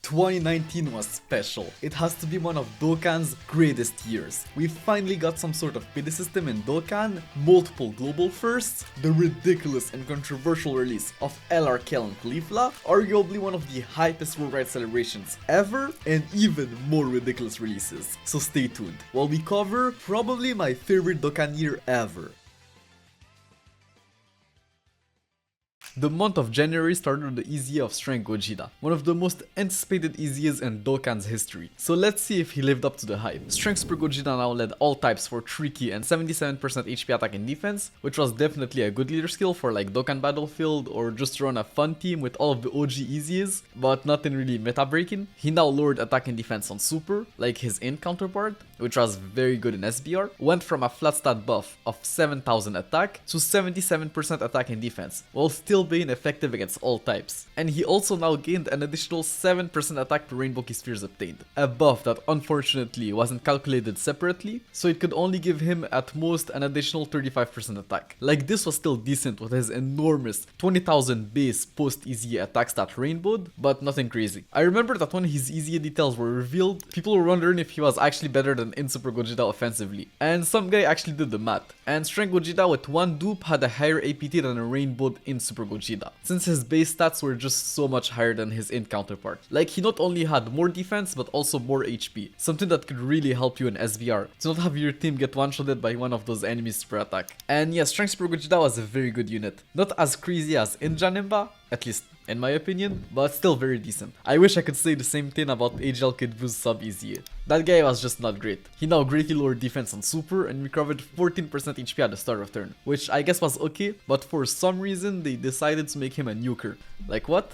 2019 was special. It has to be one of Dokkan's greatest years. We finally got some sort of pity system in Dokkan, multiple global firsts, the ridiculous and controversial release of LRK and Caulifla, arguably one of the hypest worldwide celebrations ever, and even more ridiculous releases. So stay tuned while we cover probably my favorite Dokkan year ever. The month of January started with the EZA of Strength Gogeta, one of the most anticipated EZAs in Dokkan's history. So let's see if he lived up to the hype. Strength Super Gogeta now led all types for 3 key and 77% HP attack and defense, which was definitely a good leader skill for like Dokkan Battlefield or just to run a fun team with all of the OG EZAs, but nothing really meta breaking. He now lowered attack and defense on Super, like his Int counterpart, which was very good in SBR, went from a flat stat buff of 7000 attack to 77% attack and defense, while still being effective against all types. And he also now gained an additional 7% attack per Rainbow Key Spheres obtained, a buff that unfortunately wasn't calculated separately, so it could only give him at most an additional 35% attack. Like, this was still decent with his enormous 20,000 base post EZA attack stat rainbowed, but nothing crazy. I remember that when his EZA details were revealed, people were wondering if he was actually better than in Super Gogeta offensively, and some guy actually did the math, and Strength Gogeta with one dupe had a higher APT than a rainbowed in Super Gogeta, since his base stats were just so much higher than his Int counterpart. Like, he not only had more defense but also more HP, something that could really help you in SVR, to not have your team get one-shotted by one of those enemies per attack. And yeah, Strength Super Gogeta was a very good unit, not as crazy as in Janemba, at least in my opinion, but still very decent. I wish I could say the same thing about AGL Kid Vu's sub EZA. That guy was just not great. He now greatly lowered defense on Super and recovered 14% HP at the start of turn, which I guess was okay, but for some reason they decided to make him a nuker. Like, what?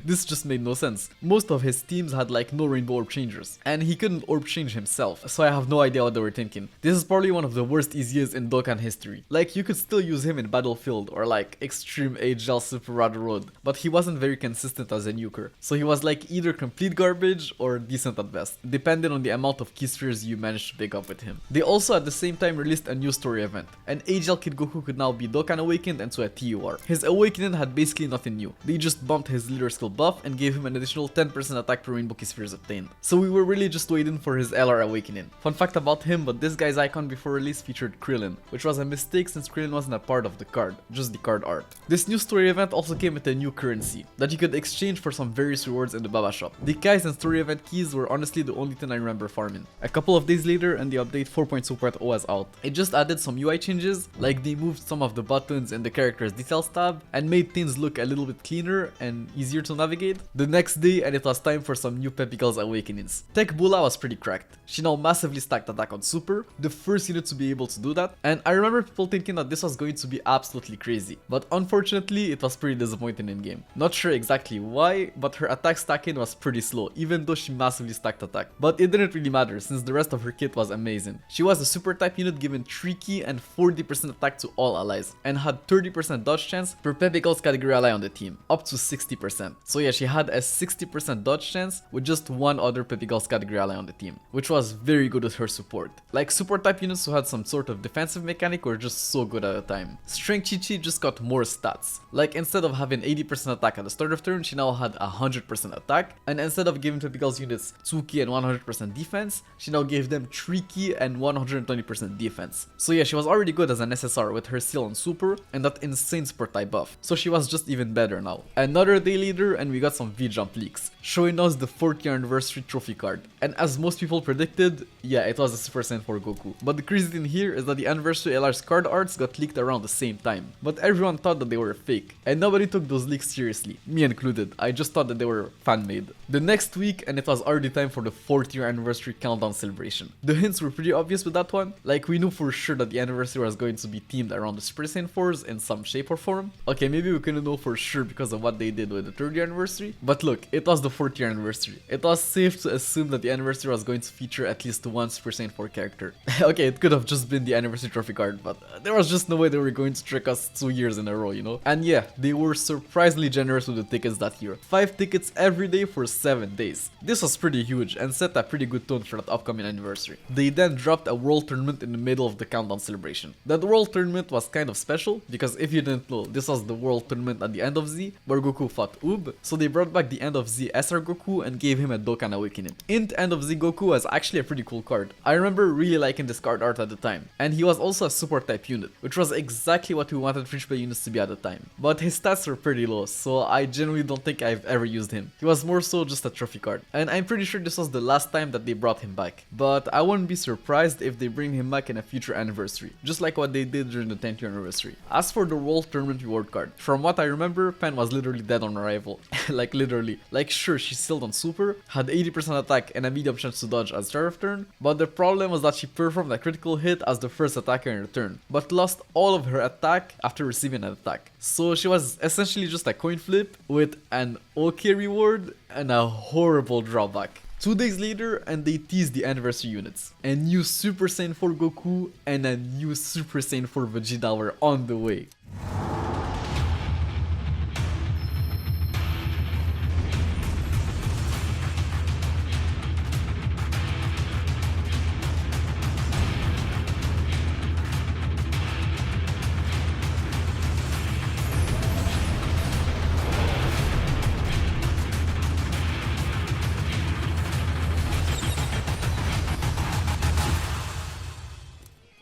This just made no sense. Most of his teams had like no rainbow orb changers, and he couldn't orb change himself, so I have no idea what they were thinking. This is probably one of the worst EZAs in Dokkan history. Like, you could still use him in Battlefield or like Extreme AGL Super Rad Road, but he wasn't very consistent as a nuker, so he was like either complete garbage or decent at best, depending on the amount of key spheres you managed to pick up with him. They also at the same time released a new story event, and AGL Kid Goku could now be Dokkan Awakened into a TUR. His awakening had basically nothing new, they just bumped his leader skill buff and gave him an additional 10% attack per Rainbow Key Spheres obtained. So we were really just waiting for his LR Awakening. Fun fact about him, but this guy's icon before release featured Krillin, which was a mistake since Krillin wasn't a part of the card, just the card art. This new story event also came with a new currency that you could exchange for some various rewards in the Baba shop. The Kais and story event keys were honestly the only thing I remember farming. A couple of days later and the update 4.2.0 was out. It just added some UI changes, like they moved some of the buttons in the character's details tab and made things look a little bit cleaner and easier to navigate. The next day and it was time for some new Peppy Girl's awakenings. Tech Bula was pretty cracked. She now massively stacked attack on Super, the first unit to be able to do that, and I remember people thinking that this was going to be absolutely crazy, but unfortunately it was pretty disappointing in game. Not sure exactly why, but her attack stacking was pretty slow, even though she massively stacked attack. But it didn't really matter since the rest of her kit was amazing. She was a super type unit given 3 key and 40% attack to all allies, and had 30% dodge chance per Peppy Girl's category ally on the team, up to 60%. So yeah, she had a 60% dodge chance with just one other Peppy Girl's category ally on the team, which was very good with her support. Like, support type units who had some sort of defensive mechanic were just so good at the time. Strength Chi-Chi just got more stats. Like, instead of having 80% attack at the start of turn, she now had 100% attack, and instead of giving Peppy Girl's units 2 key and 100% defense, she now gave them 3 key and 120% defense. So yeah, she was already good as an SSR with her seal on Super and that insane support type buff, so she was just even better now. Another day later and we got some V-Jump leaks, showing us the 4th year anniversary trophy card. And as most people predicted, yeah, it was a Super Saiyan 4 Goku. But the crazy thing here is that the anniversary LR's card arts got leaked around the same time, but everyone thought that they were fake, and nobody took those leaks seriously, me included. I just thought that they were fan-made. The next week and it was already time for the 4th year anniversary countdown celebration. The hints were pretty obvious with that one, like we knew for sure that the anniversary was going to be themed around the Super Saiyan 4s in some shape or form. Okay, maybe we couldn't know for sure because of what they did with the 3rd year anniversary, but look, it was the 4th year anniversary. It was safe to assume that the anniversary was going to feature at least one Super Saiyan 4 character. Okay, it could have just been the anniversary trophy card, but there was just no way they were going to trick us 2 years in a row, you know? And yeah, they were surprised surprisingly generous with the tickets that year. 5 tickets every day for 7 days. This was pretty huge and set a pretty good tone for that upcoming anniversary. They then dropped a world tournament in the middle of the countdown celebration. That world tournament was kind of special because if you didn't know, this was the world tournament at the end of Z where Goku fought Oob, so they brought back the end of Z SR Goku and gave him a Dokkan Awakening. Int End of Z Goku was actually a pretty cool card. I remember really liking this card art at the time, and he was also a support type unit, which was exactly what we wanted free play units to be at the time. But his stats were pretty low, so I genuinely don't think I've ever used him. He was more so just a trophy card, and I'm pretty sure this was the last time that they brought him back. But I wouldn't be surprised if they bring him back in a future anniversary, just like what they did during the 10th year anniversary. As for the World Tournament reward card, from what I remember, Pen was literally dead on arrival. Like literally. Like sure, she sealed on super, had 80% attack and a medium chance to dodge at start of turn, but the problem was that she performed a critical hit as the first attacker in her turn, but lost all of her attack after receiving an attack. So she was essentially just a coin flip with an okay reward and a horrible drawback. 2 days later, and they teased the anniversary units. A new Super Saiyan 4 Goku and a new Super Saiyan 4 Vegeta were on the way.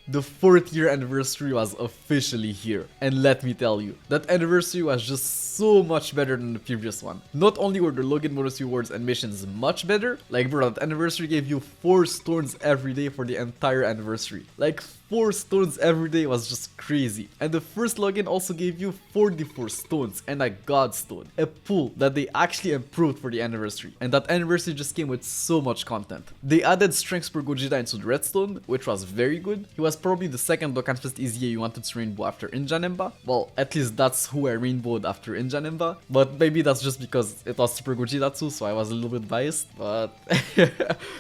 The 4th year anniversary was officially here, and let me tell you, that anniversary was just so much better than the previous one. Not only were the login bonus rewards and missions much better, like bro, that anniversary gave you 4 stones every day for the entire anniversary. Like 4 stones every day was just crazy. And the first login also gave you 44 stones and a god stone, a pool that they actually improved for the anniversary. And that anniversary just came with so much content. They added strengths per Gogeta into the redstone, which was very good. He was probably the second Dokkan Fest EZA you wanted to rainbow after Injanemba. Well, at least that's who I rainbowed after Injanemba. But maybe that's just because it was Super Gogeta too, so I was a little bit biased. But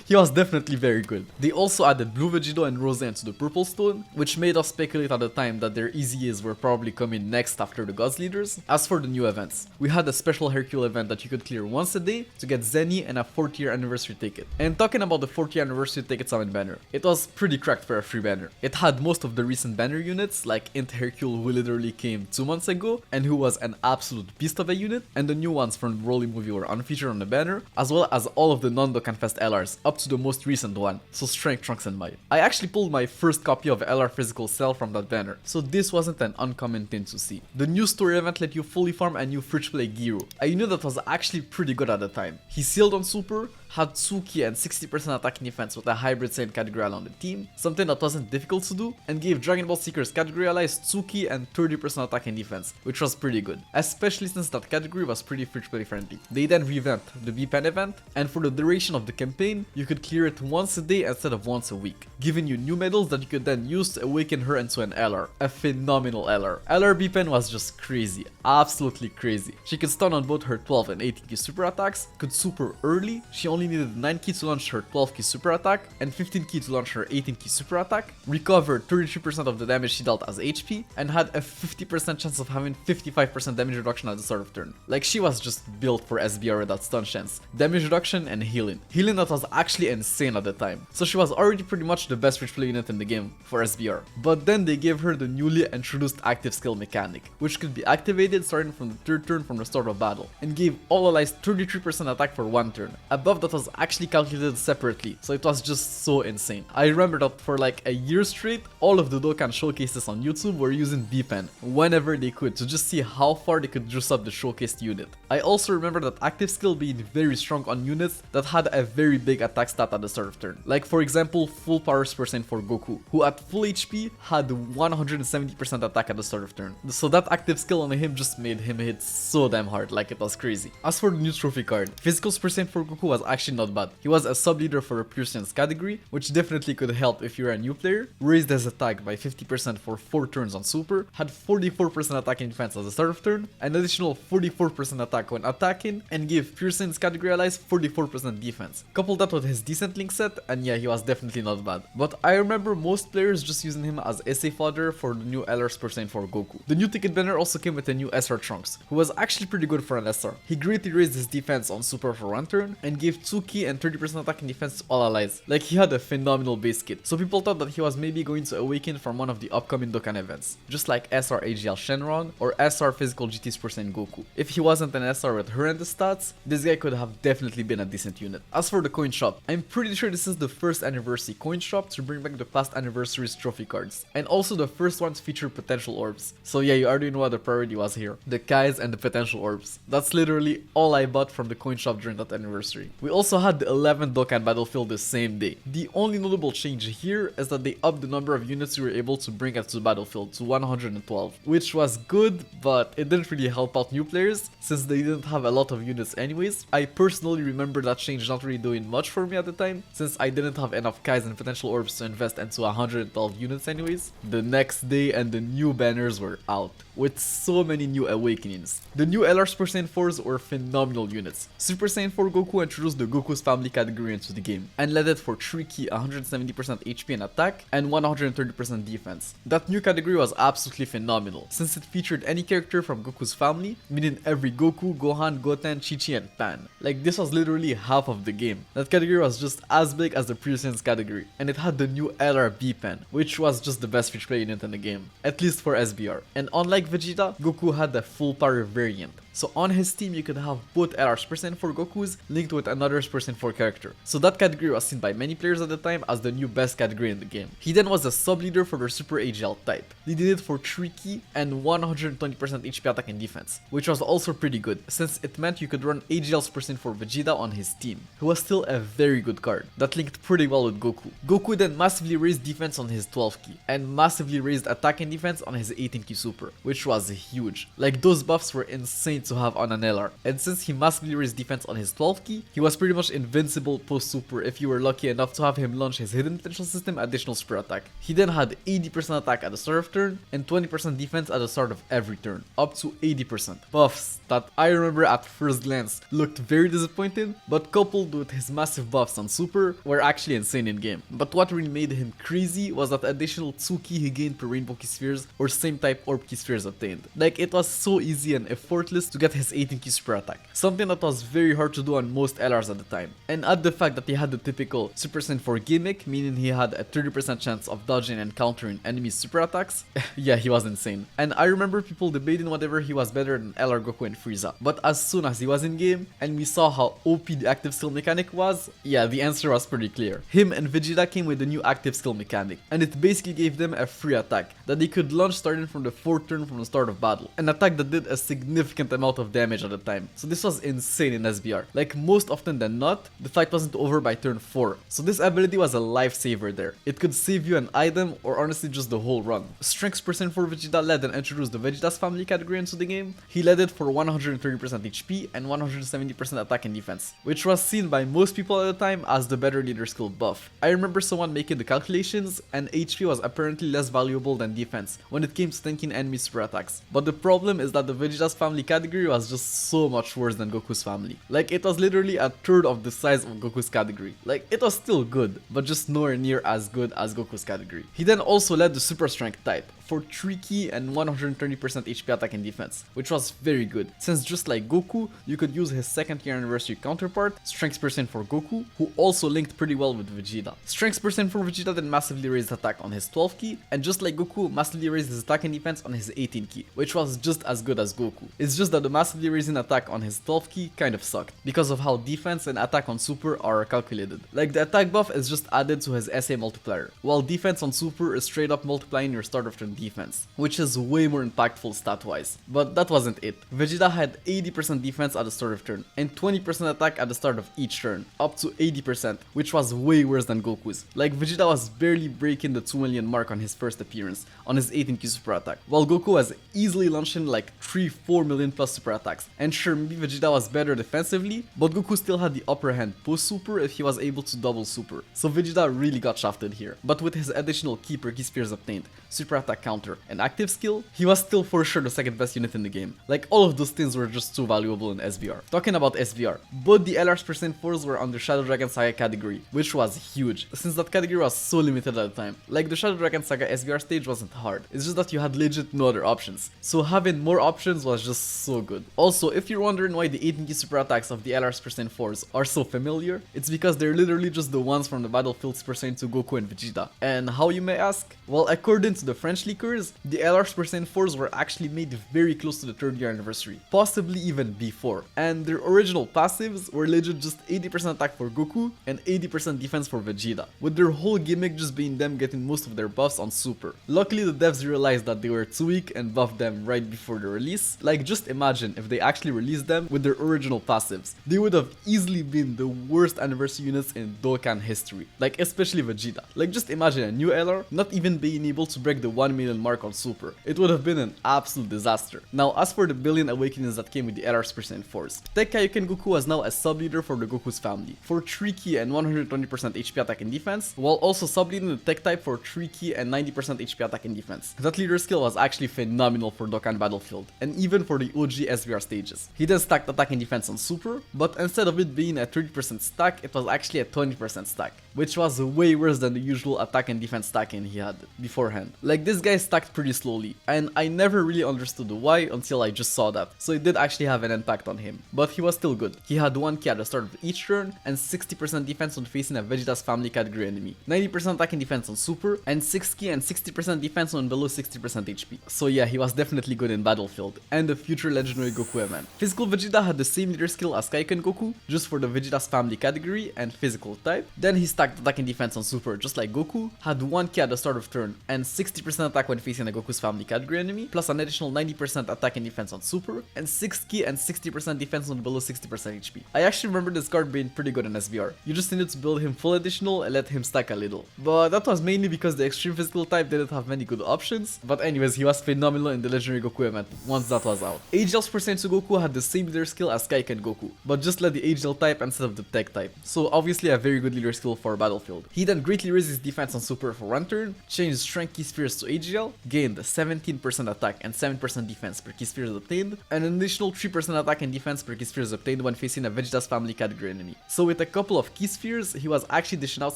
he was definitely very good. They also added Blue Vegito and Rose into the purple stone, which made us speculate at the time that their EZAs were probably coming next after the Gods Leaders. As for the new events, we had a special Hercule event that you could clear once a day to get Zenny and a 4th year anniversary ticket. And talking about the 4th year anniversary ticket summon banner, it was pretty cracked for a free banner. It had most of the recent banner units like Int Hercule, who literally came 2 months ago and who was an absolute beast of a unit, and the new ones from the Broly movie were unfeatured on the banner, as well as all of the non-Dokkan Fest LRs up to the most recent one, so Strength, Trunks and Might. I actually pulled my first copy of LR physical cell from that banner, so this wasn't an uncommon thing to see. The new story event let you fully farm a new free play Giru, a unit that was actually pretty good at the time. He sealed on super, had Tsuki and 60% attacking defense with a hybrid Saiyan category on the team, something that wasn't difficult to do, and gave Dragon Ball Seekers category allies Tsuki and 30% attacking defense, which was pretty good, especially since that category was pretty free play friendly. They then revamped the B-Pen event, and for the duration of the campaign, you could clear it once a day instead of once a week, giving you new medals that you could then use to awaken her into an LR, a phenomenal LR. LR B-Pen was just crazy, absolutely crazy. She could stun on both her 12 and 18 key super attacks, could super early, she only needed 9 key to launch her 12 key super attack and 15 key to launch her 18 key super attack, recovered 33% of the damage she dealt as HP, and had a 50% chance of having 55% damage reduction at the start of turn. Like she was just built for SBR with that stun chance, damage reduction and healing. Healing that was actually insane at the time. So she was already pretty much the best free play unit in the game for SBR. But then they gave her the newly introduced active skill mechanic, which could be activated starting from the 3rd turn from the start of battle, and gave all allies 33% attack for 1 turn. A buff that was actually calculated separately, so it was just so insane. I remember that for like a year straight, all of the Dokkan showcases on YouTube were using B-Pen whenever they could to just see how far they could juice up the showcased unit. I also remember that active skill being very strong on units that had a very big attack stat at the start of turn. Like for example, full power percent for Goku, who at full HP had 170% attack at the start of turn. So that active skill on him just made him hit so damn hard, like it was crazy. As for the new trophy card, physical percent for Goku was actually not bad. He was a sub leader for a Pure Saiyan's category, which definitely could help if you're a new player, raised his attack by 50% for 4 turns on super, had 44% attack and defense at the start of turn, an additional 44% attack when attacking, and gave Pure Saiyan's category allies 44% defense. Couple that with his decent link set, and yeah, he was definitely not bad. But I remember most players players just using him as essay fodder for the new LR Super Saiyan 4 Goku. The new ticket banner also came with a new SR Trunks, who was actually pretty good for an SR. He greatly raised his defense on Super for one turn, and gave 2 key and 30% attack and defense to all allies. Like, he had a phenomenal base kit, so people thought that he was maybe going to awaken from one of the upcoming Dokkan events, just like SR AGL Shenron or SR Physical GT Super Saiyan Goku. If he wasn't an SR with horrendous stats, this guy could have definitely been a decent unit. As for the coin shop, I'm pretty sure this is the first anniversary coin shop to bring back the past anniversaries trophy cards, and also the first one to feature potential orbs. So yeah, you already know what the priority was here. The Kais and the potential orbs. That's literally all I bought from the coin shop during that anniversary. We also had the 11th Dokkan battlefield the same day. The only notable change here is that they upped the number of units you were able to bring into the battlefield to 112, which was good, but it didn't really help out new players since they didn't have a lot of units anyways. I personally remember that change not really doing much for me at the time, since I didn't have enough Kais and potential orbs to invest into 112 units anyways. The next day and the new banners were out, with so many new awakenings. The new LR Super Saiyan 4s were phenomenal units. Super Saiyan 4 Goku introduced the Goku's family category into the game, and led it for 3 key, 170% HP and attack, and 130% defense. That new category was absolutely phenomenal, since it featured any character from Goku's family, meaning every Goku, Gohan, Goten, Chi-Chi, and Pan. Like, this was literally half of the game. That category was just as big as the previous category, and it had the new LRB pen, which was just the best free play unit in the game, at least for SBR. And unlike Vegeta, Goku had the full power variant. So on his team, you could have both LR Super Saiyan 4 Gokus linked with another Super Saiyan 4 character. So that category was seen by many players at the time as the new best category in the game. He then was a sub-leader for their Super AGL type. They did it for 3 key and 120% HP attack and defense, which was also pretty good, since it meant you could run AGL Super Saiyan 4 Vegeta on his team, who was still a very good card that linked pretty well with Goku. Goku then massively raised defense on his 12 key, and massively raised attack and defense on his 18 key super, which was huge. Like, those buffs were insane to have on an LR, and since he massively raised defense on his 12 key, he was pretty much invincible post super if you were lucky enough to have him launch his hidden potential system additional super attack. He then had 80% attack at the start of turn and 20% defense at the start of every turn, up to 80%. Buffs that I remember at first glance looked very disappointing, but coupled with his massive buffs on super were actually insane in game. But what really made him crazy was that additional 2 key he gained per rainbow key spheres or same type orb key spheres obtained. Like, it was so easy and effortless to get his 18 key super attack, something that was very hard to do on most LRs at the time. And add the fact that he had the typical Super Saiyan 4 gimmick, meaning he had a 30% chance of dodging and countering enemy super attacks. Yeah, he was insane. And I remember people debating whether he was better than LR Goku and Frieza, but as soon as he was in game and we saw how OP the active skill mechanic was, yeah, the answer was pretty clear. Him and Vegeta came with the new active skill mechanic, and it basically gave them a free attack that they could launch starting from the 4th turn from the start of battle, an attack that did a significant amount of damage at the time. So this was insane in SBR. Like, most often than not, the fight wasn't over by turn 4, so this ability was a lifesaver there. It could save you an item or honestly just the whole run. Strength percent for Vegeta led and introduced the Vegeta's family category into the game. He led it for 130% HP and 170% attack and defense, which was seen by most people at the time as the better leader skill buff. I remember someone making the calculations, and HP was apparently less valuable than defense when it came to tanking enemy super attacks. But the problem is that the Vegeta's family category was just so much worse than Goku's family. Like, it was literally a third of the size of Goku's category. Like, it was still good, but just nowhere near as good as Goku's category. He then also led the super strength type for 3 key and 130% HP attack and defense, which was very good, since just like Goku, you could use his 2nd year anniversary counterpart, Strength percent for Goku, who also linked pretty well with Vegeta. Strength percent for Vegeta then massively raised attack on his 12 key, and just like Goku, massively raised his attack and defense on his 18 key, which was just as good as Goku. It's just that the massively raising attack on his 12 key kind of sucked, because of how defense and attack on super are calculated. Like, the attack buff is just added to his SA multiplier, while defense on super is straight up multiplying your start of turn defense, which is way more impactful stat wise. But that wasn't it. Vegeta had 80% defense at the start of turn and 20% attack at the start of each turn, up to 80%, which was way worse than Goku's. Like, Vegeta was barely breaking the 2 million mark on his first appearance on his 18 key super attack, while Goku was easily launching like 3-4 million plus super attacks. And sure, maybe Vegeta was better defensively, but Goku still had the upper hand post super if he was able to double super. So Vegeta really got shafted here. But with his additional key per key spheres obtained, super attack counter and active skill, he was still for sure the second best unit in the game. Like, all of those things were just too valuable in SVR. Talking about SVR, both the LR's percent 4s were on the Shadow Dragon Saga category, which was huge, since that category was so limited at the time. Like, the Shadow Dragon Saga SVR stage wasn't hard, it's just that you had legit no other options. So having more options was just so good. Also, if you're wondering why the 18 key super attacks of the LR's percent 4s are so familiar, it's because they're literally just the ones from the Battlefield's percent to Goku and Vegeta. And how, you may ask? Well, according to the French leakers, the LR's percent 4s were actually made very close to the 3rd year anniversary, possibly even before. And their original passives were legit just 80% attack for Goku and 80% defense for Vegeta, with their whole gimmick just being them getting most of their buffs on Super. Luckily, the devs realized that they were too weak and buffed them right before the release. Like, just imagine if they actually released them with their original passives. They would have easily been the worst anniversary units in Dokkan history, like especially Vegeta. Like, just imagine a new LR not even being able to break the 1 million mark on Super. It would have been an absolute disaster. Now, as for the billion awakenings that came with the LR's percent 4s, Tech Kaioken Goku was now a sub-leader for the Goku's family, for 3 key and 120% HP attack and defense, while also sub-leading the tech type for 3 key and 90% HP attack and defense. That leader skill was actually phenomenal for Dokkan Battlefield, and even for the OG SVR stages. He then stacked attack and defense on Super, but instead of it being a 30% stack, it was actually a 20% stack, which was way worse than the usual attack and defense stacking he had beforehand. Like, this guy stacked pretty slowly, and I never really understood why until I just saw that, so it did actually have an impact on him. But he was still good. He had 1 key at the start of each turn, and 60% defense when facing a Vegeta's family category enemy, 90% attack and defense on Super, and 6 key and 60% defense when below 60% HP. So yeah, he was definitely good in Battlefield, and the future legendary Goku man. Physical Vegeta had the same leader skill as Kaioken Goku, just for the Vegeta's family category and physical type. Then he stacked attack and defense on Super just like Goku, had 1 key at the start of turn, and 60% attack when facing a Goku's family category enemy, plus an additional 90% attack and defense on Super, and 6 key and 60% defense when below 60% HP. I actually remember this card being pretty good in SVR. You just needed to build him full additional and let him stack a little. But that was mainly because the extreme physical type didn't have many good options. But anyways, he was phenomenal in the legendary Goku event once that was out. AGL's percent to Goku had the same leader skill as Kaioken Goku, but just let the AGL type instead of the tech type. So obviously a very good leader skill for Battlefield. He then greatly raised his defense on Super for 1 turn, changed strength key spheres to AGL, gained 17% attack and 7% defense per key spheres obtained, and an additional 3% attack and defense per key spheres obtained when facing a Vegeta's family category enemy. So with a couple of key spheres, he was actually dishing out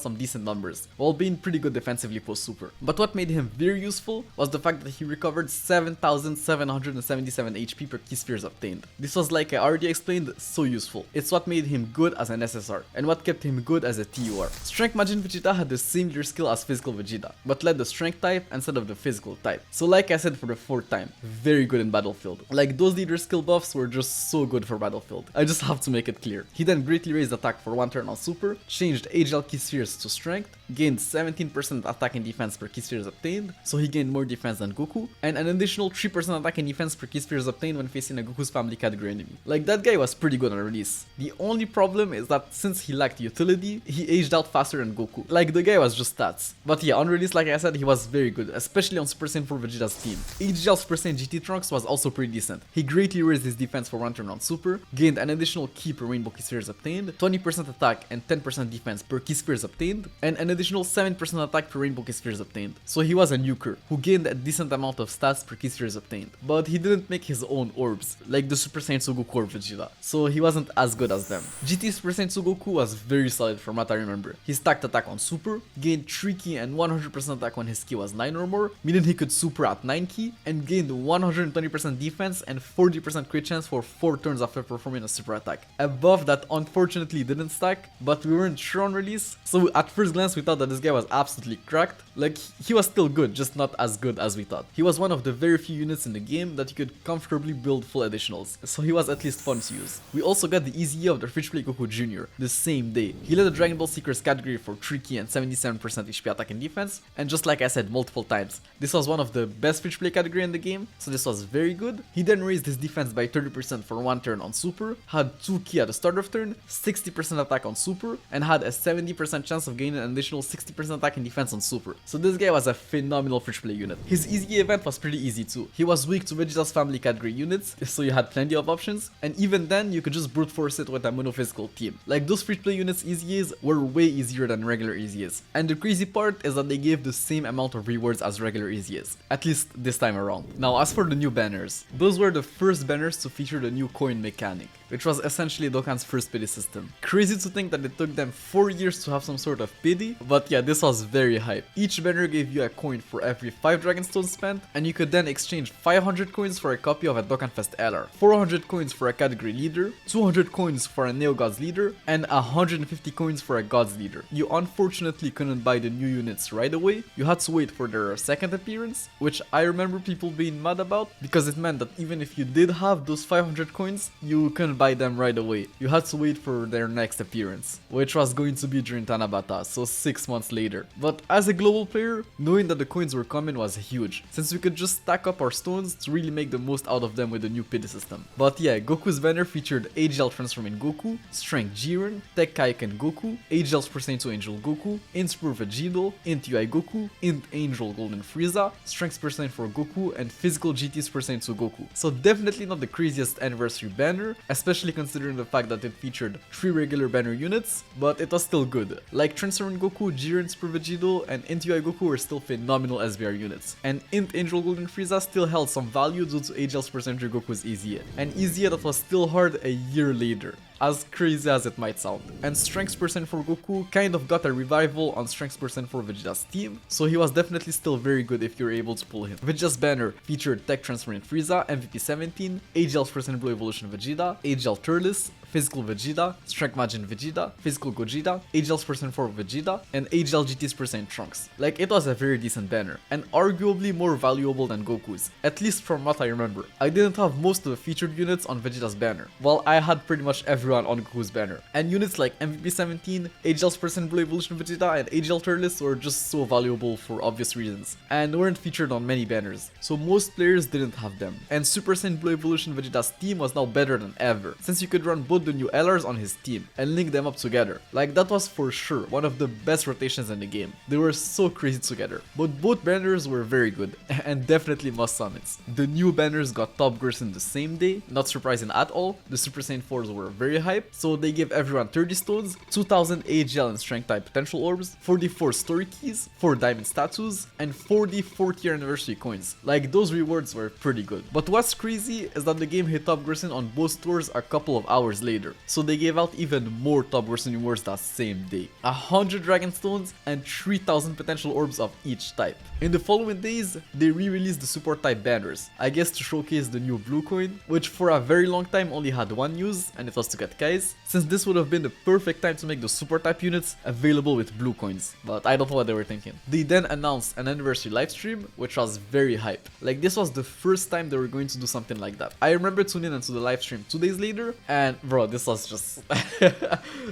some decent numbers, while being pretty good defensively post Super. But what made him very useful was the fact that he recovered 7,777 HP per key spheres obtained. This was, like I already explained, so useful. It's what made him good as an SSR, and what kept him good as a TUR. Strength Majin Vegeta had the same leader skill as Physical Vegeta, but led the strength type instead of the physical type. So like I said for the 4th time, very good in Battlefield. Like, those leader skill buffs were just so good for Battlefield. I just have to make it clear. He then greatly raised attack for 1 turn on Super, changed AGL key spheres to strength, gained 17% attack and defense per key spheres obtained, so he gained more defense than Goku, and an additional 3% attack and defense per key spheres obtained when facing a Goku's family category enemy. Like, that guy was pretty good on release. The only problem is that since he lacked utility, he aged out faster than Goku. Like, the guy was just stats. But yeah, on release, like I said, he was very good, especially on Super Saiyan 4 Vegeta's team. AGL Super Saiyan GT Trunks was also pretty decent. He greatly raised his defense for 1 turn on Super, gained an additional key per rainbow key spheres obtained, 20% attack and 10% defense per key spheres obtained, and an additional 7% attack per rainbow key spheres obtained. So he was a nuker who gained a decent amount of stats per key spheres obtained. But he didn't make his own orbs, like the Super Saiyan Goku or Vegeta, so he wasn't as good as them. GT Super Saiyan Goku was very solid from what I remember. He stacked attack on Super, gained 3 key and 100% attack when his key was 9 or more, meaning he could Super at 9 key, and gained 120% defense and 40% crit chance for 4 turns after performing a super attack. A buff that unfortunately didn't stack, but we weren't sure on release, so at first glance we thought that this guy was absolutely cracked. Like, he was still good, just not as good as we thought. He was one of the very few units in the game that you could comfortably build full additionals, so he was at least fun to use. We also got the easy of the Free-to-Play Goku Jr. the same day. He led the Dragon Ball Seekers category for 3 key and 77% HP attack and defense, and just like I said multiple times, this was one of the best Free-to-Play category in the game, so this was very good. He then raised his defense by 30% for 1 turn on Super, had 2 key at the start of turn, 60% attack on Super, and had a 70% chance of gaining an additional additional 60% attack and defense on super. So this guy was a phenomenal free play unit. His easy event was pretty easy too. He was weak to Vegeta's family category units, so you had plenty of options, and even then you could just brute force it with a monophysical team. Like those free play units easies were way easier than regular easies. And the crazy part is that they gave the same amount of rewards as regular easies, at least this time around. Now as for the new banners, those were the first banners to feature the new coin mechanic, which was essentially Dokkan's first pity system. Crazy to think that it took them 4 years to have some sort of pity, but yeah, this was very hype. Each banner gave you a coin for every 5 Dragonstones spent, and you could then exchange 500 coins for a copy of a Dokkan Fest LR, 400 coins for a category leader, 200 coins for a Neo Gods leader, and 150 coins for a Gods leader. You unfortunately couldn't buy the new units right away, you had to wait for their second appearance, which I remember people being mad about, because it meant that even if you did have those 500 coins, you couldn't buy them right away. You had to wait for their next appearance, which was going to be during Tanabata, so 6 months later. But as a global player, knowing that the coins were coming was huge, since we could just stack up our stones to really make the most out of them with the new pity system. But yeah, Goku's banner featured AGL transforming Goku, Strength Jiren, Tech Kaioken Goku, AGL's percent to Angel Goku, Int Spur Vegito, Int UI Goku, Int Angel Golden Frieza, Strength percent for Goku, and Physical GT's percent to Goku. So definitely not the craziest anniversary banner, especially considering the fact that it featured 3 regular banner units, but it was still good. Like Transforming Goku, Jiren Super Vegito, and Int UI Goku were still phenomenal SBR units, and Int Angel Golden Frieza still held some value due to AGL's percentage Goku's easier, an easier that was still hard a year later, as crazy as it might sound. And Strength percent for Goku kind of got a revival on Strength percent for Vegeta's team, so he was definitely still very good if you're able to pull him. Vegeta's banner featured Tech Transforming Frieza, MVP 17, AGL's percent Blue Evolution Vegeta, AGL Turles, Physical Vegeta, Strength Majin Vegeta, Physical Gogeta, AGL's percent for Vegeta, and AGL GT's percent Trunks. Like, it was a very decent banner, and arguably more valuable than Goku's, at least from what I remember. I didn't have most of the featured units on Vegeta's banner, while I had pretty much everyone on Goku's banner. And units like MVP 17, AGL's percent Blue Evolution Vegeta, and AGL Turles were just so valuable for obvious reasons, and weren't featured on many banners, so most players didn't have them. And Super Saiyan Blue Evolution Vegeta's team was now better than ever, since you could run both the new LRs on his team and link them up together. Like, that was for sure one of the best rotations in the game. They were so crazy together. But both banners were very good and definitely must summons. The new banners got top Gerson the same day, not surprising at all. The Super Saiyan 4s were very hype, so they gave everyone 30 stones, 2000 AGL and strength type potential orbs, 44 story keys, 4 diamond statues, and 40 4th year anniversary coins. Like, those rewards were pretty good. But what's crazy is that the game hit top Gerson on both stores a couple of hours later, so they gave out even more top Gerson rewards that same day. 100 dragon stones and 3000 potential orbs of each type. In the following days, they re-released the support type banners, I guess to showcase the new blue coin, which for a very long time only had one use, and it was to get Kais, since this would have been the perfect time to make the support type units available with blue coins, but I don't know what they were thinking. They then announced an anniversary livestream, which was very hype. Like, this was the first time they were going to do something like that. I remember tuning into the livestream 2 days later, and bro, this was just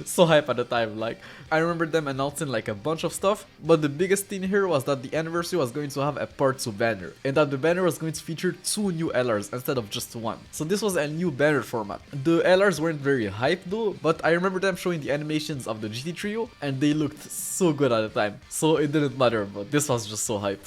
so hype at the time. Like, I remember them announcing like a bunch of stuff, but the biggest thing here was that the anniversary was going to have a part 2 banner, and that the banner was going to feature 2 new LRs instead of just 1. So this was a new banner format. The LRs weren't very hype though, but I remember them showing the animations of the GT trio, and they looked so good at the time, so it didn't matter, but this was just so hype.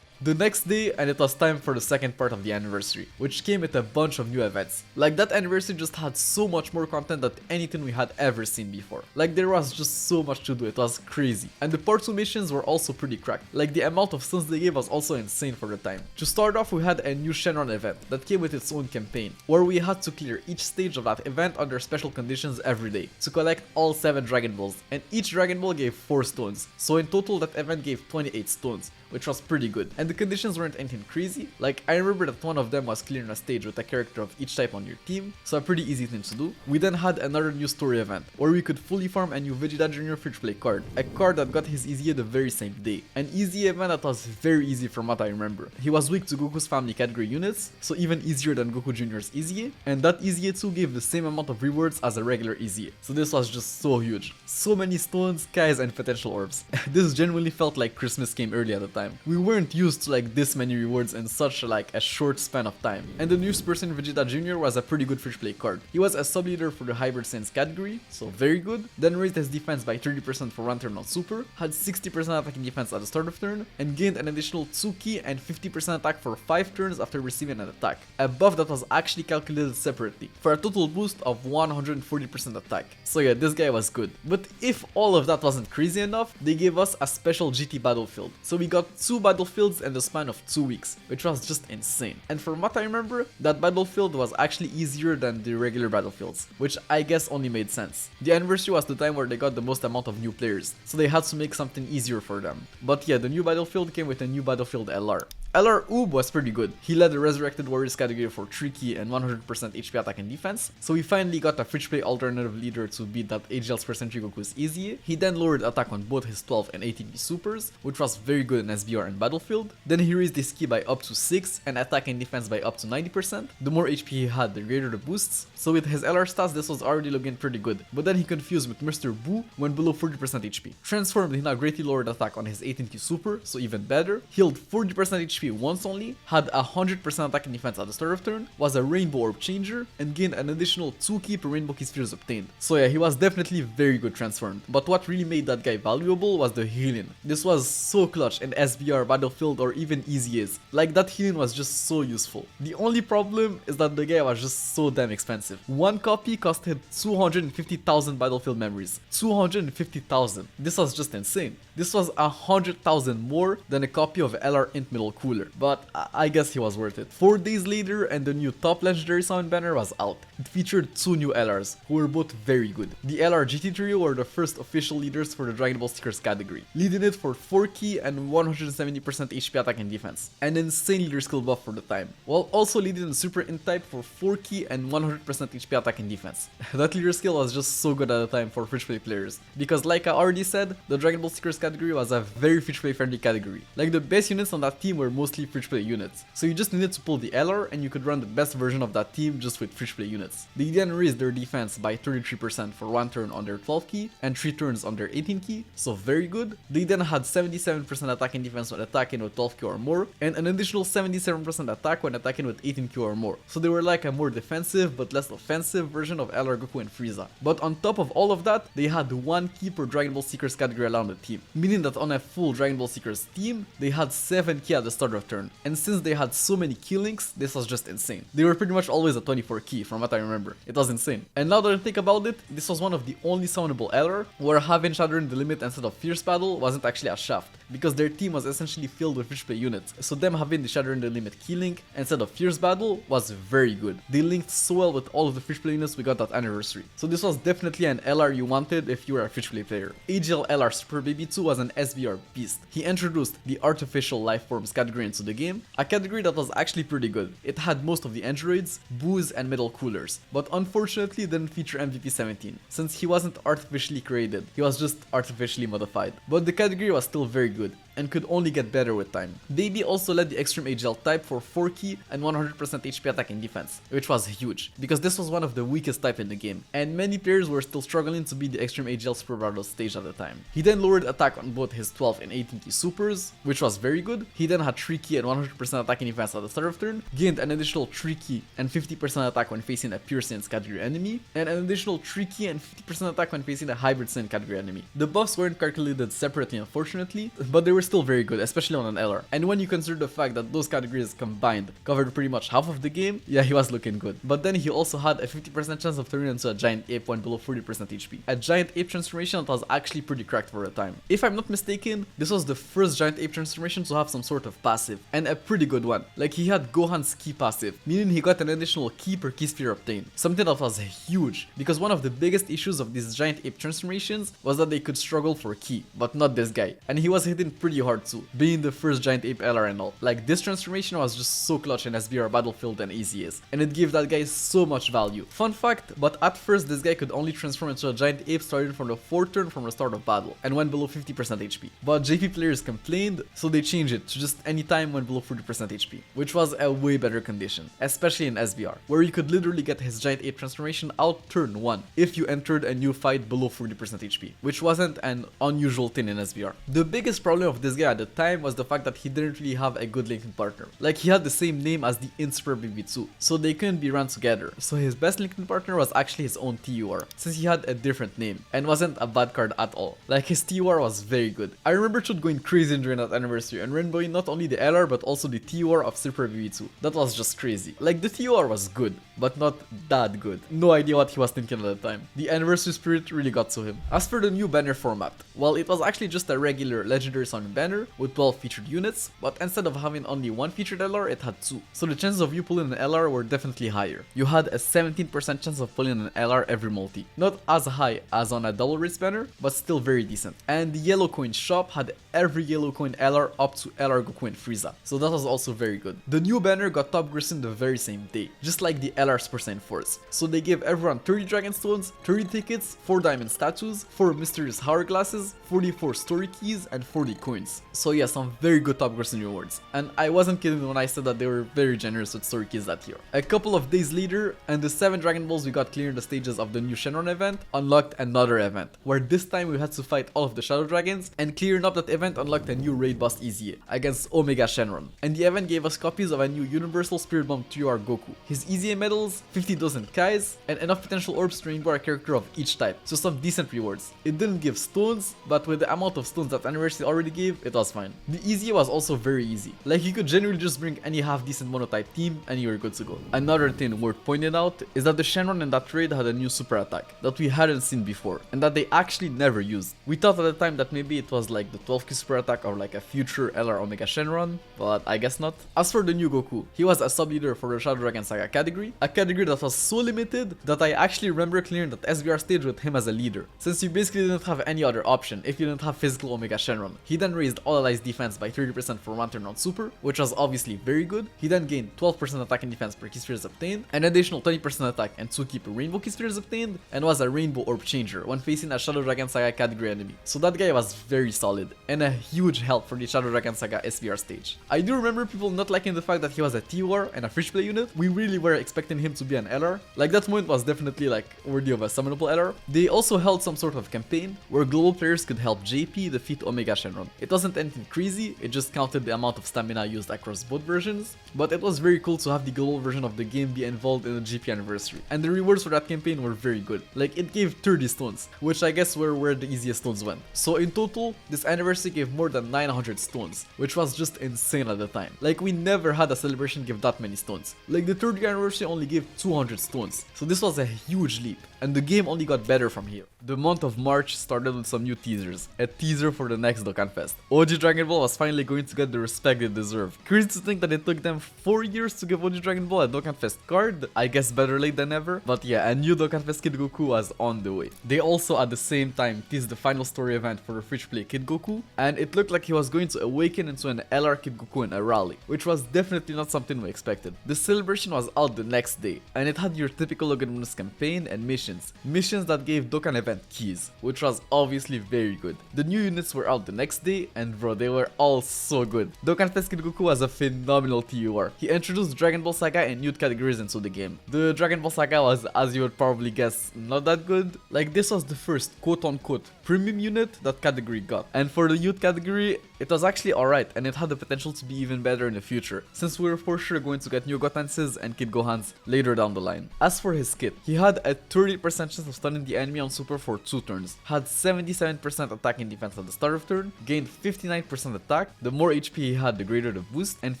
The next day, and it was time for the second part of the anniversary, which came with a bunch of new events. Like, that anniversary just had so much more content than anything we had ever seen before. Like, there was just so much to do, it was crazy. And the part 2 missions were also pretty cracked. Like, the amount of stones they gave was also insane for the time. To start off, we had a new Shenron event that came with its own campaign, where we had to clear each stage of that event under special conditions every day to collect all 7 Dragon Balls, and each Dragon Ball gave 4 stones. So in total, that event gave 28 stones, which was pretty good. And the conditions weren't anything crazy, like I remember that one of them was clearing a stage with a character of each type on your team, so a pretty easy thing to do. We then had another new story event, where we could fully farm a new Vegeta Jr. Fridge Play card, a card that got his Easy the very same day. An easy event that was very easy from what I remember. He was weak to Goku's family category units, so even easier than Goku Jr.'s Easy, and that Easy 2 gave the same amount of rewards as a regular Easy. So this was just so huge. So many stones, skies, and potential orbs. This genuinely felt like Christmas came early at the time. We weren't used to like this many rewards in such like a short span of time. And the newest person Vegeta Jr. was a pretty good Fridge Play card. He was a sub-leader for the Hybrid Saiyans category, so very good. Then raised his defense by 30% for one turn on Super, had 60% attacking defense at the start of turn, and gained an additional 2 ki and 50% attack for 5 turns after receiving an attack. A buff that was actually calculated separately, for a total boost of 140% attack. So yeah, this guy was good. But if all of that wasn't crazy enough, they gave us a special GT battlefield. So we got 2 battlefields in the span of 2 weeks, which was just insane. And from what I remember, that battlefield was actually easier than the regular battlefields, which I guess only made sense. The anniversary was the time where they got the most amount of new players, so they had to make something easier for them. But yeah, the new battlefield came with a new battlefield LR. LR Oob was pretty good. He led the Resurrected Warriors category for 3 ki and 100% HP attack and defense, so we finally got a Fridge Play alternative leader to beat that AGL's percent Goku's Easy. He then lowered attack on both his 12 and 18 ki supers, which was very good in SBR and Battlefield. Then he raised his ki by up to 6 and attack and defense by up to 90%. The more HP he had, the greater the boosts, so with his LR stats this was already looking pretty good, but then he confused with Mr. Boo when below 40% HP. Transformed, he now greatly lowered attack on his 18 ki super, so even better. Healed 40% HP once only, had 100% attack and defense at the start of turn, was a Rainbow Orb changer, and gained an additional 2 ki per Rainbow Ki spheres obtained. So yeah, he was definitely very good transformed, but what really made that guy valuable was the healing. This was so clutch in SBR, Battlefield, or even Easy is. Like, that healing was just so useful. The only problem is that the guy was just so damn expensive. One copy cost him 250,000 Battlefield memories. 250,000. This was just insane. This was 100,000 more than a copy of LR Int Middle Cooler, but I guess he was worth it. 4 days later and the new top legendary summon banner was out. It featured 2 new LRs, who were both very good. The LR GT trio were the first official leaders for the Dragon Ball Seekers category, leading it for 4 ki and 170% HP attack and defense, an insane leader skill buff for the time, while also leading the Super Int type for 4 ki and 100% HP attack and defense. That leader skill was just so good at the time for Fridge Play players, because like I already said, the Dragon Ball Seekers category was a very Fridge Play friendly category. Like, the best units on that team were mostly Fridge Play units, so you just needed to pull the LR and you could run the best version of that team just with Fridge Play units. They then raised their defense by 33% for 1 turn on their 12 ki and 3 turns on their 18 ki, so very good. They then had 77% attack and defense when attacking with 12 ki or more, and an additional 77% attack when attacking with 18 ki or more, so they were like a more defensive but less offensive version of LR Goku and Frieza. But on top of all of that, they had 1 ki per Dragon Ball Seekers category around the team, meaning that on a full Dragon Ball Seekers team, they had 7 ki at the start of turn, and since they had so many ki links, this was just insane. They were pretty much always at 24 ki from what I remember. It was insane. And now that I think about it, this was one of the only summonable LR where having Shatter in the Limit instead of Fierce Battle wasn't actually a shaft, because their team was essentially filled with Fridge Play units, so them having the Shatter in the Limit key link instead of Fierce Battle was very good. They linked so well with all of the Fridge Play units we got that anniversary, so this was definitely an LR you wanted if you were a Fridge Play player. AGL LR Super Baby 2 was an SBR beast. He introduced the Artificial Life Forms category into the game, a category that was actually pretty good. It had most of the androids, boos, and middle coolers, but unfortunately didn't feature MVP 17, since he wasn't artificially created, he was just artificially modified. But the category was still very good, and could only get better with time. Baby also led the Extreme AGL type for 4 ki and 100% HP attack and defense, which was huge, because this was one of the weakest type in the game, and many players were still struggling to beat the Extreme AGL Super Battle stage at the time. He then lowered attack on both his 12 and 18 ki supers, which was very good. He then had 3 ki and 100% attack and defense at the start of turn, gained an additional 3 ki and 50% attack when facing a Pure Saiyans category enemy, and an additional 3 ki and 50% attack when facing a Hybrid Saiyan category enemy. The buffs weren't calculated separately unfortunately, but they were still very good, especially on an LR. And when you consider the fact that those categories combined covered pretty much half of the game, yeah, he was looking good. But then he also had a 50% chance of turning into a giant ape when below 40% HP. A giant ape transformation that was actually pretty cracked for a time. If I'm not mistaken, this was the first giant ape transformation to have some sort of passive, and a pretty good one. Like, he had Gohan's ki passive, meaning he got an additional ki per ki sphere obtained, something that was huge, because one of the biggest issues of these giant ape transformations was that they could struggle for ki, but not this guy, and he was hitting pretty pretty hard too, being the first giant ape LR and all. Like, this transformation was just so clutch in SBR Battlefield and EZS, and it gave that guy so much value. Fun fact, but at first this guy could only transform into a giant ape starting from the 4th turn from the start of battle, and went below 50% HP. But JP players complained, so they changed it to just any time when below 40% HP, which was a way better condition, especially in SBR, where you could literally get his giant ape transformation out turn 1 if you entered a new fight below 40% HP, which wasn't an unusual thing in SBR. The biggest problem of this guy at the time was the fact that he didn't really have a good linking partner. Like, he had the same name as the Inspire BB2, so they couldn't be run together. So his best linking partner was actually his own TUR, since he had a different name, and wasn't a bad card at all. Like, his TUR was very good. I remember Chud going crazy during that anniversary and rainbowing not only the LR but also the TUR of Super BB2. That was just crazy. Like, the TUR was good, but not that good. No idea what he was thinking at the time. The anniversary spirit really got to him. As for the new banner format, well, it was actually just a regular legendary song banner with 12 featured units, but instead of having only one featured LR, it had 2. So the chances of you pulling an LR were definitely higher. You had a 17% chance of pulling an LR every multi. Not as high as on a double race banner, but still very decent. And the yellow coin shop had every yellow coin LR up to LR Goku and Frieza, so that was also very good. The new banner got top grissing the very same day, just like the LR Super Saiyan Force. So they gave everyone 30 Dragon Stones, 30 tickets, 4 diamond statues, 4 mysterious hourglasses, 44 story keys, and 40 coins. So yeah, some very good top grissing rewards. And I wasn't kidding when I said that they were very generous with story keys that year. A couple of days later, and the 7 Dragon Balls we got clearing the stages of the new Shenron event unlocked another event, where this time we had to fight all of the Shadow Dragons, and clearing up that event unlocked a new raid boss EZA against Omega Shenron. And the event gave us copies of a new Universal Spirit Bomb 3R Goku, his EZA medals, 50 dozen Kais, and enough potential orbs to rainbow a character of each type, so some decent rewards. It didn't give stones, but with the amount of stones that Anniversary already gave, it was fine. The EZA was also very easy, like you could generally just bring any half decent monotype team and you were good to go. Another thing worth pointing out is that the Shenron in that raid had a new super attack that we hadn't seen before, and that they actually never used. We thought at the time that maybe it was like the 12K super attack or like a future LR Omega Shenron, but I guess not. As for the new Goku, he was a sub-leader for the Shadow Dragon Saga category, a category that was so limited that I actually remember clearing that SBR stage with him as a leader, since you basically didn't have any other option if you didn't have physical Omega Shenron. He then raised all allies defense by 30% for one turn on super, which was obviously very good. He then gained 12% attack and defense per key spheres obtained, an additional 20% attack and 2 key per rainbow key spheres obtained, and was a rainbow orb changer when facing a Shadow Dragon Saga category enemy. So that guy was very solid, and a huge help for the Shadow Dragon Saga SBR stage. I do remember people not liking the fact that he was a TUR and a free play unit. We really were expecting him to be an LR. Like, that moment was definitely like worthy of a summonable LR. They also held some sort of campaign where global players could help JP defeat Omega Shenron. It wasn't anything crazy, it just counted the amount of stamina used across both versions, but it was very cool to have the global version of the game be involved in the GP anniversary. And the rewards for that campaign were very good. Like, it gave 30 stones, which I guess were where the easiest stones went. So in total, this anniversary gave more than 900 stones, which was just insane at the time. Like, we never had a celebration give that many stones. Like, the 30th anniversary only gave 200 stones, so this was a huge leap, and the game only got better from here. The month of March started with some new teasers, a teaser for the next Dokkan Fest. OG Dragon Ball was finally going to get the respect they deserve. Crazy to think that it took them 4 years to give OG Dragon Ball a Dokkan Fest card. I guess better late than never, but yeah, a new Dokkan Fest Kid Goku was on the way. They also at the same time teased the final story event for the free-to-play Kid Goku, and it looked like he was going to awaken into an LR Kid Goku in a rally, which was definitely not something we expected. The celebration was out the next day, and it had your typical Logan bonus campaign and missions that gave Dokkan event keys, which was obviously very good. The new units were out the next day, and bro, they were all so good. Dokkan Fest Kid Goku was a phenomenal TUR. He introduced Dragon Ball Saga and new categories into the game. The Dragon Ball Saga was, as you would probably guess, not that good. Like, this was the first quote-unquote premium unit that category got, and for the youth category, it was actually alright, and it had the potential to be even better in the future, since we were for sure going to get new Gotenses and Kid Gohans later down the line. As for his kit, he had a 30% chance of stunning the enemy on super for 2 turns, had 77% attack and defense at the start of turn, gained 59% attack, the more HP he had the greater the boost, and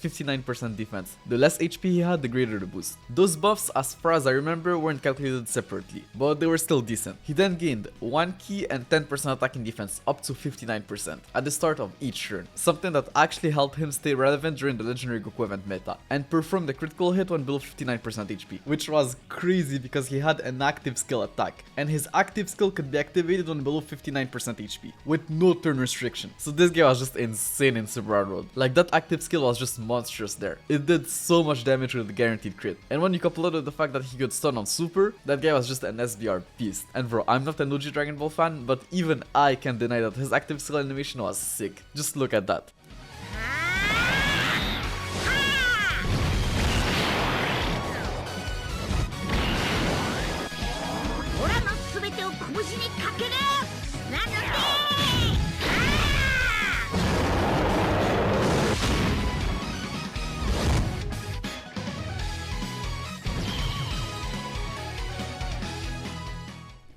59% defense. The less HP he had the greater the boost. Those buffs, as far as I remember, weren't calculated separately, but they were still decent. He then gained 1 key and 10% 30% attacking defense up to 59% at the start of each turn, something that actually helped him stay relevant during the legendary Goku event meta, and perform the critical hit when below 59% HP, which was crazy because he had an active skill attack, and his active skill could be activated when below 59% HP, with no turn restriction. So this guy was just insane in Super Hard Mode. Like, that active skill was just monstrous there. It did so much damage with the guaranteed crit, and when you couple it with the fact that he could stun on Super, that guy was just an SBR beast. And bro, I'm not an OG Dragon Ball fan, but even I can't deny that his active skill animation was sick. Just look at that.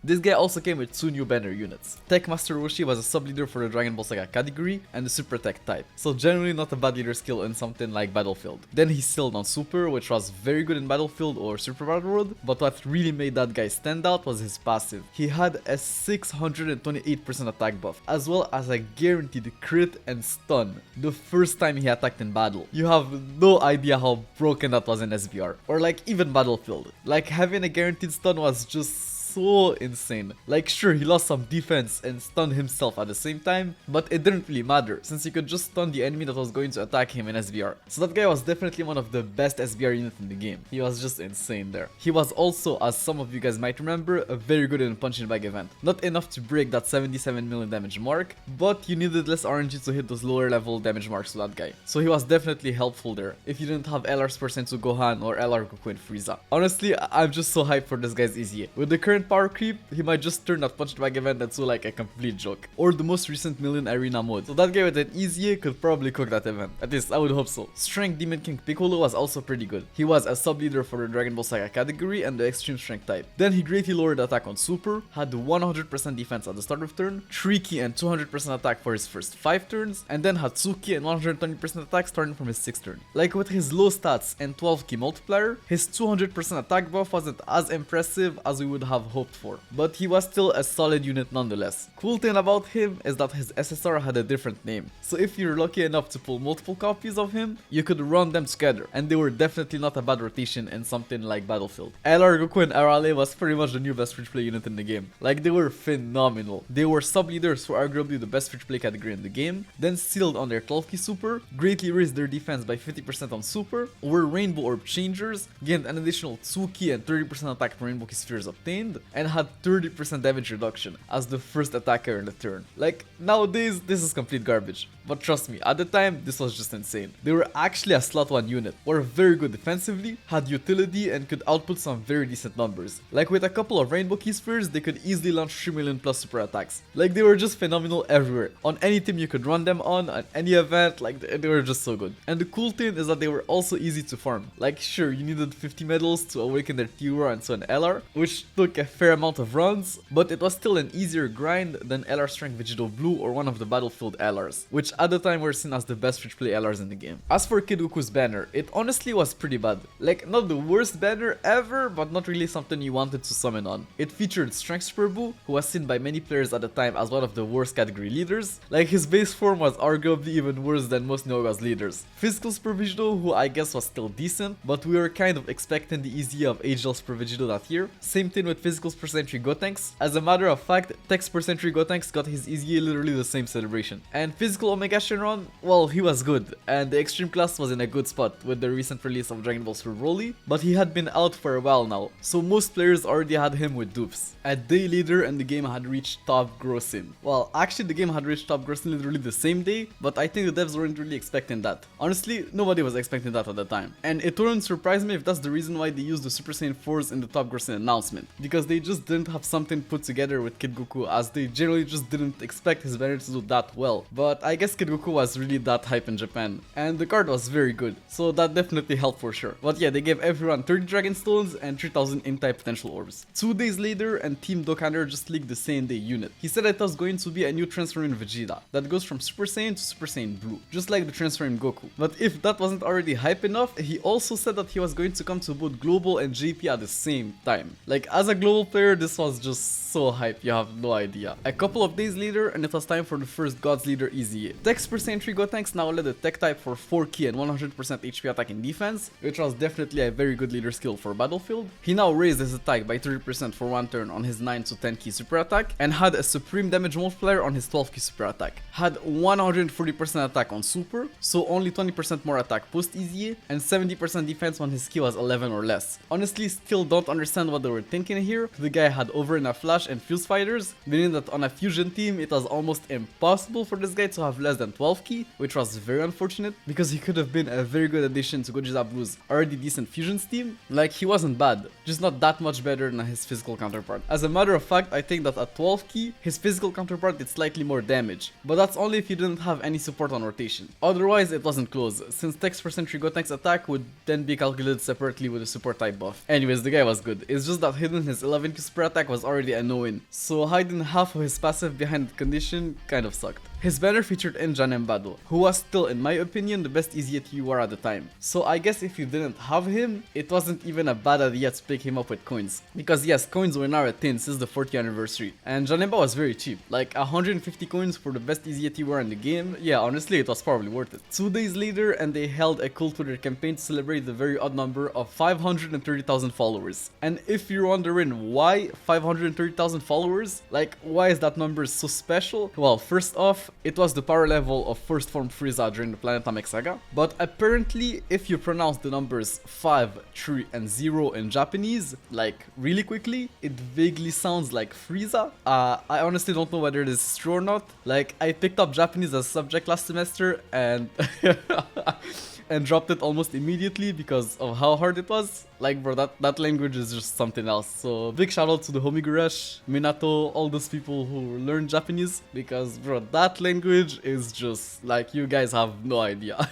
This guy also came with 2 new banner units. Tech Master Roshi was a sub-leader for the Dragon Ball Saga category and the Super Tech type, so generally not a bad leader skill in something like Battlefield. Then he sealed on Super, which was very good in Battlefield or Super Battle World, but what really made that guy stand out was his passive. He had a 628% attack buff, as well as a guaranteed crit and stun the first time he attacked in battle. You have no idea how broken that was in SBR, or like even Battlefield. Like, having a guaranteed stun was just so insane. Like, sure, he lost some defense and stunned himself at the same time, but it didn't really matter since he could just stun the enemy that was going to attack him in SBR. So that guy was definitely one of the best SBR units in the game. He was just insane there. He was also, as some of you guys might remember, very good in punching bag event. Not enough to break that 77 million damage mark, but you needed less RNG to hit those lower level damage marks to that guy. So he was definitely helpful there if you didn't have LR's percent to Gohan or LR Goku and Frieza. Honestly, I'm just so hyped for this guy's EZA. With the current power creep, he might just turn that punch bag event into like a complete joke. Or the most recent Million Arena mode. So that guy with an EZA could probably cook that event. At least I would hope so. Strength Demon King Piccolo was also pretty good. He was a sub leader for the Dragon Ball Saga category and the extreme strength type. Then he greatly lowered attack on Super, had 100% defense at the start of turn, 3 key and 200% attack for his first 5 turns, and then had 2 key and 120% attack starting from his 6th turn. Like, with his low stats and 12 key multiplier, his 200% attack buff wasn't as impressive as we would have hoped for, but he was still a solid unit nonetheless. Cool thing about him is that his SSR had a different name, so if you're lucky enough to pull multiple copies of him, you could run them together, and they were definitely not a bad rotation in something like Battlefield. LR Goku and Arale was pretty much the new best free play unit in the game. Like, they were phenomenal. They were sub leaders for arguably the best free play category in the game, then sealed on their 12 key super, greatly raised their defense by 50% on super, were Rainbow Orb changers, gained an additional 2 key and 30% attack per Rainbow Key spheres obtained, and had 30% damage reduction as the first attacker in the turn. Like, nowadays this is complete garbage, but trust me, at the time this was just insane. They were actually a slot 1 unit, were very good defensively, had utility, and could output some very decent numbers. Like, with a couple of Rainbow Key spheres, they could easily launch 3 million plus super attacks. Like, they were just phenomenal everywhere. On any team you could run them on any event, like, they were just so good. And the cool thing is that they were also easy to farm. Like, sure, you needed 50 medals to awaken their Tiura and so an LR, which took a fair amount of runs, but it was still an easier grind than LR Strength Vegito Blue or one of the Battlefield LRs, which at the time were seen as the best free play LRs in the game. As for Kid Goku's banner, it honestly was pretty bad. Like, not the worst banner ever, but not really something you wanted to summon on. It featured Strength Super Buu, who was seen by many players at the time as one of the worst category leaders. Like, his base form was arguably even worse than most Neoga's leaders. Physical Super Vegito, who I guess was still decent, but we were kind of expecting the easy of Agel Super Vegito that year. Same thing with Physical Super Sentry Gotenks. As a matter of fact, Tech Super Sentry Gotenks got his easy literally the same celebration. And Physical Omega Shenron, well, he was good, and the Extreme class was in a good spot with the recent release of Dragon Ball Super Broly, but he had been out for a while now, so most players already had him with dupes. A day later and the game had reached top grossing. Well, actually the game had reached top grossing literally the same day, but I think the devs weren't really expecting that. Honestly, nobody was expecting that at the time. And it wouldn't surprise me if that's the reason why they used the Super Saiyan 4s in the top grossing announcement, because they just didn't have something put together with Kid Goku, as they generally just didn't expect his banner to do that well. But I guess guess Kid Goku was really that hype in Japan, and the card was very good, so that definitely helped for sure. But yeah, they gave everyone 30 Dragon Stones and 3000 in-type potential orbs. 2 days later, and Team Dokkan just leaked the Saiyan Day unit. He said it was going to be a new transform in Vegeta that goes from Super Saiyan to Super Saiyan Blue, just like the transfer in Goku. But if that wasn't already hype enough, he also said that he was going to come to both Global and JP at the same time. Like, as a global player, this was just so hype, you have no idea. A couple of days later, and it was time for the first God's Leader EZA. Tech Super Saiyan 3 Gotenks now led a tech type for 4 ki and 100% HP attack and defense, which was definitely a very good leader skill for Battlefield. He now raised his attack by 30% for 1 turn on his 9 to 10 ki super attack, and had a supreme damage multiplier on his 12 ki super attack. Had 140% attack on super, so only 20% more attack post EZA, and 70% defense when his ki was 11 or less. Honestly, still don't understand what they were thinking here. The guy had over in a flash and fuse fighters, meaning that on a fusion team it was almost impossible for this guy to have less than 12 ki, which was very unfortunate because he could have been a very good addition to Gogeta Blue's already decent fusions team. Like, he wasn't bad, just not that much better than his physical counterpart. As a matter of fact, I think that at 12 ki, his physical counterpart did slightly more damage, but that's only if you didn't have any support on rotation. Otherwise, it wasn't close, since Tech's percent Gotenks attack would then be calculated separately with a support type buff. Anyways, the guy was good, it's just that hidden his 11 ki super attack was already annoying, so hiding half of his passive behind the condition kind of sucked. His banner featured Injan Embado, who was still, in my opinion, the best EZA you were at the time. So I guess if you didn't have him, it wasn't even a bad idea to pick him up with coins. Because yes, coins were now a tin since the 40th anniversary, and Janemba was very cheap, like 150 coins for the best EZA you were in the game. Yeah, honestly, it was probably worth it. 2 days later, and they held a cool Twitter campaign to celebrate the very odd number of 530,000 followers. And if you're wondering why 530,000 followers, like why is that number so special? Well, first off, it was the power level of first form Frieza during the Planetamic Saga, but apparently if you pronounce the numbers 5, 3 and 0 in Japanese, like really quickly, it vaguely sounds like Frieza. I honestly don't know whether this is true or not. Like, I picked up Japanese as a subject last semester and and dropped it almost immediately because of how hard it was. Like, bro, that language is just something else. So big shout out to the homie Guresh, Minato, all those people who learn Japanese, because bro, that language is just like, you guys have no idea.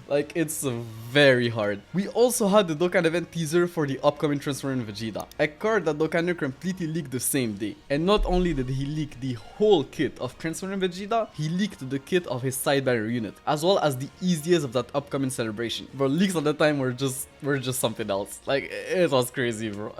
Like, it's very hard. We also had the Dokkan event teaser for the upcoming transfer in Vegeta, a card that Dokkaner completely leaked the same day. And not only did he leak the whole kit of transfer in Vegeta, he leaked the kit of his side banner unit, as well as the easiest of that upcoming celebration. Bro, leaks at the time were just something else. Like, it was crazy, bro.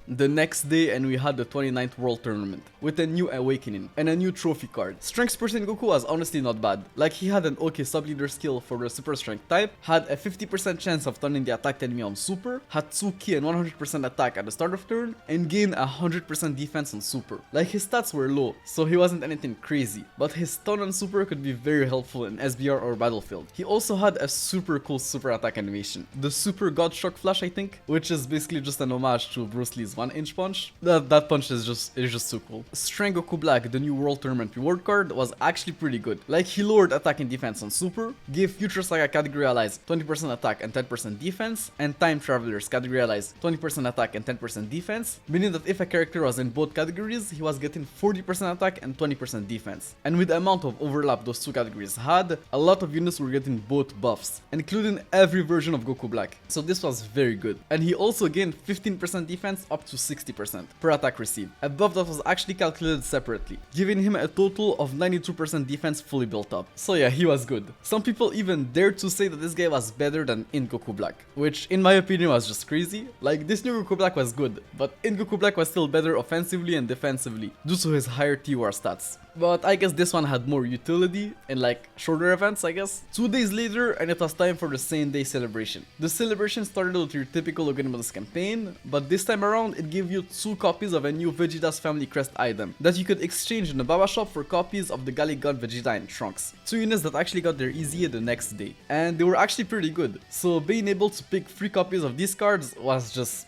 The next day, and we had the 29th World Tournament with a new awakening and a new trophy card. Strength Percent Goku was honestly not bad. Like, he had an okay sub-leader skill for the super strength type, had a 50% chance of turning the attacked enemy on super, had 2 ki and 100% attack at the start of turn, and gained 100% defense on super. Like, his stats were low, so he wasn't anything crazy, but his stun on super could be very helpful in SBR or Battlefield. He also had a super cool super attack animation, the Super God Shock Flash, I think, which is basically just an homage to Bruce Lee's 1-inch punch. That punch is just so cool. Strength Goku Black, the new World Tournament reward card, was actually pretty good. Like, he lowered attack and defense on super, gave Future Saga category allies 20% attack and 10% defense, and Time Travelers category allies 20% attack and 10% defense, meaning that if a character was in both categories, he was getting 40% attack and 20% defense. And with the amount of overlap those two categories had, a lot of units were getting both buffs, including every version of Goku Black. So this was very good. And he also gained 15% defense up to 60% per attack received, a buff that was actually calculated separately, giving him a total of 92% defense fully built up. So yeah, he was good. Some people even dared to say that this guy was better than in Goku Black, which in my opinion was just crazy. Like, this new Goku Black was good, but in Goku Black was still better offensively and defensively due to his higher TOR stats. But I guess this one had more utility in like shorter events, I guess. 2 days later, and it was time for the same day celebration. The celebration started with your typical Loganimalist campaign, but this time around it gave you 2 copies of a new Vegeta's Family Crest item that you could exchange in the Baba shop for copies of the Gali God Vegeta and Trunks. 2 units that actually got their EZA the next day, and they were actually pretty good. So being able to pick 3 copies of these cards was just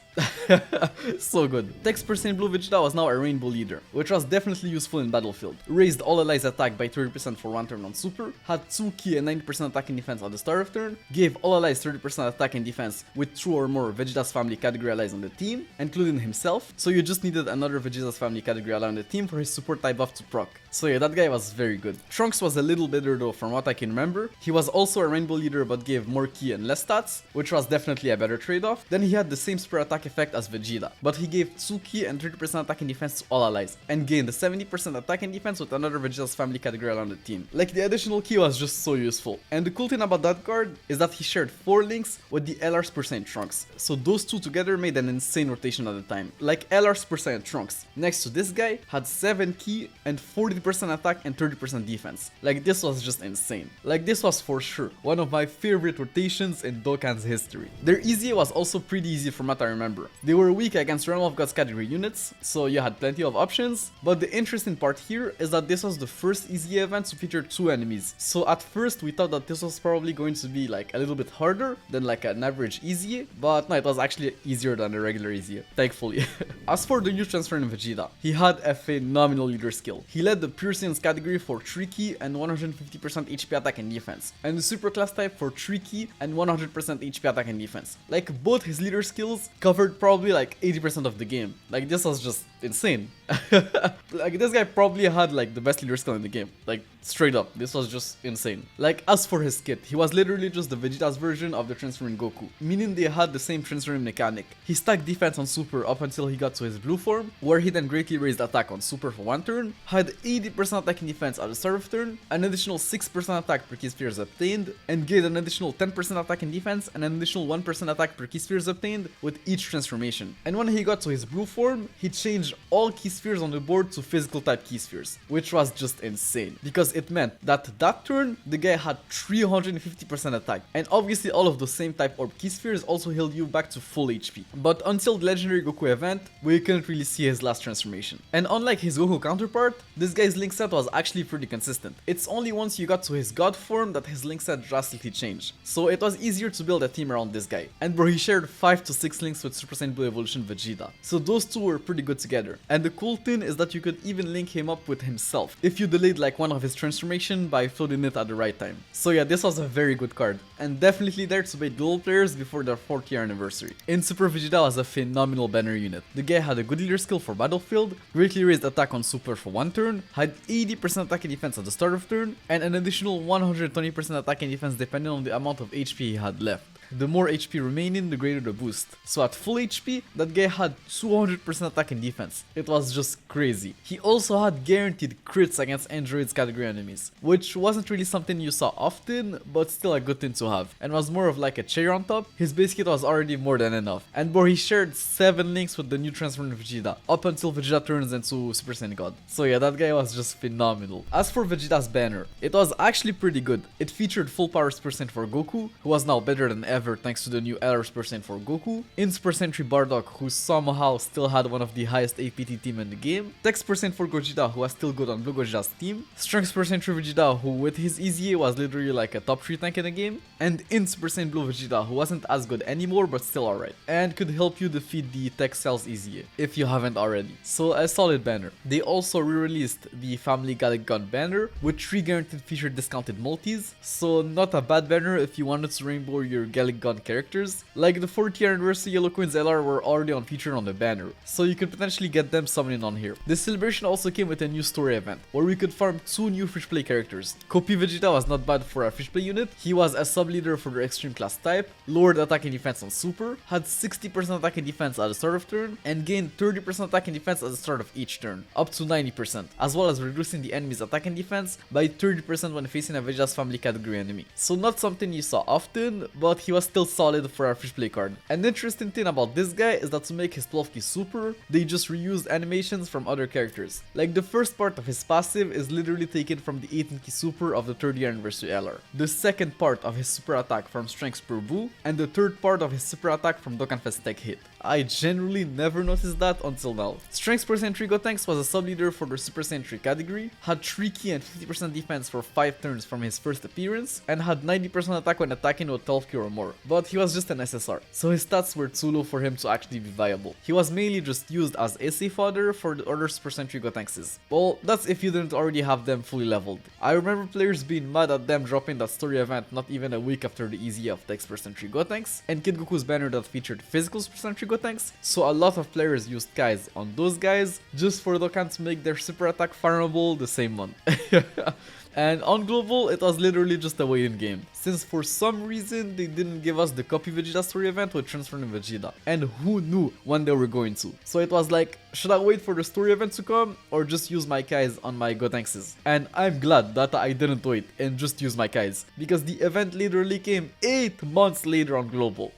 so good. Text Percent Blue Vegeta was now a rainbow leader, which was definitely useful in Battlefield. Raised all allies attack by 30% for 1 turn on super, had 2 ki and 90% attack and defense at the start of turn, gave all allies 30% attack and defense with 2 or more Vegeta's Family category allies on the team, including himself, so you just needed another Vegeta's Family category ally on the team for his support type buff to proc. So yeah, that guy was very good. Trunks was a little better though from what I can remember. He was also a rainbow leader but gave more ki and less stats, which was definitely a better trade-off. Then he had the same super attack effect as Vegeta, but he gave 2 ki and 30% attack and defense to all allies, and gained the 70% attack and defense with another Vegeta's family category around the team. Like, the additional ki was just so useful. And the cool thing about that card is that he shared 4 links with the LR's percent Trunks. So those two together made an insane rotation at the time. Like, LR's percent Trunks next to this guy had 7 ki and 40% attack and 30% defense. Like, this was just insane. Like, this was for sure one of my favorite rotations in Dokkan's history. Their easy was also pretty easy from what I remember. They were weak against Realm of Gods category units, so you had plenty of options, but the interesting part here is that this was the first easy event to feature 2 enemies. So at first we thought that this was probably going to be like a little bit harder than like an average easy, but no, it was actually easier than a regular easy, thankfully. As for the new transfer in Vegeta, he had a phenomenal leader skill. He led the Pure Saiyans category for 3 ki and 150% HP attack and defense, and the super class type for 3 ki and 100% HP attack and defense. Like, both his leader skills covered probably like 80% of the game. Like, this was just insane. Like, this guy probably had like the best leader skill in the game. Like, straight up, this was just insane. Like, as for his kit, he was literally just the Vegeta's version of the transferring Goku, meaning they had the same transferring mechanic. He stacked defense on super up until he got to his blue form, where he then greatly raised attack on super for 1 turn, had 80% attack and defense at the start of turn, an additional 6% attack per key spheres obtained, and gained an additional 10% attack and defense and an additional 1% attack per key spheres obtained with each transformation. And when he got to his blue form, he changed all key spheres on the board to physical type key spheres, which was just insane, because it meant that turn the guy had 350% attack, and obviously all of the same type orb key spheres also healed you back to full HP. But until the legendary Goku event, we couldn't really see his last transformation. And unlike his Goku counterpart, this guy's link set was actually pretty consistent. It's only once you got to his god form that his link set drastically changed, so it was easier to build a team around this guy. And bro, he shared 5 to 6 links with Super Saiyan Blue Evolution Vegeta, so those two were pretty good together. And the cool thing is that you could even link him up with himself if you delayed like one of his transformation by floating it at the right time. So yeah, this was a very good card, and definitely there to bait dual players before their 4th year anniversary. In Super Vegeta was a phenomenal banner unit. The guy had a good leader skill for battlefield, greatly raised attack on super for 1 turn, had 80% attack and defense at the start of turn, and an additional 120% attack and defense depending on the amount of HP he had left. The more HP remaining, the greater the boost. So at full HP, that guy had 200% attack and defense. It was just crazy. He also had guaranteed crits against androids category enemies, which wasn't really something you saw often, but still a good thing to have, and was more of like a cherry on top. His base kit was already more than enough. And bro, he shared 7 links with the new transformed Vegeta, up until Vegeta turns into Super Saiyan God. So yeah, that guy was just phenomenal. As for Vegeta's banner, it was actually pretty good. It featured full power percent for Goku, who was now better than ever thanks to the new LR's percent for Goku, Ins percent Bardock, who somehow still had one of the highest APT team in the game, Dex percent for Gogeta, who was still good on Blue Gogeta's team, Strength percent Vegeta, who with his EZA was literally like a top 3 tank in the game, and Ins percent Blue Vegeta, who wasn't as good anymore but still alright, and could help you defeat the Tech Cells EZA, if you haven't already. So a solid banner. They also re-released the Family Gallic Gun banner, with 3 guaranteed feature discounted multis, so not a bad banner if you wanted to rainbow your Gallic Gun characters. Like the 4th year anniversary Yellow Coins LR were already on featured on the banner, so you could potentially get them summoning on here. This celebration also came with a new story event, where we could farm 2 new fish play characters. Copy Vegeta was not bad for a fish play unit. He was a sub leader for their extreme class type, lowered attack and defense on super, had 60% attack and defense at the start of turn, and gained 30% attack and defense at the start of each turn, up to 90%, as well as reducing the enemy's attack and defense by 30% when facing a Vegeta's family category enemy. So not something you saw often, but he was still solid for a fish play card. An interesting thing about this guy is that to make his 12 key super, they just reused animations from other characters. Like the first part of his passive is literally taken from the 18 key super of the 3rd year anniversary LR, the second part of his super attack from Strength Per Boo, and the 3rd part of his super attack from Dokkan Fest Tech Hit. I genuinely never noticed that until now. Strength percent Gotenks was a sub leader for the Super Saiyan 3 category, had 3 key and 50% defense for 5 turns from his first appearance, and had 90% attack when attacking with 12 key or more, but he was just an SSR, so his stats were too low for him to actually be viable. He was mainly just used as essay fodder for the other Super Saiyan 3 Gotenkses. Well, that's if you didn't already have them fully leveled. I remember players being mad at them dropping that story event not even a week after the EZ of Dex Super Saiyan 3 Gotenks, and Kid Goku's banner that featured physical Super Saiyan 3 Gotenks, so a lot of players used Kais on those guys just for Dokkan to make their super attack farmable the same month. And on global, it was literally just a waiting game, since for some reason they didn't give us the Copy Vegeta story event with transferring Vegeta, and who knew when they were going to. So it was like, should I wait for the story event to come or just use my Kais on my Gotenkses? And I'm glad that I didn't wait and just use my Kais, because the event literally came 8 months later on global.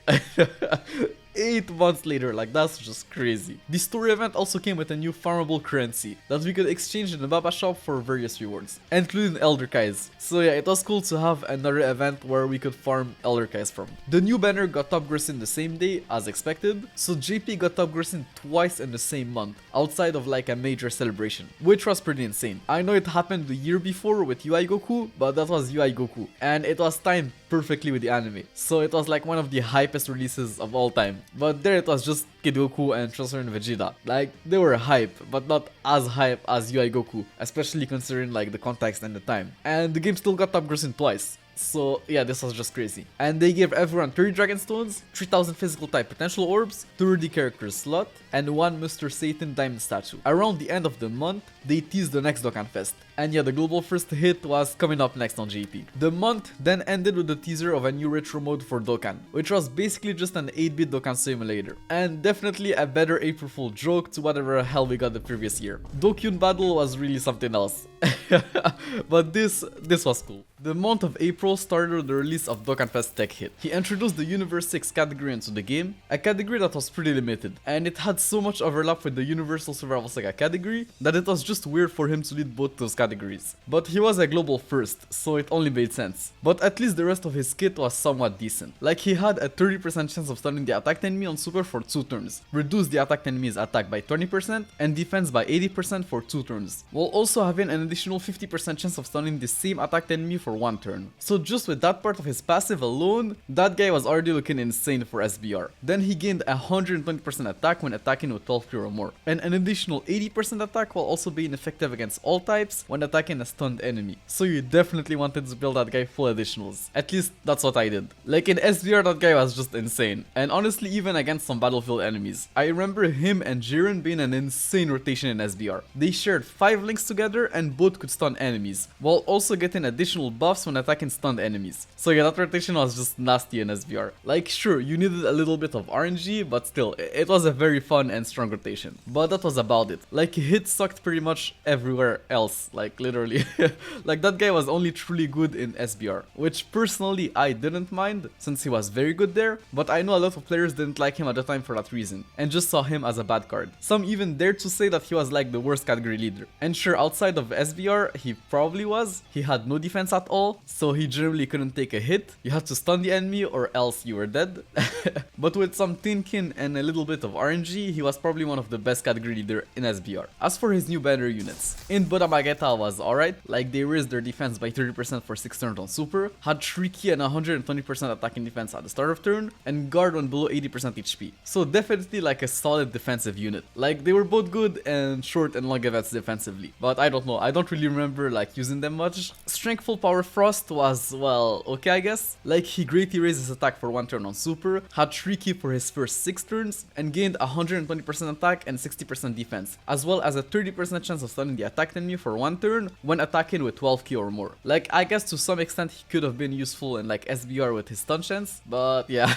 8 months later, like that's just crazy. The story event also came with a new farmable currency that we could exchange in the Baba shop for various rewards, including Elder Kais. So yeah, it was cool to have another event where we could farm Elder Kais from. The new banner got top grossing the same day as expected, so JP got top grossing twice in the same month, outside of like a major celebration, which was pretty insane. I know it happened the year before with UI Goku, but that was UI Goku, and it was timed perfectly with the anime, so it was like one of the hypest releases of all time. But there it was just Kid Goku and transferring Vegeta. Like, they were hype, but not as hype as UI Goku, especially considering like the context and the time. And the game still got top grossing twice. So yeah, this was just crazy. And they gave everyone 30 Dragon Stones, 3000 physical type potential orbs, 30 characters slot, and 1 Mr. Satan diamond statue. Around the end of the month, they teased the next Dokkan Fest. And yeah, the global first hit was coming up next on JP. The month then ended with the teaser of a new retro mode for Dokkan, which was basically just an 8-bit Dokkan simulator. And definitely a better April Fool joke to whatever hell we got the previous year. Dokyun battle was really something else. But this was cool. The month of April started with the release of Dokkan Fest Tech Hit. He introduced the Universe 6 category into the game, a category that was pretty limited, and it had so much overlap with the Universal Survival Saga category that it was just weird for him to lead both those categories. But he was a global first, so it only made sense. But at least the rest of his kit was somewhat decent. Like, he had a 30% chance of stunning the attacked enemy on super for 2 turns, reduce the attacked enemy's attack by 20%, and defense by 80% for 2 turns, while also having an additional 50% chance of stunning the same attacked enemy for 1 turn. So just with that part of his passive alone, that guy was already looking insane for SBR. Then he gained 120% attack when attacking with 12 clear or more, and an additional 80% attack while also being effective against all types when attacking a stunned enemy. So you definitely wanted to build that guy full additionals. At least that's what I did. Like, in SBR, that guy was just insane. And honestly, even against some battlefield enemies, I remember him and Jiren being an insane rotation in SBR. They shared 5 links together and both could stun enemies, while also getting additional buffs when attacking stunned enemies. So yeah, that rotation was just nasty in SBR. Like, sure, you needed a little bit of RNG, but still, it was a very fun and strong rotation. But that was about it. Like, hit sucked pretty much everywhere else, like literally. Like, that guy was only truly good in SBR, which personally I didn't mind since he was very good there, but I know a lot of players didn't like him at the time for that reason and just saw him as a bad card. Some even dared to say that he was like the worst category leader. And sure, outside of SBR, he probably was. He had no defense at all, so he generally couldn't take a hit. You had to stun the enemy or else you were dead. But with some Tinkin and a little bit of RNG, he was probably one of the best category leader in SBR. As for his new banner units, in Budamageta was alright, like they raised their defense by 30% for 6 turns on super, had Shriki and 120% attacking defense at the start of turn, and guard when below 80% HP. So definitely like a solid defensive unit. Like, they were both good and short and long events defensively, but I don't know, I don't really remember like using them much. Strength Full Power Frost was, well, okay I guess. Like, he greatly raised his attack for 1 turn on super, had Shriki for his first 6 turns, and gained 120% attack and 60% defense, as well as a 30% chance of stunning the attacked enemy for 1 turn when attacking with 12 ki or more. Like, I guess to some extent he could have been useful in like SBR with his stun chance, but yeah,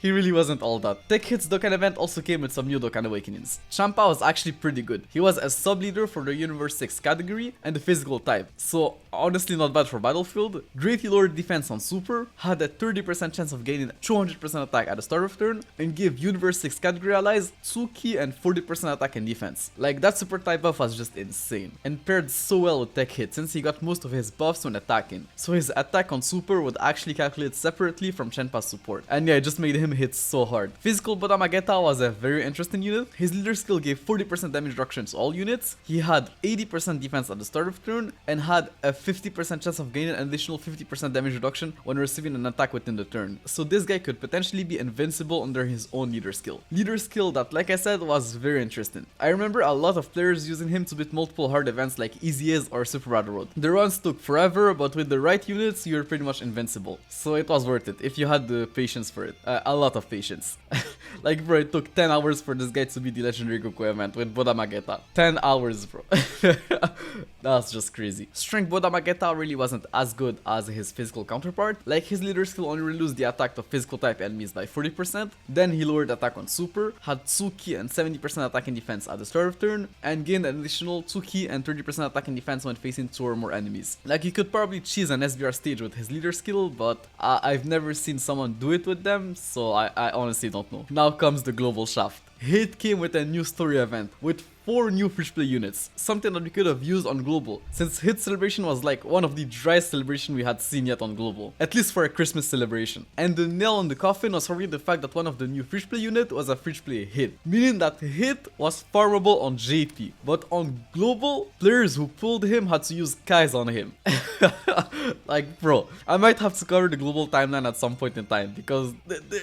he really wasn't all that. Tech Hit's Dokkan event also came with some new Dokkan Awakenings. Champa was actually pretty good. He was a sub leader for the Universe 6 category and the physical type, so honestly not bad for battlefield. Greatly lowered defense on super, had a 30% chance of gaining 200% attack at the start of turn, and gave Universe 6 category allies 2 ki and 40% attack and defense. Like, that super type buff was just insane, and paired so well with Tech Hit since he got most of his buffs when attacking, so his attack on super would actually calculate separately from Chenpa's support, and yeah, it just made him hit so hard. Physical Budamageta was a very interesting unit. His leader skill gave 40% damage reduction to all units, he had 80% defense at the start of turn, and had a 50% chance of gaining an additional 50% damage reduction when receiving an attack within the turn. So this guy could potentially be invincible under his own leader skill. Leader skill that, like I said, was very interesting. I remember a lot of players using him to beat multiple hard events like Easy Is or Super Battle Road. The runs took forever, but with the right units, you're pretty much invincible. So it was worth it if you had the patience for it. A lot of patience. Like, bro, it took 10 hours for this guy to beat the legendary Goku event with Boda Magetta. 10 hours, bro. That's just crazy. Strength Boda Magetta really wasn't as good as his physical counterpart. Like, his leader skill only reduced the attack of physical type enemies by 40%. Then he lowered attack on super, had 2 ki and 70% attack and defense at the start of turn, and gained an additional 2 ki and 30% attack and defense when facing 2 or more enemies. Like, he could probably cheese an SBR stage with his leader skill, but I've never seen someone do it with them, so I honestly don't know. Now comes the global shaft. Hit came with a new story event with 4 new free play units, something that we could have used on global, since Hit celebration was like one of the driest celebrations we had seen yet on global, at least for a Christmas celebration. And the nail on the coffin was probably the fact that one of the new free play unit was a free play Hit, meaning that Hit was farmable on JP, but on global, players who pulled him had to use Kais on him. Like, bro, I might have to cover the global timeline at some point in time, because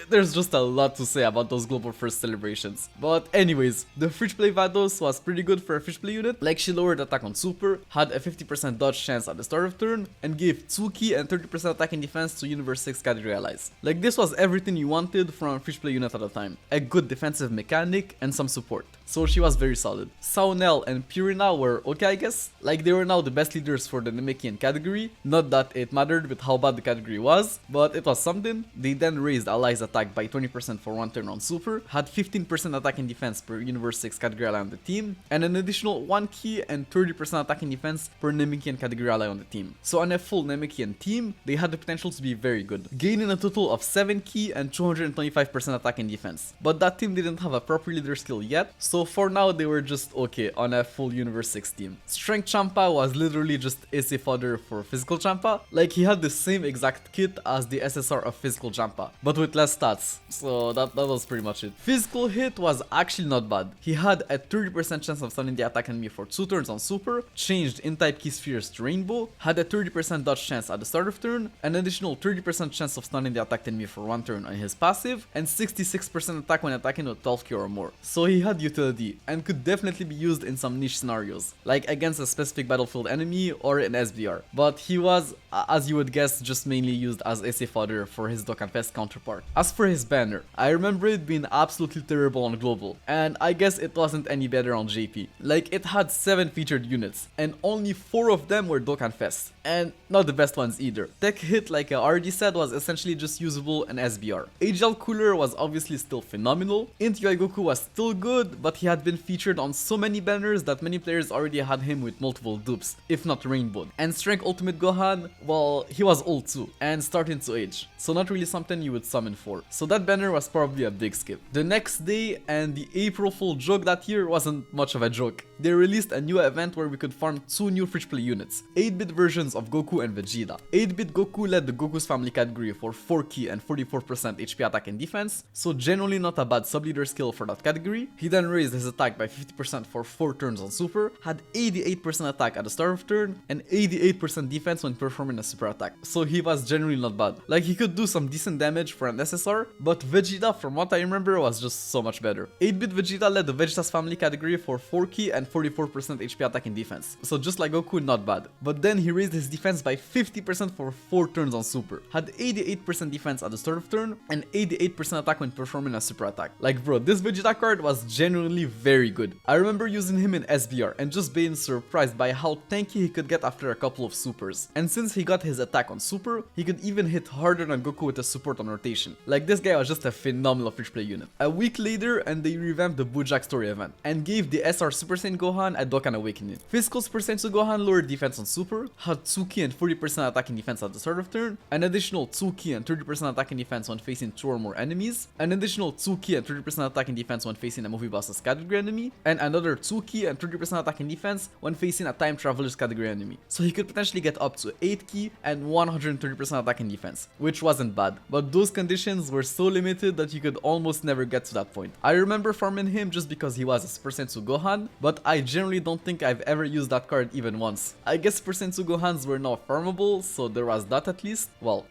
there's just a lot to say about those global first celebrations. But anyways, the free play Vados was pretty good for a fish play unit. Like, she lowered attack on super, had a 50% dodge chance at the start of turn, and gave 2 ki and 30% attack and defense to Universe 6 category allies. Like, this was everything you wanted from a fish play unit at the time. A good defensive mechanic and some support. So she was very solid. Saunel and Purina were okay, I guess. Like, they were now the best leaders for the Namekian category. Not that it mattered with how bad the category was, but it was something. They then raised allies attack by 20% for 1 turn on super, had 15% attack and defense per Universe 6 category ally on the team, and an additional 1 ki and 30% attack and defense per Namekian category ally on the team. So on a full Namekian team, they had the potential to be very good, gaining a total of 7 ki and 225% attack and defense. But that team didn't have a proper leader skill yet, so for now they were just okay on a full Universe 6 team. Strength Champa was literally just AC fodder for physical Champa. Like, he had the same exact kit as the SSR of physical Champa, but with less stats. So that was pretty much it. Physical Hit was actually not bad. He had a 30% chance of stunning the attack enemy for 2 turns on super, changed in-type key spheres to rainbow, had a 30% dodge chance at the start of turn, an additional 30% chance of stunning the attacked enemy for 1 turn on his passive, and 66% attack when attacking with 12 ki or more. So he had utility, and could definitely be used in some niche scenarios, like against a specific battlefield enemy or in SBR. But he was, as you would guess, just mainly used as SA fodder for his Dokkan Fest counterpart. As for his banner, I remember it being absolutely terrible on global, and I guess it wasn't any better on JP. Like, it had 7 featured units, and only 4 of them were Dokkan Fest, and not the best ones either. Tech Hit, like I already said, was essentially just usable in SBR. AGL Cooler was obviously still phenomenal. Int UI Goku was still good, but he had been featured on so many banners that many players already had him with multiple dupes, if not rainbowed. And Strength Ultimate Gohan, well, he was old too, and starting to age, so not really something you would summon for. So that banner was probably a big skip. The next day, and the April Fool joke that year wasn't much of a joke. They released a new event where we could farm 2 new free play units, 8-bit versions of Goku and Vegeta. 8-bit Goku led the Goku's family category for 4 ki and 44% HP attack and defense, so generally not a bad sub-leader skill for that category. He then raised his attack by 50% for 4 turns on super, had 88% attack at the start of turn, and 88% defense when performing a super attack, so he was generally not bad. Like, he could do some decent damage for an SSR, but Vegeta, from what I remember, was just so much better. 8-bit Vegeta led the Vegeta's family category for 4 ki and 44% HP attack and defense, so just like Goku, not bad. But then he raised his defense by 50% for 4 turns on super, had 88% defense at the start of turn, and 88% attack when performing a super attack. Like, bro, this Vegeta card was genuinely very good. I remember using him in SBR and just being surprised by how tanky he could get after a couple of supers. And since he got his attack on super, he could even hit harder than Goku with a support on rotation. Like, this guy was just a phenomenal fish play unit. A week later, and they revamped the Bojack story event and gave the SR Super Saiyan Gohan a Dokkan Awakening. Physical Super Saiyan Gohan lowered defense on super, had 2 ki and 40% attack and defense at the start of turn, an additional 2 ki and 30% attack and defense when facing 2 or more enemies, an additional 2 ki and 30% attack and defense when facing a movie boss's category enemy, and another 2 ki and 30% attack and defense when facing a time traveler's category enemy. So he could potentially get up to 8 ki and 130% attack and defense, which wasn't bad, but those conditions were so limited that you could almost never get to that point. I remember farming him just because he was a Super Saiyan Gohan, but I generally don't think I've ever used that card even once. I guess Super Saiyan Gohans were now farmable, so there was that at least. Well,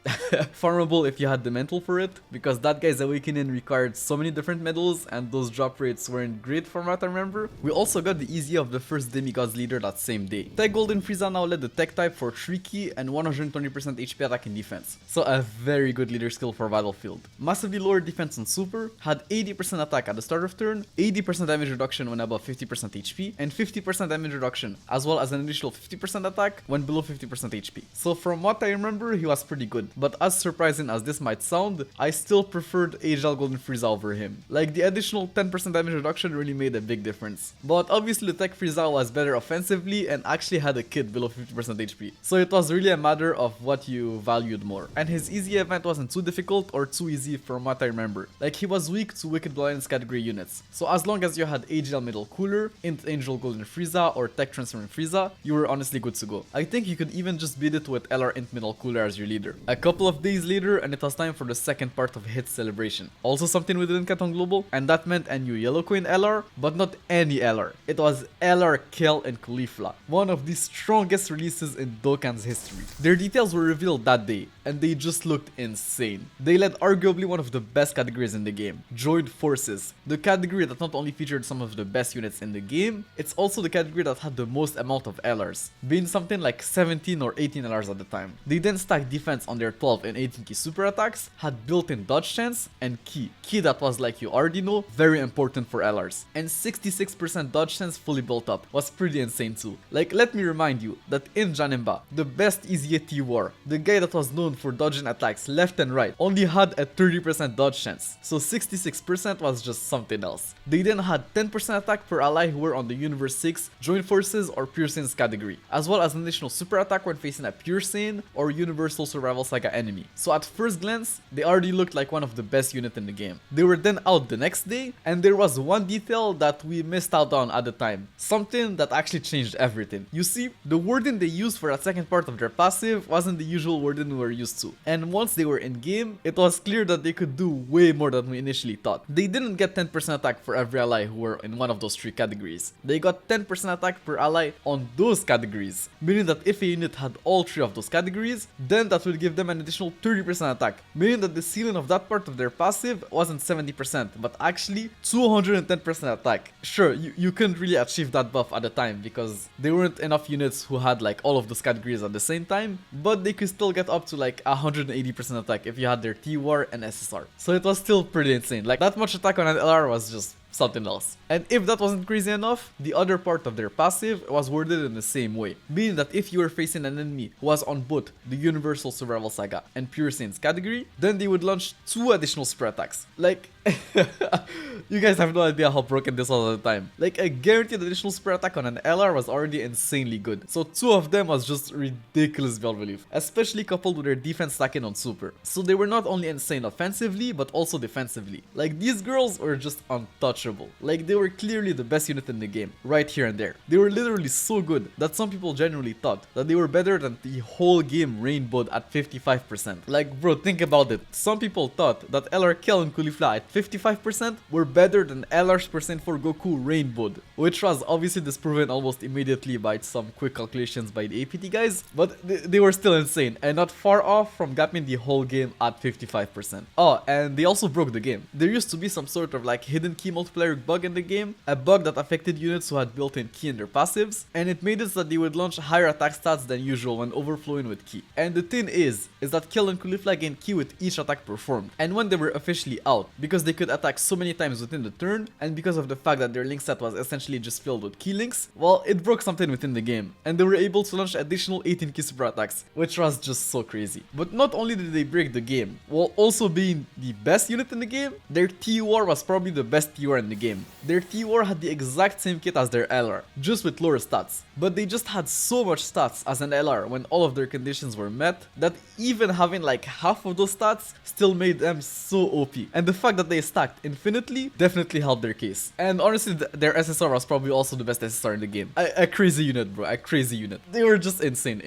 farmable if you had the mental for it, because that guy's awakening required so many different medals and those drop rates weren't great from what I remember. We also got the easy of the first Demigods leader that same day. Tech Golden Frieza now led the tech type for 3 key and 120% HP attack and defense. So a very good leader skill for Battlefield. Massively lower defense on Super, had 80% attack at the start of turn, 80% damage reduction when above 50% HP, and 50% damage reduction, as well as an additional 50% attack when below 50% HP. So from what I remember, he was pretty good. But as surprising as this might sound, I still preferred Agile Golden Frieza over him. Like, the additional 10% damage reduction really made a big difference. But obviously the Tech Frieza was better offensively and actually had a kit below 50% HP. So it was really a matter of what you valued more. And his easy event wasn't too difficult or too easy from what I remember. Like, he was weak to Wicked Blindness category units. So as long as you had AGL Middle Cooler, Int Angel Golden Frieza, or Tech Transforming Frieza, you were honestly good to go. I think you could even just beat it with LR Int Middle Cooler as your leader. A couple of days later, and it was time for the second part of Hit Celebration. Also something we didn't get on Global, and that meant a new Yellow Coin LR, but not any LR. It was LR Kel and Caulifla, one of the strongest releases in Dokkan's history. Their details were revealed that day, and they just looked insane. They led arguably one of the best categories in the game, Joint Forces, the category that not only featured some of the best units in the game, it's also the category that had the most amount of LRs, being something like 17 or 18 LRs at the time. They then stacked defense on their 12 and 18 key super attacks, had built-in dodge chance, and key that was, like you already know, very important for LRs. And 66% dodge chance fully built up was pretty insane too. Like, let me remind you that in Janemba, the best easy T-War, the guy that was known for dodging attacks left and right, only had a 30% dodge chance, so 66% was just something else. They then had 10% attack per ally who were on the Universe 6, Joint Forces, or Pure Saiyans category, as well as an additional super attack when facing a Pure Saiyan or Universal Survival Saga enemy. So at first glance, they already looked like one of the best units in the game. They were then out the next day, and there was one detail that we missed out on at the time, something that actually changed everything. You see, the wording they used for that second part of their passive wasn't the usual wording we were used to, and once they were in game, it was clear that they could do way more than we initially thought. They didn't get 10% attack for every ally who were in one of those three categories. They got 10% attack per ally on those categories, meaning that if a unit had all three of those categories, then that would give them an additional 30% attack, meaning that the ceiling of that part of their passive wasn't 70%, but actually 210% attack. Sure, you couldn't really achieve that buff at the time because there weren't enough units who had like all of those categories at the same time, but they could still get up to like 180% attack if you had their T-War and SSR. So it was still pretty insane. Like, that much attack on an LR was just something else. And if that wasn't crazy enough, the other part of their passive was worded in the same way, meaning that if you were facing an enemy who was on both the Universal Survival Saga and Pure Saiyans category, then they would launch 2 additional super attacks. Like, you guys have no idea how broken this was at the time. Like, a guaranteed additional super attack on an LR was already insanely good, so 2 of them was just ridiculous beyond belief, especially coupled with their defense stacking on super. So they were not only insane offensively, but also defensively. Like, these girls were just untouchable. Like, they were clearly the best unit in the game, right here and there. They were literally so good that some people genuinely thought that they were better than the whole game rainbowed at 55%. Like, bro, think about it. Some people thought that LR Kel and Caulifla at 55% were better than LR's percent for Goku rainbowed, which was obviously disproven almost immediately by some quick calculations by the APT guys, but they were still insane and not far off from gapping the whole game at 55%. Oh, and they also broke the game. There used to be some sort of like hidden key multiplier bug in the game, a bug that affected units who had built-in key in their passives, and it made it so that they would launch higher attack stats than usual when overflowing with key. And the thing is that Kel and Caulifla gained key with each attack performed, and when they were officially out, because they could attack so many times within the turn, and because of the fact that their link set was essentially just filled with key links, well, it broke something within the game, and they were able to launch additional 18 key super attacks, which was just so crazy. But not only did they break the game, while also being the best unit in the game, their T-War was probably the best T-War in the game. Their T-War had the exact same kit as their LR, just with lower stats, but they just had so much stats as an LR when all of their conditions were met, that even having like half of those stats still made them so OP, and the fact that they stacked infinitely definitely helped their case. And honestly, their SSR was probably also the best SSR in the game. A crazy unit, bro, a crazy unit. They were just insane.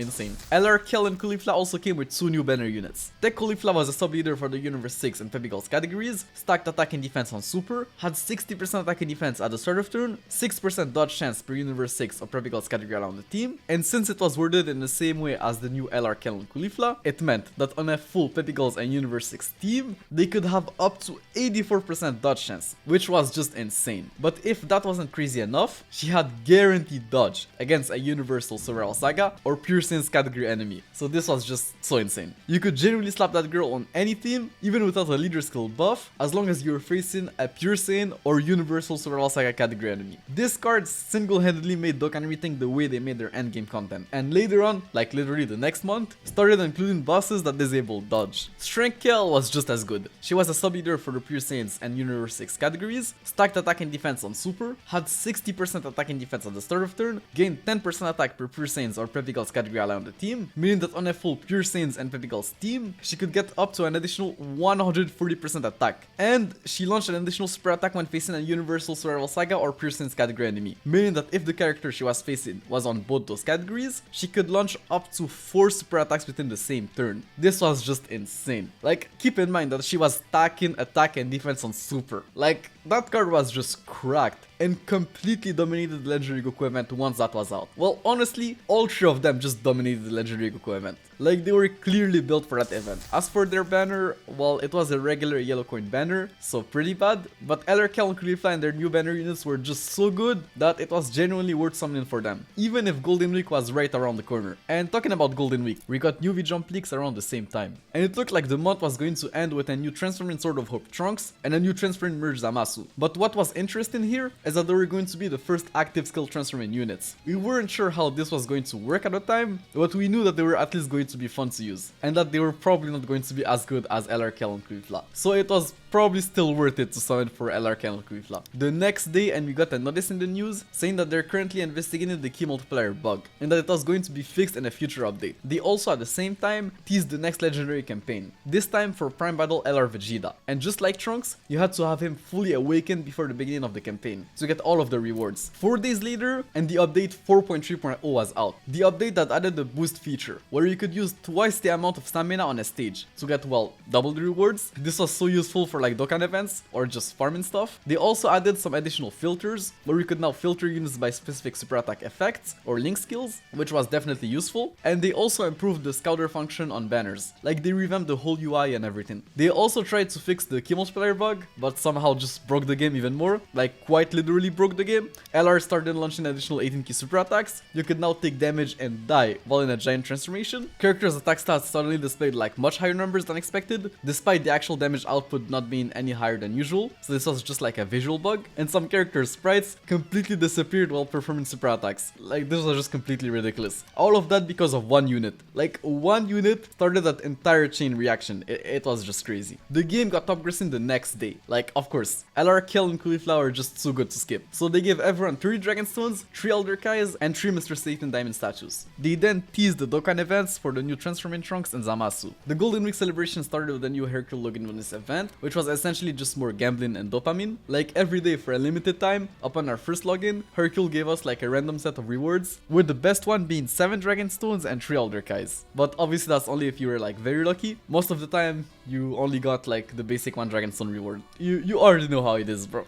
LR Kel and Caulifla also came with 2 new banner units. Tech Caulifla was a sub leader for the Universe 6 and Pebble categories, stacked attack and defense on super, had 60% 60% attack and defense at the start of turn, 6% dodge chance per Universe 6 or Prepical's category around the team, and since it was worded in the same way as the new LR Kellen Kulifla, it meant that on a full Pepicals and Universe 6 team, they could have up to 84% dodge chance, which was just insane. But if that wasn't crazy enough, she had guaranteed dodge against a Universal Surreal Saga or Pure Saiyans category enemy, so this was just so insane. You could genuinely slap that girl on any team, even without a leader skill buff, as long as you're facing a Pure Saiyan or Universal Surreal Saga category enemy. This card single-handedly made Dokkan rethink the way they made their endgame content, and later on, like literally the next month, started including bosses that disabled dodge. Strength Kill was just as good. She was a sub-leader for the Pure Saiyans and Universe 6 categories, stacked attack and defense on Super, had 60% attack and defense at the start of turn, gained 10% attack per Pure Saiyans or Prepical's category ally on the team, meaning that on a full Pure Saiyans and Prepical's team, she could get up to an additional 140% attack. And she launched an additional super attack when facing a Universal Survival Saga or Pure Saiyans category enemy, meaning that if the character she was facing was on both those categories, she could launch up to 4 super attacks within the same turn. This was just insane. Like, keep in mind that she was stacking attack and defense on Super. Like, that card was just cracked and completely dominated the Legendary Goku event once that was out. Well, honestly, all 3 of them just dominated the Legendary Goku event. Like, they were clearly built for that event. As for their banner, well, it was a regular yellow coin banner, so pretty bad, but LRK and Kulifla and their new banner units were just so good that it was genuinely worth summoning for them, even if Golden Week was right around the corner. And talking about Golden Week, we got new V-Jump leaks around the same time, and it looked like the month was going to end with a new Transforming Sword of Hope Trunks and a new Transforming Merge Zamasu. But what was interesting here is that they were going to be the first active skill transforming units. We weren't sure how this was going to work at the time, but we knew that they were at least going to be fun to use, and that they were probably not going to be as good as LRK and Kulifla. So it was probably still worth it to summon for LRK and Kulifla. The next day, and we got a notice in the news saying that they're currently investigating the key multiplier bug, and that it was going to be fixed in a future update. They also at the same time teased the next legendary campaign, this time for Prime Battle LR Vegeta. And just like Trunks, you had to have him fully awakened before the beginning of the campaign to get all of the rewards. 4 days later, and the update 4.3.0 was out. The update that added the boost feature, where you could use twice the amount of stamina on a stage to get, well, double the rewards. This was so useful for like Dokkan events or just farming stuff. They also added some additional filters, where you could now filter units by specific super attack effects or link skills, which was definitely useful. And they also improved the scouter function on banners, like they revamped the whole UI and everything. They also tried to fix the key multiplier bug, but somehow just broke the game even more, like quite literally broke the game. LR started launching additional 18 key super attacks. You could now take damage and die while in a giant transformation. Characters' attack stats suddenly displayed like much higher numbers than expected, despite the actual damage output not being any higher than usual, so this was just like a visual bug. And some characters' sprites completely disappeared while performing super attacks. Like, this was just completely ridiculous. All of that because of one unit. Like, one unit started that entire chain reaction. It was just crazy. The game got top grossing the next day. Like, of course, LR Kill and Kulifla are just too good to skip. So they gave everyone 3 Dragon Stones, 3 Elder Kais, and 3 Mr. Satan Diamond statues. They then teased the Dokkan events for the new Transforming Trunks and Zamasu. The Golden Week celebration started with a new Hercule login on this event, which was essentially just more gambling and dopamine. Like, every day for a limited time, upon our first login, Hercule gave us like a random set of rewards, with the best one being 7 Dragon Stones and 3 Elder Kais. But obviously that's only if you were like very lucky. Most of the time, you only got like the basic 1 Dragon Stone reward. You already know how it is, bro.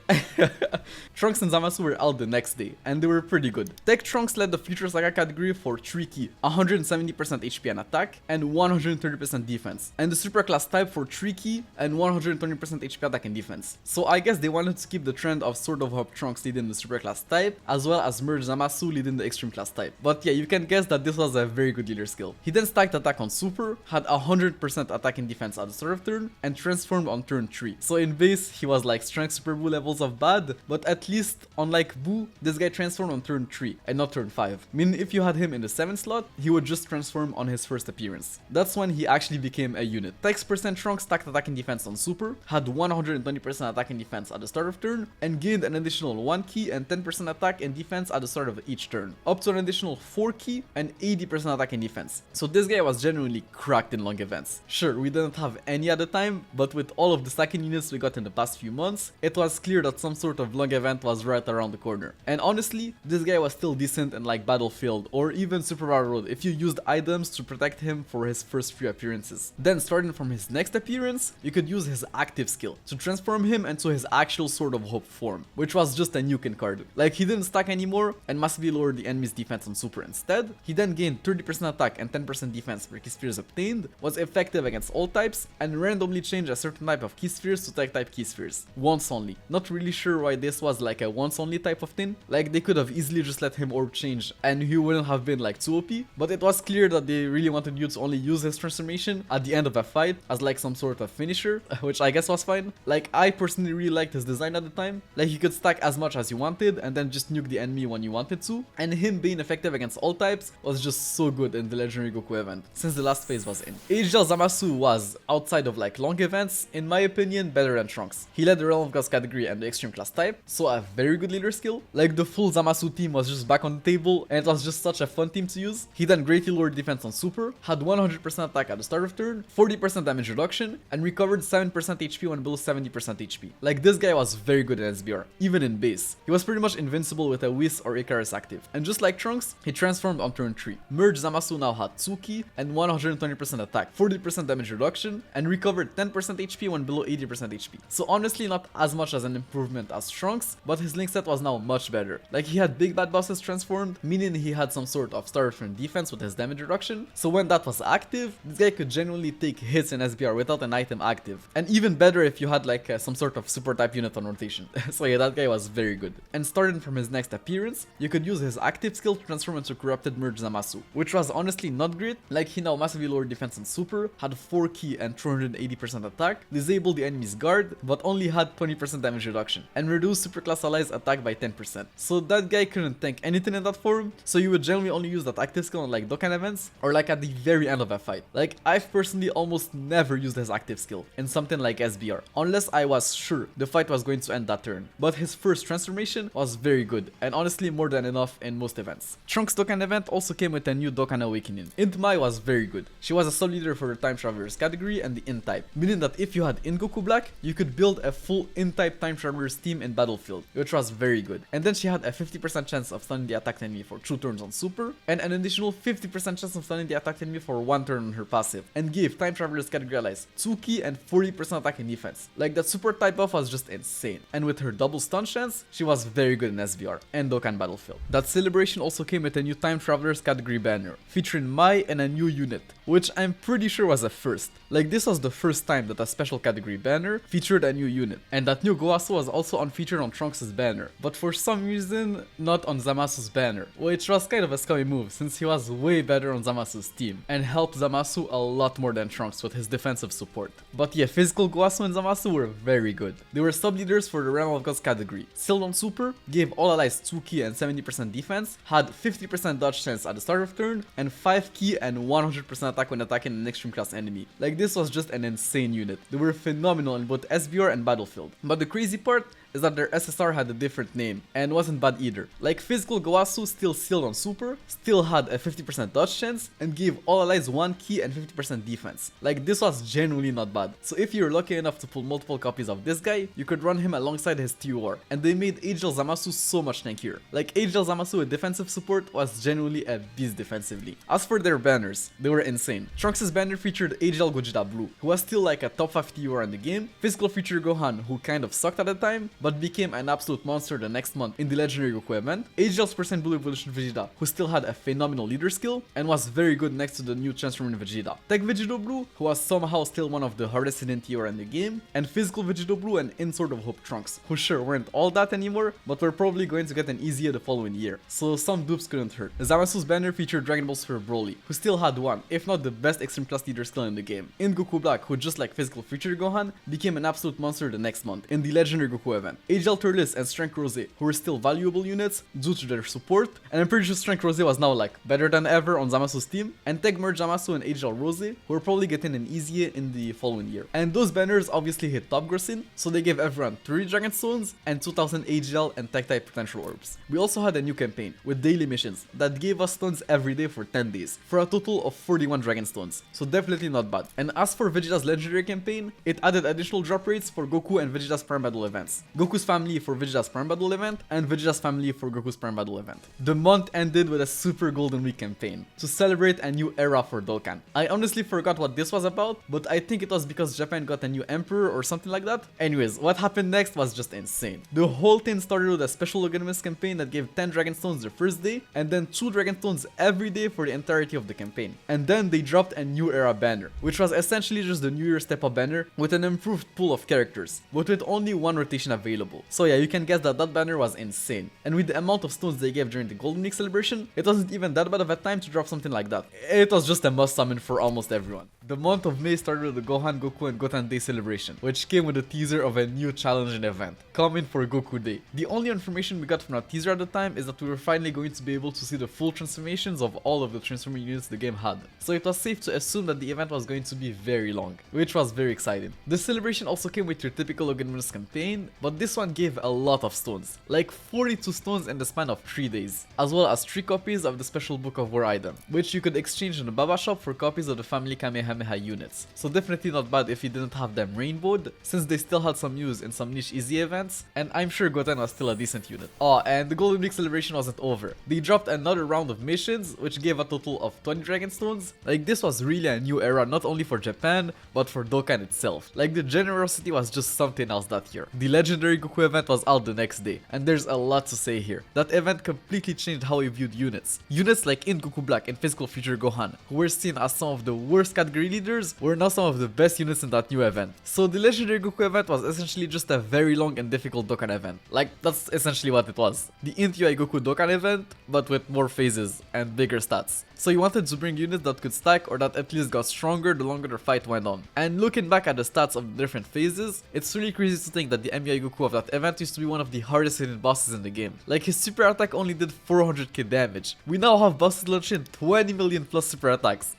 Trunks and Zamasu were out the next day, and they were pretty good. Tech Trunks led the Future Saga category for 3 key, 170% HP and attack, and 130% defense. And the Super Class type for 3 key and 120% HP attack and defense. So I guess they wanted to keep the trend of Sword of Hope Trunks leading the Super Class type, as well as Merge Zamasu leading the Extreme Class type. But yeah, you can guess that this was a very good leader skill. He then stacked attack on Super, had 100% attack and defense at the start of turn, and transformed on turn 3. So in base, he was like Strength Super Boo levels of bad, but at least unlike Boo, this guy transformed on turn 3 and not turn 5. Meaning if you had him in the 7th slot, he would just transform on his first appearance. That's when he actually became a unit. Text percent Trunks stacked attack and defense on Super, had 120% attack and defense at the start of turn, and gained an additional 1 key and 10% attack and defense at the start of each turn, up to an additional 4 key and 80% attack and defense. So this guy was genuinely cracked in long events. Sure, we didn't have any at the time, but with all of the stacking units we got in the past few months, it was clear that some sort of long event event was right around the corner. And honestly, this guy was still decent in like Battlefield or even Super Mario Road if you used items to protect him for his first few appearances. Then starting from his next appearance, you could use his active skill to transform him into his actual Sword of Hope form, which was just a nuke in card. Like he didn't stack anymore and massively lowered the enemy's defense on Super instead. He then gained 30% attack and 10% defense for key spheres obtained, was effective against all types, and randomly changed a certain type of key spheres to tech type key spheres. Once only. Not really sure why this was like a once only type of thing. Like they could have easily just let him orb change and he wouldn't have been like too OP, but it was clear that they really wanted you to only use his transformation at the end of a fight as like some sort of finisher, which I guess was fine. Like I personally really liked his design at the time. Like he could stack as much as you wanted and then just nuke the enemy when you wanted to, and him being effective against all types was just so good in the Legendary Goku event since the last phase was in. HL Zamasu was, outside of like long events, in my opinion, better than Trunks. He led the Realm of Gods category and the Extreme Class type, so a very good leader skill. Like the full Zamasu team was just back on the table and it was just such a fun team to use. He then greatly lowered defense on Super, had 100% attack at the start of turn, 40% damage reduction, and recovered 7% HP when below 70% HP. Like this guy was very good in SBR, even in base. He was pretty much invincible with a Whis or Icarus active, and just like Trunks, he transformed on turn 3. Merge Zamasu now had Tsuki and 120% attack, 40% damage reduction, and recovered 10% HP when below 80% HP. So honestly not as much as an improvement as Trunks, but his link set was now much better. Like he had big bad bosses transformed, meaning he had some sort of start turn defense with his damage reduction, so when that was active, this guy could genuinely take hits in SBR without an item active. And even better if you had like some sort of super type unit on rotation. So yeah, that guy was very good. And starting from his next appearance, you could use his active skill to transform into Corrupted Merge Zamasu, which was honestly not great. Like he now massively lowered defense on Super, had 4 key and 280% attack, disabled the enemy's guard, but only had 20% damage reduction, and reduced Super Class allies attack by 10%. So that guy couldn't tank anything in that form, so you would generally only use that active skill on like Dokkan events, or like at the very end of a fight. Like I've personally almost never used his active skill in something like SBR, unless I was sure the fight was going to end that turn. But his first transformation was very good, and honestly more than enough in most events. Trunks Dokkan event also came with a new Dokkan Awakening. Int Mai was very good. She was a sub-leader for the Time Travelers category and the Int type, meaning that if you had In Goku Black, you could build a full Int type Time Travelers team in Battlefield, which was very good. And then she had a 50% chance of stunning the attacked enemy for 2 turns on Super, and an additional 50% chance of stunning the attacked enemy for 1 turn on her passive, and gave Time Travelers category allies 2 key and 40% attack and defense. Like that super type buff was just insane, and with her double stun chance, she was very good in SBR and Dokkan Battlefield. That celebration also came with a new Time Travelers category banner, featuring Mai and a new unit, which I'm pretty sure was a first. Like this was the first time that a special category banner featured a new unit, and that new Goasu was also unfeatured on Trunks' banner, but for some reason not on Zamasu's banner, which was kind of a scummy move since he was way better on Zamasu's team and helped Zamasu a lot more than Trunks with his defensive support. But yeah, physical Goasu and Zamasu were very good. They were sub-leaders for the Realm of Gods category. Still on Super, gave all allies 2 key and 70% defense, had 50% dodge chance at the start of turn, and 5 key and 100% attack when attacking an extreme class enemy. Like this was just an insane unit. They were phenomenal in both SBR and Battlefield. But the crazy part is that their SSR had a different name and wasn't bad either. Like physical Goasu still sealed on Super, still had a 50% dodge chance, and gave all allies 1 key and 50% defense. Like this was genuinely not bad. So if you're lucky enough to pull multiple copies of this guy, you could run him alongside his TUR, and they made HL Zamasu so much tankier. Like HL Zamasu with defensive support was genuinely a beast defensively. As for their banners, they were insane. Trunks' banner featured HL Gogeta Blue, who was still like a top 5 TUR in the game, physical feature Gohan, who kind of sucked at the time, but became an absolute monster the next month in the Legendary Goku event, HL's percent Blue Evolution Vegeta, who still had a phenomenal leader skill and was very good next to the new transforming Vegeta, Tech Vegeta Blue, who was somehow still one of the hardest hidden TR in the game, and Physical Vegeta Blue and In Sword of Hope Trunks, who sure weren't all that anymore, but were probably going to get an easier the following year, so some dupes couldn't hurt. Zamasu's banner featured Dragon Ball Super Broly, who still had one, if not the best extreme class leader skill in the game. In Goku Black, who just like physical feature Gohan, became an absolute monster the next month in the Legendary Goku event. HL Turles and Strength Rose, who were still valuable units due to their support, and I'm pretty sure Strength Rose was now like better than ever on Zamasu's team, and Tech Merge Zamasu and HL Rose, who were probably getting an easier in the following year. And those banners obviously hit top grossing, so they gave everyone 3 Dragon Stones and 2000 HL and Tech type potential orbs. We also had a new campaign with daily missions that gave us stones every day for 10 days, for a total of 41 Dragon Stones, so definitely not bad. And as for Vegeta's legendary campaign, it added additional drop rates for Goku and Vegeta's Prime Battle events. Goku's family for Vegeta's Prime Battle event, and Vegeta's family for Goku's Prime Battle event. The month ended with a Super Golden Week campaign to celebrate a new era for Dokkan. I honestly forgot what this was about, but I think it was because Japan got a new emperor or something like that. Anyways, what happened next was just insane. The whole thing started with a special Loganimus campaign that gave 10 Dragon Stones the first day, and then 2 Dragon Stones every day for the entirety of the campaign. And then they dropped a new era banner, which was essentially just the New Year Step Up banner with an improved pool of characters, but with only one rotation available. So yeah, you can guess that that banner was insane. And with the amount of stones they gave during the Golden Week celebration, it wasn't even that bad of a time to drop something like that. It was just a must summon for almost everyone. The month of May started with the Gohan, Goku and Goten Day celebration, which came with a teaser of a new challenging event, coming for Goku Day. The only information we got from that teaser at the time is that we were finally going to be able to see the full transformations of all of the transforming units the game had. So it was safe to assume that the event was going to be very long, which was very exciting. The celebration also came with your typical Loganimus campaign, but this one gave a lot of stones, like 42 stones in the span of 3 days, as well as 3 copies of the special Book of War item, which you could exchange in the Baba shop for copies of the family Kamehameha units. So definitely not bad if you didn't have them rainbowed, since they still had some use in some niche easy events, and I'm sure Goten was still a decent unit. Oh, and the Golden Week celebration wasn't over. They dropped another round of missions, which gave a total of 20 Dragon Stones. Like, this was really a new era, not only for Japan, but for Dokkan itself. Like, the generosity was just something else that year. The legendary Goku event was out the next day, and there's a lot to say here. That event completely changed how we viewed units. Units like in Goku Black and Physical Future Gohan, who were seen as some of the worst category leaders, were now some of the best units in that new event. So the legendary Goku event was essentially just a very long and difficult Dokkan event. Like, that's essentially what it was. The Int UI Goku Dokkan event, but with more phases and bigger stats. So you wanted to bring units that could stack or that at least got stronger the longer the fight went on. And looking back at the stats of the different phases, it's really crazy to think that the MUI Goku of that event used to be one of the hardest hitting bosses in the game. Like, his super attack only did 400k damage. We now have bosses launching 20 million plus super attacks.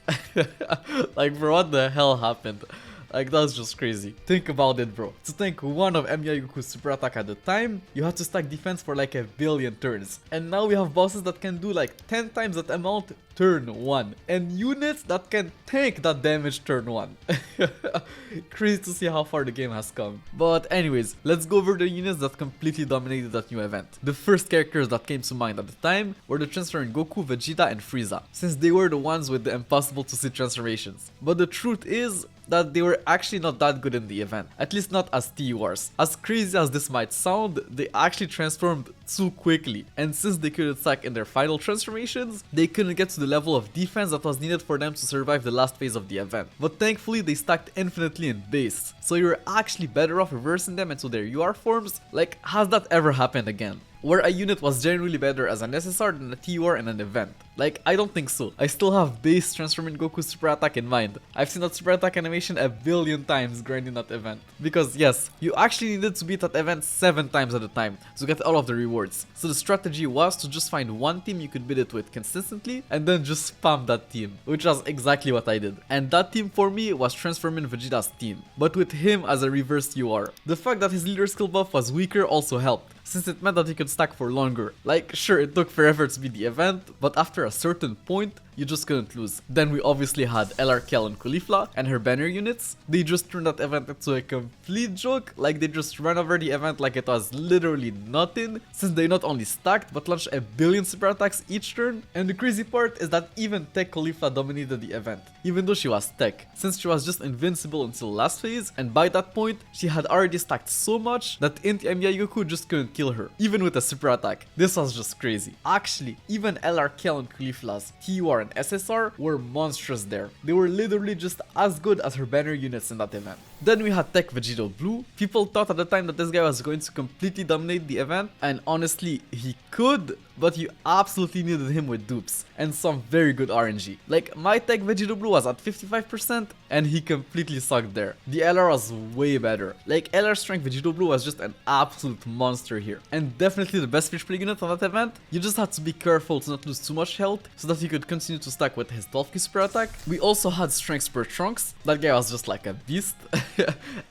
Like, bro, what the hell happened? Like, that's just crazy. Think about it, bro. To tank one of MUI Goku's super attack at the time, you had to stack defense for like 1 billion turns. And now we have bosses that can do like 10 times that amount turn 1. And units that can tank that damage turn 1. Crazy to see how far the game has come. But anyways, let's go over the units that completely dominated that new event. The first characters that came to mind at the time were the transferring Goku, Vegeta and Frieza, since they were the ones with the impossible to see transformations. But the truth is that they were actually not that good in the event, at least not as TURs. As crazy as this might sound, they actually transformed too quickly, and since they couldn't stack in their final transformations, they couldn't get to the level of defense that was needed for them to survive the last phase of the event. But thankfully they stacked infinitely in base, so you're actually better off reversing them into their UR forms. Like, has that ever happened again? Where a unit was generally better as an SSR than a TUR in an event? Like, I don't think so. I still have base transforming Goku's super attack in mind. I've seen that super attack animation 1 billion times grinding that event. Because yes, you actually needed to beat that event 7 times at a time to get all of the rewards. So the strategy was to just find one team you could beat it with consistently and then just spam that team, which was exactly what I did. And that team for me was transforming Vegeta's team, but with him as a reverse UR. The fact that his leader skill buff was weaker also helped, since it meant that he could stack for longer. Like, sure, it took forever to beat the event, but after a certain point, you just couldn't lose. Then we obviously had LRKL and Caulifla and her banner units. They just turned that event into a complete joke. Like, they just ran over the event like it was literally nothing, since they not only stacked but launched 1 billion super attacks each turn. And the crazy part is that even Tech Caulifla dominated the event, even though she was Tech, since she was just invincible until last phase, and by that point she had already stacked so much that Int MUI Goku just couldn't kill her, even with a super attack. This was just crazy. Actually, even LRKL and Caulifla's TUR and SSR were monstrous there. They were literally just as good as her banner units in that event. Then we had Tech Vegito Blue. People thought at the time that this guy was going to completely dominate the event, and honestly, he could, but you absolutely needed him with dupes and some very good RNG. Like, my Tech Vegito Blue was at 55% and he completely sucked there. The LR was way better. Like, LR Strength Vegito Blue was just an absolute monster here, and definitely the best fish play unit on that event. You just had to be careful to not lose too much health so that you could continue to stack with his 12k super attack. We also had Strength Spur Trunks. That guy was just like a beast.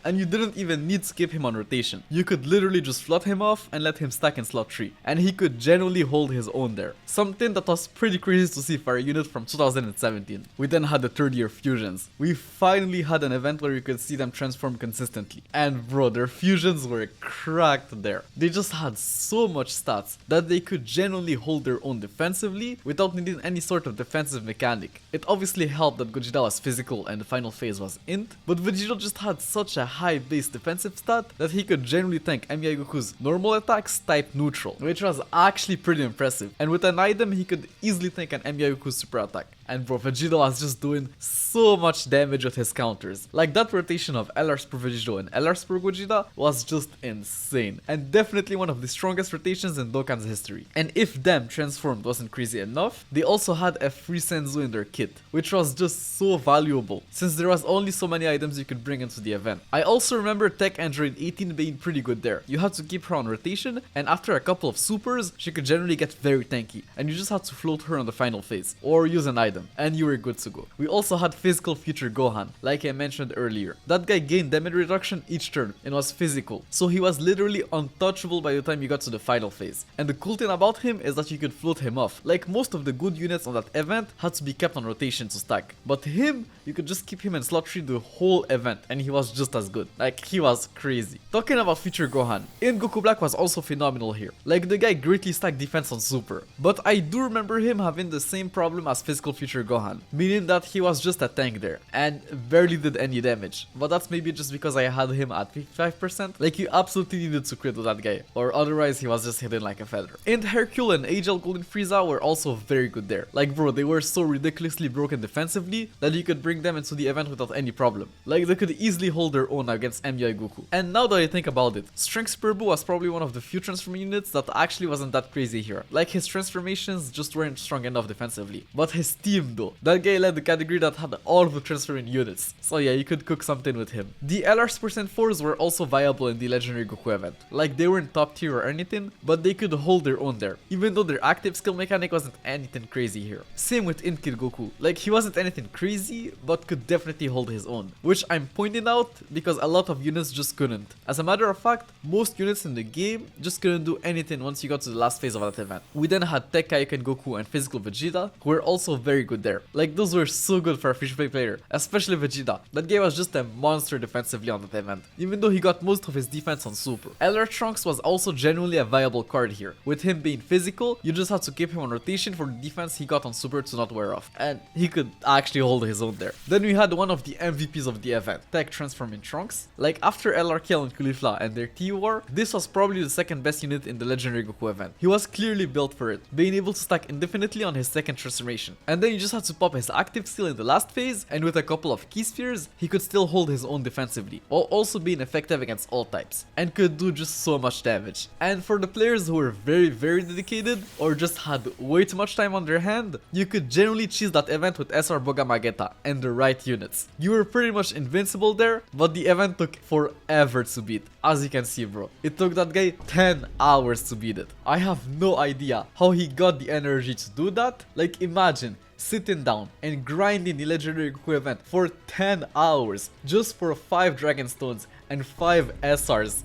And you didn't even need to keep him on rotation. You could literally just flood him off and let him stack in slot 3, and he could genuinely hold his own there. Something that was pretty crazy to see for a unit from 2017. We then had the third year fusions. We finally had an event where you could see them transform consistently. And bro, their fusions were cracked there. They just had so much stats that they could genuinely hold their own defensively without needing any sort of defensive mechanic. It obviously helped that Gogeta was physical and the final phase was int, but Vegito just had such a high base defensive stat that he could generally tank Emi Goku's normal attacks type neutral, which was actually pretty impressive. And with an item, he could easily tank an Emi Goku's super attack. And bro, Vegito was just doing so much damage with his counters. Like that rotation of LRs per Vegito and LRs per Gogeta was just insane. And definitely one of the strongest rotations in Dokkan's history. And if them transformed wasn't crazy enough, they also had a free Senzu in their kit, which was just so valuable since there was only so many items you could bring into the event. I also remember Tech Android 18 being pretty good there. You had to keep her on rotation, and after a couple of supers, she could generally get very tanky, and you just had to float her on the final phase, or use an item, and you were good to go. We also had physical future Gohan, like I mentioned earlier. That guy gained damage reduction each turn, and was physical, so he was literally untouchable by the time you got to the final phase. And the cool thing about him is that you could float him off. Like most of the good units on that event had to be kept on rotation to stack, but him, you could just keep him in slot 3 the whole event, and he was just as good. Like, he was crazy. Talking about future Gohan, In Goku Black was also phenomenal here. Like, the guy greatly stacked defense on super, but I do remember him having the same problem as physical future Gohan, meaning that he was just a tank there and barely did any damage. But that's maybe just because I had him at 55%. Like, you absolutely needed to crit with that guy, or otherwise he was just hidden like a feather. And Hercule and Agel Golden Frieza were also very good there. Like, bro, they were so ridiculously broken defensively that you could bring them into the event without any problem. Like, they could easily hold their own against MBI Goku. And now that I think about it, Strength Super Buu was probably one of the few transform units that actually wasn't that crazy here. Like, his transformations just weren't strong enough defensively. But his team though, that guy led the category that had all of the transferring units. So yeah, you could cook something with him. The LR's %4s were also viable in the Legendary Goku event. Like, they weren't top tier or anything, but they could hold their own there, even though their active skill mechanic wasn't anything crazy here. Same with Inkid Goku. Like, he wasn't anything crazy, but could definitely hold his own, which I'm pointing out because a lot of units just couldn't. As a matter of fact, most units in the game just couldn't do anything once you got to the last phase of that event. We then had Tech Kaioken Goku and Physical Vegeta, who were also very good there. Like, those were so good for a free-to-play player, especially Vegeta. That guy was just a monster defensively on that event, even though he got most of his defense on Super. LR Trunks was also genuinely a viable card here. With him being physical, you just had to keep him on rotation for the defense he got on Super to not wear off, and he could actually hold his own there. Then we had one of the MVPs of the event, Tech transforming Trunks. Like, after LRKL and Caulifla and their TUR, this was probably the second best unit in the Legendary Goku event. He was clearly built for it, being able to stack indefinitely on his second transformation. And then you just had to pop his active skill in the last phase, and with a couple of key spheres, he could still hold his own defensively, while also being effective against all types, and could do just so much damage. And for the players who were very dedicated, or just had way too much time on their hand, you could generally cheese that event with SR Boga Magetta and the right units. You were pretty much invincible there, but the event took forever to beat. As you can see, bro, it took that guy 10 hours to beat it. I have no idea how he got the energy to do that. Like, imagine sitting down and grinding the Legendary Goku event for 10 hours just for 5 Dragon Stones and 5 SRs.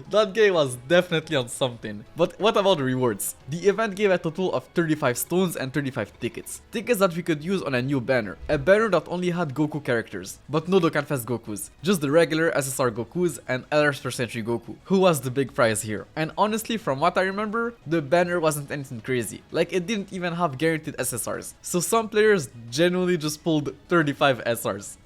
That guy was definitely on something. But what about the rewards? The event gave a total of 35 stones and 35 tickets. Tickets that we could use on a new banner. A banner that only had Goku characters, but no Dokkan Fest Gokus. Just the regular SSR Gokus and LRs per Century Goku, who was the big prize here. And honestly, from what I remember, the banner wasn't anything crazy. Like, it didn't even have guaranteed SSRs. So some players genuinely just pulled 35 SRs.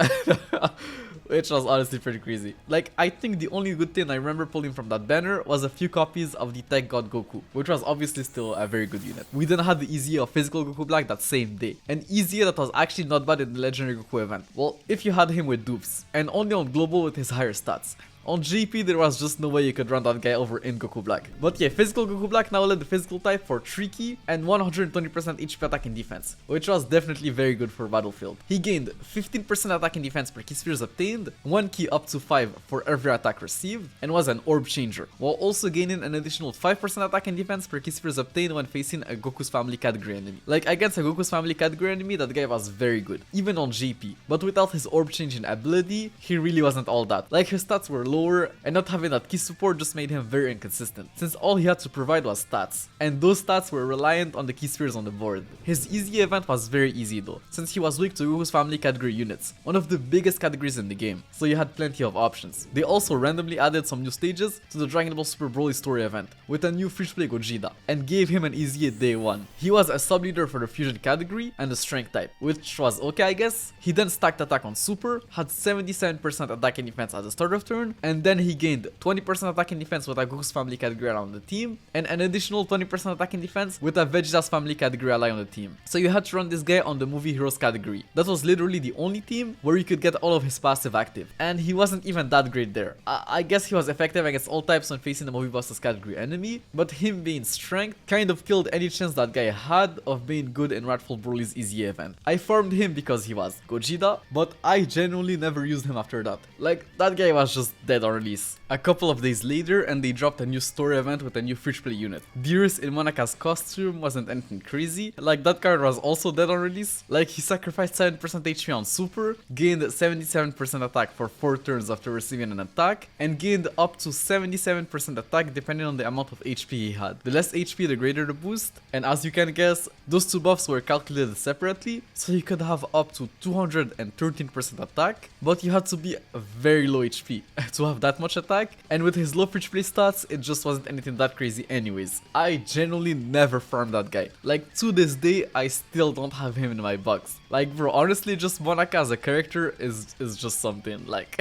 Which was honestly pretty crazy. Like, I think the only good thing I remember pulling from that banner was a few copies of the Tech God Goku, which was obviously still a very good unit. We then had the EZA of Physical Goku Black that same day, an EZA that was actually not bad in the Legendary Goku event. Well, if you had him with dupes, and only on Global with his higher stats. On GP, there was just no way you could run that guy over in Goku Black. But yeah, Physical Goku Black now led the physical type for Tricky and 120% HP attack and defense, which was definitely very good for Battlefield. He gained 15% attack and defense per key spheres obtained, 1 key up to 5 for every attack received, and was an orb changer, while also gaining an additional 5% attack and defense per key spheres obtained when facing a Goku's family category enemy. Like, against a Goku's family category enemy, that guy was very good, even on GP. But without his orb changing ability, he really wasn't all that. Like, his stats were low slower, and not having that key support just made him very inconsistent, since all he had to provide was stats, and those stats were reliant on the key spheres on the board. His easy event was very easy though, since he was weak to Goku's family category units, one of the biggest categories in the game, so you had plenty of options. They also randomly added some new stages to the Dragon Ball Super Broly story event, with a new free-to-play Gogeta, and gave him an easy day 1. He was a sub-leader for the fusion category and the strength type, which was okay I guess. He then stacked attack on Super, had 77% attack and defense at the start of turn, and then he gained 20% attack and defense with a Goku's family category ally on the team, and an additional 20% attack and defense with a Vegeta's family category ally on the team. So you had to run this guy on the movie heroes category. That was literally the only team where you could get all of his passive active, and he wasn't even that great there. I guess he was effective against all types when facing the movie bosses category enemy, but him being strength kind of killed any chance that guy had of being good in Wrathful Broly's easy event. I farmed him because he was Gogeta, but I genuinely never used him after that. Like, that guy was just dead on release. A couple of days later, and they dropped a new story event with a new free-to-play unit. Dearest in Monaka's costume wasn't anything crazy, like that card was also dead on release. Like, he sacrificed 7% HP on Super, gained 77% attack for 4 turns after receiving an attack, and gained up to 77% attack depending on the amount of HP he had. The less HP, the greater the boost, and as you can guess, those two buffs were calculated separately, so you could have up to 213% attack, but you had to be very low HP to have that much attack, and with his low free-to-play stats, it just wasn't anything that crazy anyways. I genuinely never farmed that guy. Like, to this day, I still don't have him in my box. Like, bro, honestly, just Monaka as a character is just something. Like,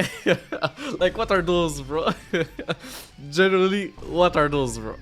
like, what are those, bro? Generally, what are those, bro?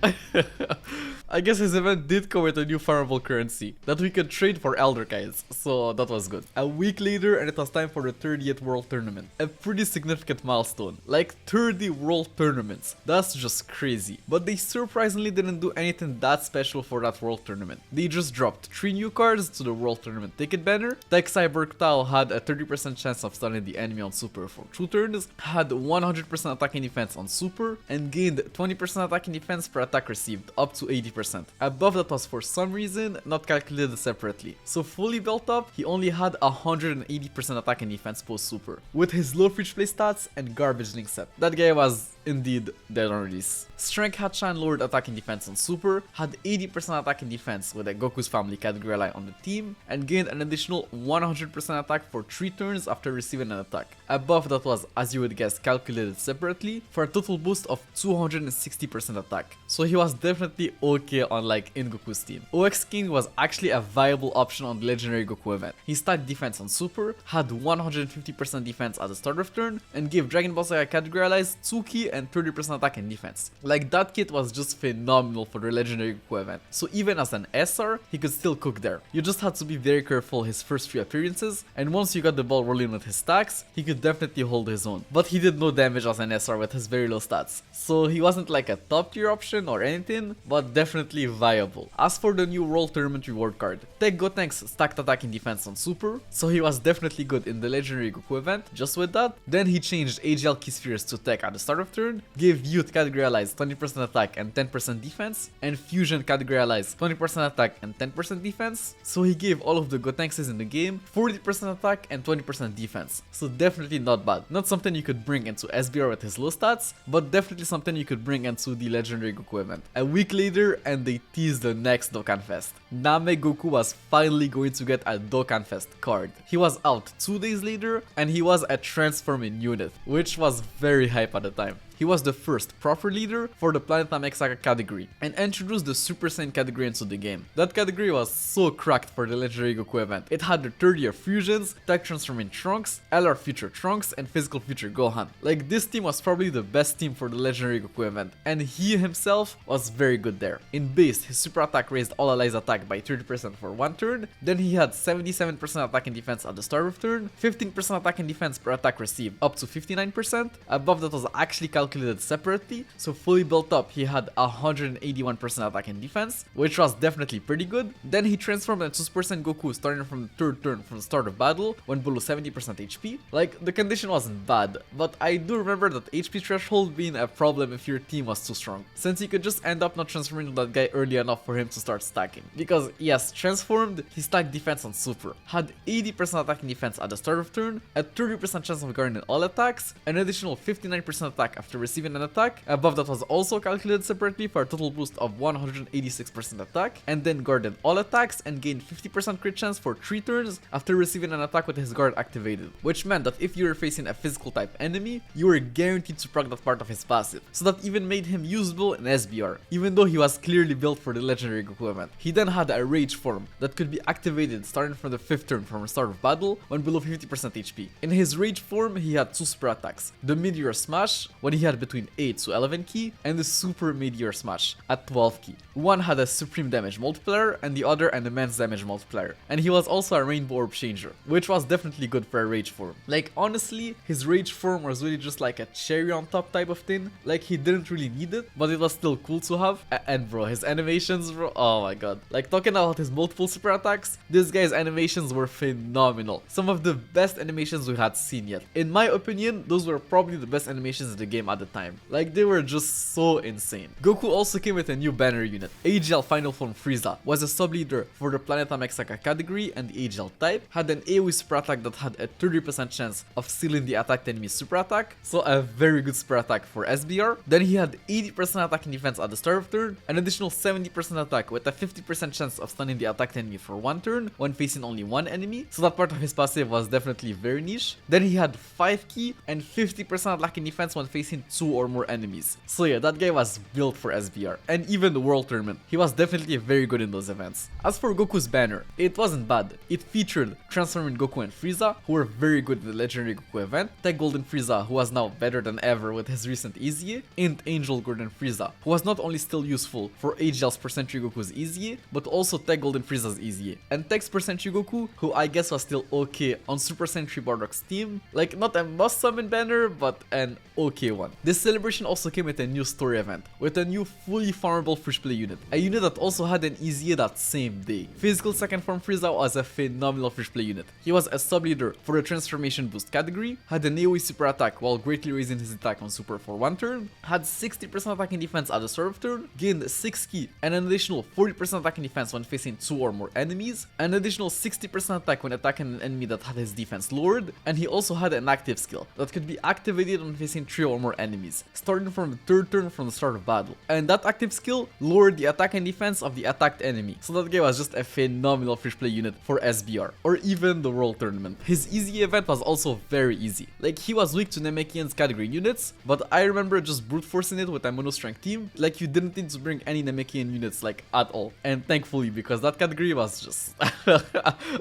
I guess his event did come with a new farmable currency that we could trade for Elder Guys, so that was good. A week later, and it was time for the 30th World Tournament. A pretty significant milestone. Like 30 World Tournaments. That's just crazy. But they surprisingly didn't do anything that special for that World Tournament. They just dropped 3 new cards to the World Tournament ticket banner. Tech Cyborg Tao had a 30% chance of stunning the enemy on Super for 2 turns, had 100% attack and defense on Super, and gained 20% attack and defense per attack received, up to 80%. Above that was for some reason not calculated separately. So fully built up, he only had 180% attack and defense post Super, with his low free-to-play stats and garbage link set. That guy was indeed dead on release. Strength had Shine Lord attack and defense on Super, had 80% attack and defense with a Goku's family category ally on the team, and gained an additional 100% attack for 3 turns after receiving an attack. Above that was, as you would guess, calculated separately for a total boost of 260% attack. So he was definitely okay on like in Goku's team. OX King was actually a viable option on the legendary Goku event. He stacked defense on Super, had 150% defense at the start of turn, and gave Dragon Ball Saga category allies 2 key and 30% attack and defense. Like, that kit was just phenomenal for the legendary Goku event. So even as an SR, he could still cook there. You just had to be very careful his first few appearances, and once you got the ball rolling with his stacks, he could definitely hold his own. But he did no damage as an SR with his very low stats. So he wasn't like a top tier option or anything, but definitely viable. As for the new World Tournament reward card, Tech Gotenks stacked attack and defense on Super, so he was definitely good in the legendary Goku event. Just with that, then he changed AGL key spheres to Tech at the start of turn, gave Youth category allies 20% attack and 10% defense, and Fusion category allies 20% attack and 10% defense. So he gave all of the Gotenkses in the game 40% attack and 20% defense. So definitely not bad. Not something you could bring into SBR with his low stats, but definitely something you could bring into the legendary Goku event. A week later, and they teased the next Dokkan Fest. Name Goku was finally going to get a Dokkan Fest card. He was out 2 days later, and he was a transforming unit, which was very hype at the time. He was the first proper leader for the Planet Namek Saga category, and introduced the Super Saiyan category into the game. That category was so cracked for the legendary Goku event. It had the 30-year fusions, Tech Transforming Trunks, LR Future Trunks, and Physical Future Gohan. Like, this team was probably the best team for the legendary Goku event, and he himself was very good there. In base, his super attack raised all allies attack by 30% for 1 turn, then he had 77% attack and defense at the start of turn, 15% attack and defense per attack received, up to 59%. Above that was actually calculated calculated separately, so fully built up he had 181% attack and defense, which was definitely pretty good. Then he transformed into Super Saiyan Goku starting from the third turn from the start of battle when below 70% HP. Like, the condition wasn't bad, but I do remember that HP threshold being a problem if your team was too strong, since you could just end up not transforming to that guy early enough for him to start stacking. Because yes, transformed, he stacked defense on super, had 80% attack and defense at the start of turn, a 30% chance of guarding all attacks, an additional 59% attack after receiving an attack. Above that was also calculated separately for a total boost of 186% attack, and then guarded all attacks and gained 50% crit chance for 3 turns after receiving an attack with his guard activated, which meant that if you were facing a physical type enemy, you were guaranteed to proc that part of his passive, so that even made him usable in SBR, even though he was clearly built for the legendary Goku event. He then had a rage form that could be activated starting from the 5th turn from the start of battle when below 50% HP. In his rage form, he had 2 super attacks, the Meteor Smash when he had between 8 to 11 key, and the Super Meteor Smash at 12 key. One had a supreme damage multiplier and the other an immense damage multiplier, and he was also a rainbow orb changer, which was definitely good for a rage form. Like, honestly, his rage form was really just like a cherry on top type of thing. Like, he didn't really need it, but it was still cool to have. And bro, his animations, bro, oh my god. Like, talking about his multiple super attacks, this guy's animations were phenomenal. Some of the best animations we had seen yet. In my opinion, those were probably the best animations in the game at the time. Like, they were just so insane. Goku also came with a new banner unit. AGL Final Form Frieza was a sub-leader for the Planeta Mexica category and the AGL type, had an AoE super attack that had a 30% chance of sealing the attacked enemy's super attack, so a very good super attack for SBR. Then he had 80% attack and defense at the start of turn, an additional 70% attack with a 50% chance of stunning the attacked enemy for 1 turn when facing only 1 enemy, so that part of his passive was definitely very niche. Then he had 5 key and 50% attack and defense when facing 2 or more enemies. So yeah, that guy was built for SBR, and even the World Tournament, he was definitely very good in those events. As for Goku's banner, it wasn't bad. It featured transforming Goku and Frieza, who were very good in the legendary Goku event, Tech Golden Frieza, who was now better than ever with his recent EZA, and Angel Golden Frieza, who was not only still useful for AGL's Per Century Goku's EZA, but also Tech Golden Frieza's EZA, and Tech's Per Century Goku, who I guess was still okay on Super Century Bardock's team, like not a must summon banner, but an okay one. This celebration also came with a new story event, with a new fully farmable Fish Play unit, a unit that also had an EZA that same day. Physical Second Form Frieza was a phenomenal Fish Play unit. He was a sub-leader for the Transformation Boost category, had an AoE super attack while greatly raising his attack on super for 1 turn, had 60% attack and defense at the start of turn, gained 6 key and an additional 40% attack and defense when facing 2 or more enemies, an additional 60% attack when attacking an enemy that had his defense lowered, and he also had an active skill that could be activated when facing 3 or more enemies, starting from the 3rd turn from the start of battle. And that active skill lowered the attack and defense of the attacked enemy, so that guy was just a phenomenal Fish Play unit for SBR, or even the World Tournament. His easy event was also very easy. Like, he was weak to Namekian's category units, but I remember just brute forcing it with a mono strength team. Like, you didn't need to bring any Namekian units like at all, and thankfully, because that category was just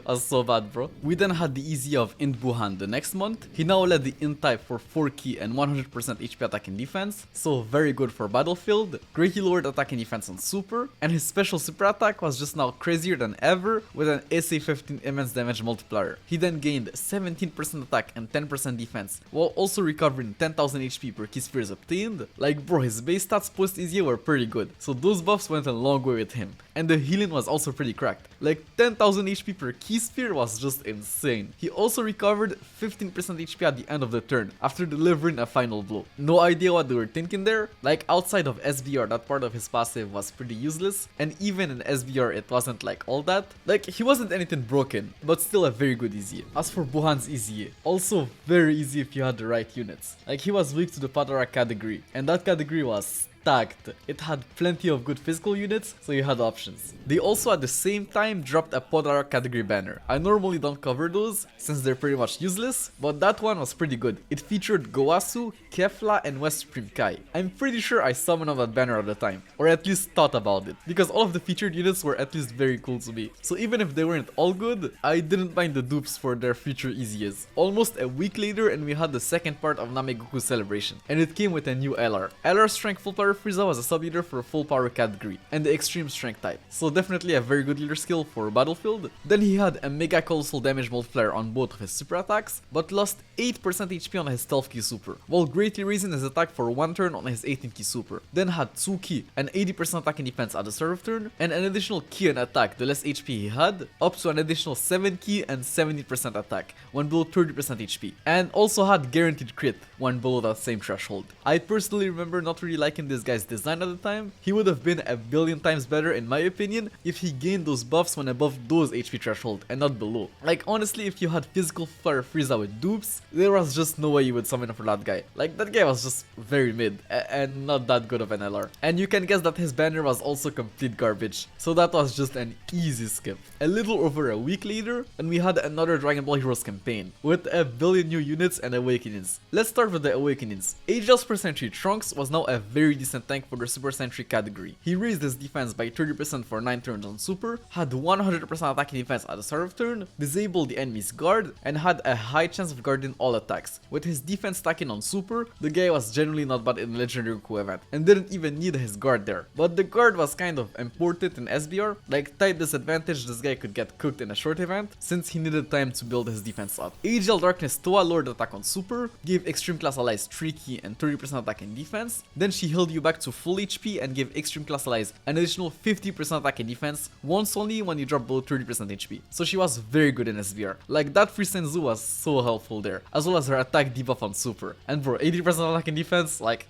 was so bad, bro. We then had the easy of Int Buhan the next month. He now led the Int type for 4 key and 100% HP attack and defense, so very good for battlefield. Greatly lowered attack and defense on super, and his special super attack was just now crazier than ever with an SA-15 immense damage multiplier. He then gained 17% attack and 10% defense, while also recovering 10,000 HP per key spheres obtained. Like, bro, his base stats post EZA were pretty good, so those buffs went a long way with him. And the healing was also pretty cracked. Like, 10,000 HP per key sphere was just insane. He also recovered 15% HP at the end of the turn after delivering a final blow. No idea what they were thinking there. Like, outside of SBR, that part of his passive was pretty useless, and even in SBR it wasn't like all that. Like, he wasn't anything broken, but still a very good EZA. As for Buhan's EZA, also very easy if you had the right units. Like, he was weak to the Padara category, and that category was stacked. It had plenty of good physical units, so you had options. They also at the same time dropped a Podara category banner. I normally don't cover those since they're pretty much useless, but that one was pretty good. It featured Gowasu, Kefla, and West Supreme Kai. I'm pretty sure I summoned on that banner at the time, or at least thought about it, because all of the featured units were at least very cool to me. So even if they weren't all good, I didn't mind the dupes for their future EZAs. Almost a week later and we had the second part of Namegoku's celebration, and it came with a new LR. LR strength multiplier Fire Frieza was a sub-leader for a full power category and the extreme strength type, so definitely a very good leader skill for Battlefield. Then he had a mega colossal damage multiplier on both of his super attacks, but lost 8% HP on his 12 key super, while greatly raising his attack for 1 turn on his 18 key super. Then had 2 key and 80% attack and defense at the start of turn, and an additional key and attack the less HP he had, up to an additional 7 key and 70% attack when below 30% HP, and also had guaranteed crit when below that same threshold. I personally remember not really liking this guy's design at the time. He would have been a billion times better in my opinion if he gained those buffs when above those HP threshold and not below. Like honestly, if you had physical Fire Frieza with dupes, there was just no way you would summon for that guy. Like that guy was just very mid and not that good of an LR. And you can guess that his banner was also complete garbage, so that was just an easy skip. A little over a week later, and we had another Dragon Ball Heroes campaign with a billion new units and awakenings. Let's start with the awakenings. Angel Super Sentry Trunks was now a very decent tank for the Super Sentry category. He raised his defense by 30% for 9 turns on Super, had 100% attack and defense at the start of turn, disabled the enemy's guard, and had a high chance of guarding all attacks. With his defense stacking on Super, the guy was generally not bad in the Legendary Goku event, and didn't even need his guard there. But the guard was kind of important in SBR, like tight disadvantage this guy could get cooked in a short event, since he needed time to build his defense up. Agel Darkness Toa lowered attack on Super, gave Extreme Class Allies 3 key and 30% attack and defense, then she healed you back to full HP and gave Extreme Class Allies an additional 50% attack and defense, once only when you drop below 30% HP. So she was very good in SBR. Like that free Senzu was so helpful there, as well as her attack debuff on Super. And bro, 80% attack and defense, like